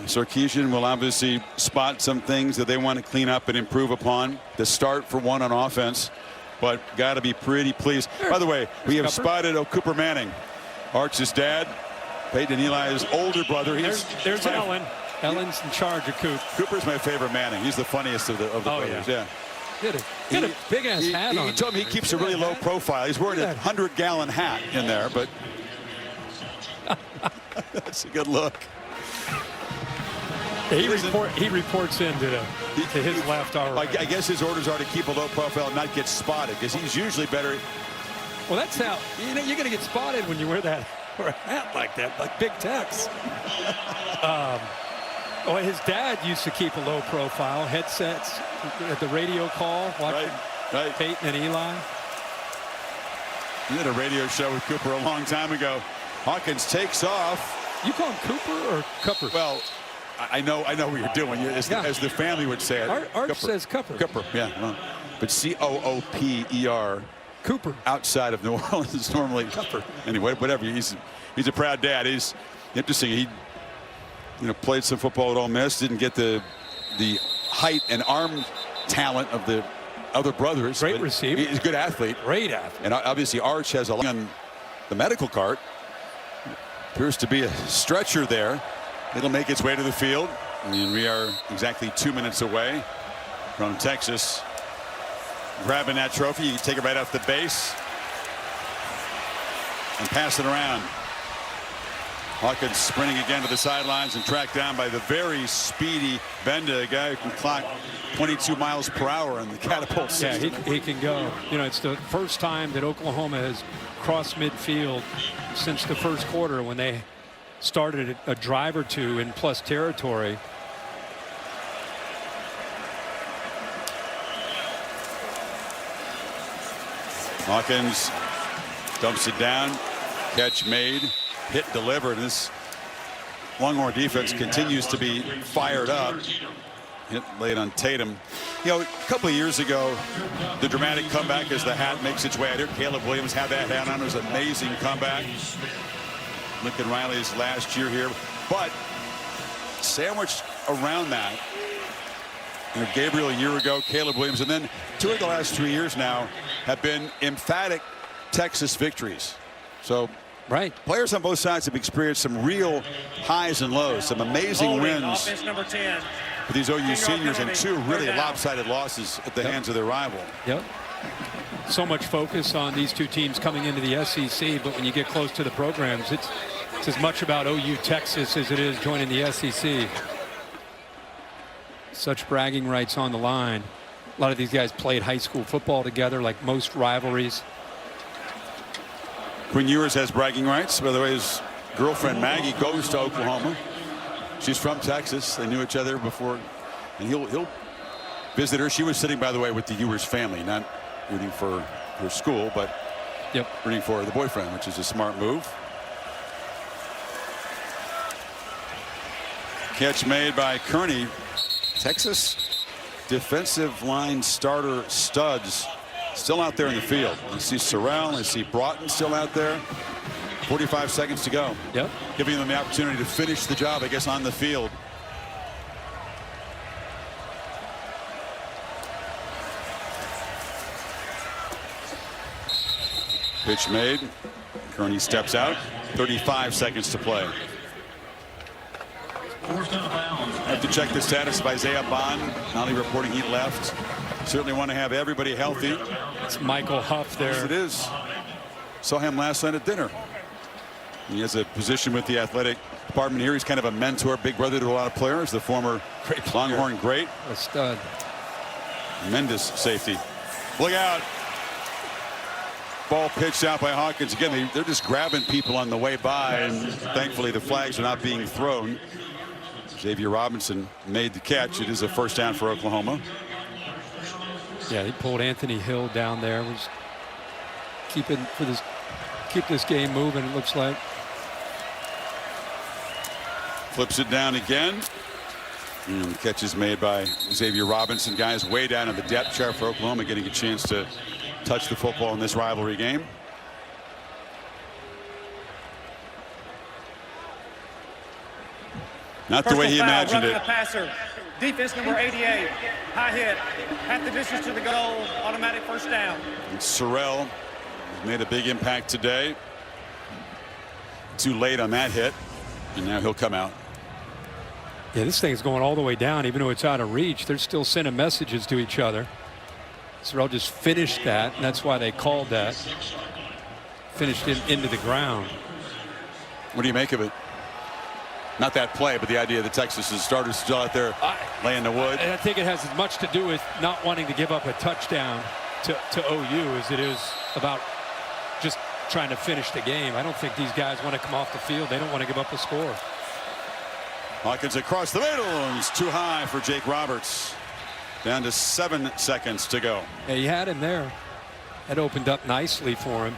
Sarkisian will obviously spot some things that they want to clean up and improve upon. The start for one on offense, but got to be pretty pleased. By the way, we have spotted Cooper Manning, Arch's dad, Peyton and Eli's older brother. There's Ellen. Ellen's in charge of Coop. Cooper's my favorite Manning. He's the funniest of the brothers. Yeah. Get a big ass hat on. He told me he keeps a really low profile. He's wearing a 100-gallon hat in there, but that's a good look. He reports into his left. I guess his orders are to keep a low profile and not get spotted, because he's usually better. Well, that's how you're going to get spotted when you wear that or a hat like that, like Big Tex. His dad used to keep a low profile, headsets at the radio call, watching Peyton and Eli. He did a radio show with Cooper a long time ago. Hawkins takes off. You call him Cooper or Cupper? Well, I know what you're doing. As the family would say it. Arch says Cupper. Cooper, yeah. Well, but Cooper. Cooper. Outside of New Orleans is normally Cooper. Anyway, whatever. He's a proud dad. He's interesting. He played some football at Ole Miss. Didn't get the height and arm talent of the other brothers. Great receiver. He's a good athlete. Great athlete. And obviously Arch has a lot on the medical cart. Appears to be a stretcher there. It'll make its way to the field. And we are exactly 2 minutes away from Texas grabbing that trophy. You can take it right off the base and pass it around. Hawkins sprinting again to the sidelines and tracked down by the very speedy Benda, a guy who can clock 22 miles per hour in the catapult system. Yeah, he can go. It's the first time that Oklahoma has crossed midfield since the first quarter, when they started a drive or two in plus territory. Hawkins dumps it down. Catch made. Hit delivered. This Longhorn defense continues to be fired up. Hit late on Tatum. A couple of years ago, the dramatic comeback as the hat makes its way out here. Caleb Williams had that hat on. It was an amazing comeback. Lincoln Riley's last year here, but sandwiched around that, Gabriel a year ago, Caleb Williams, and then 2 of the last 3 years now have been emphatic Texas victories. So players on both sides have experienced some real highs and lows, some amazing wins Offense number 10. for these OU seniors, and 2 really lopsided losses at the hands of their rival. Yep. So much focus on these 2 teams coming into the SEC, but when you get close to the programs, it's as much about OU Texas as it is joining the SEC. Such bragging rights on the line. A lot of these guys played high school football together, like most rivalries. Quinn Ewers has bragging rights. By the way, his girlfriend Maggie goes to Oklahoma. She's from Texas. They knew each other before, and he'll visit her. She was sitting, by the way, with the Ewers family, not rooting for her school, but rooting for the boyfriend, which is a smart move. Catch made by Kearney. Texas defensive line starter studs still out there in the field. You see Sorrell, I see Broughton still out there. 45 seconds to go. Yep. Giving them the opportunity to finish the job, I guess, on the field. Pitch made. Kearney steps out. 35 seconds to play. I have to check the status of Isaiah Bond. Not only reporting he left. Certainly want to have everybody healthy. It's Michael Huff there. Yes, it is. Saw him last night at dinner. He has a position with the athletic department here. He's kind of a mentor, big brother to a lot of players. The former Longhorn great. A stud. Tremendous safety. Look out. Ball pitched out by Hawkins. Again, they're just grabbing people on the way by, and thankfully the flags are not being thrown. Xavier Robinson made the catch. It is a first down for Oklahoma. Yeah, he pulled Anthony Hill down there. Was keep this game moving, it looks like. Flips it down again. And the catch is made by Xavier Robinson. Guys way down in the depth chart for Oklahoma, getting a chance to touch the football in this rivalry game. Not the way he imagined it. The passer. Defense number 88. High hit. Half the distance to the goal. Automatic first down. And Sorrell made a big impact today. Too late on that hit. And now he'll come out. Yeah, this thing's going all the way down, even though it's out of reach. They're still sending messages to each other. Sorrell just finished that, and that's why they called that. Finished it into the ground. What do you make of it? Not that play, but the idea that Texas's starters still out there laying the wood. And I think it has as much to do with not wanting to give up a touchdown to OU as it is about just trying to finish the game. I don't think these guys want to come off the field. They don't want to give up a score. Hawkins across the middle, and it's too high for Jake Roberts. Down to 7 seconds to go. Yeah, he had him there. That opened up nicely for him.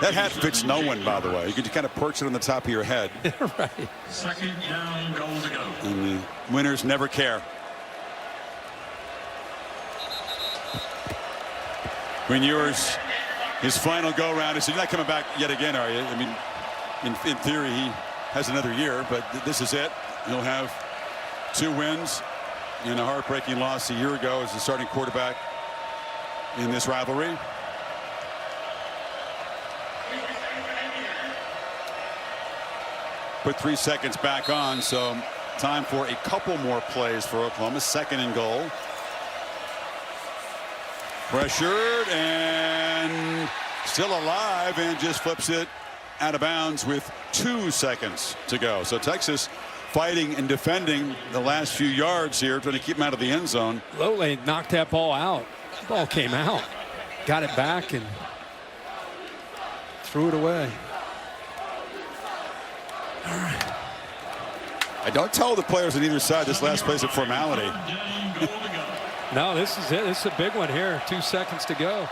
That hat fits no one, by the way. You could kind of perch it on the top of your head. Right. Second down, goal to go. And the winners never care. Quinn Ewers, his final go around. He said, "You're not coming back yet again, are you?" I mean, in theory, he has another year, but this is it. He'll have 2 wins in a heartbreaking loss a year ago as the starting quarterback in this rivalry. Put 3 seconds back on, so time for a couple more plays for Oklahoma. 2nd and goal. Pressured and still alive, and just flips it out of bounds with 2 seconds to go. So Texas fighting and defending the last few yards here, trying to keep him out of the end zone. Lole knocked that ball out. The ball came out. Got it back and threw it away. All right. I don't tell the players on either side this last play's a formality. No, this is it. This is a big one here. 2 seconds to go.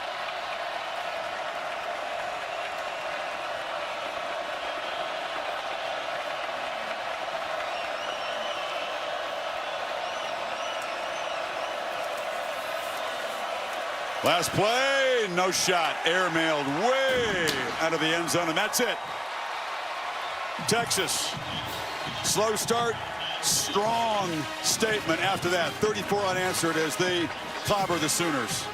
Last play, no shot. Airmailed way out of the end zone, and that's it. Texas, slow start, strong statement after that. 34 unanswered as they clobber the Sooners.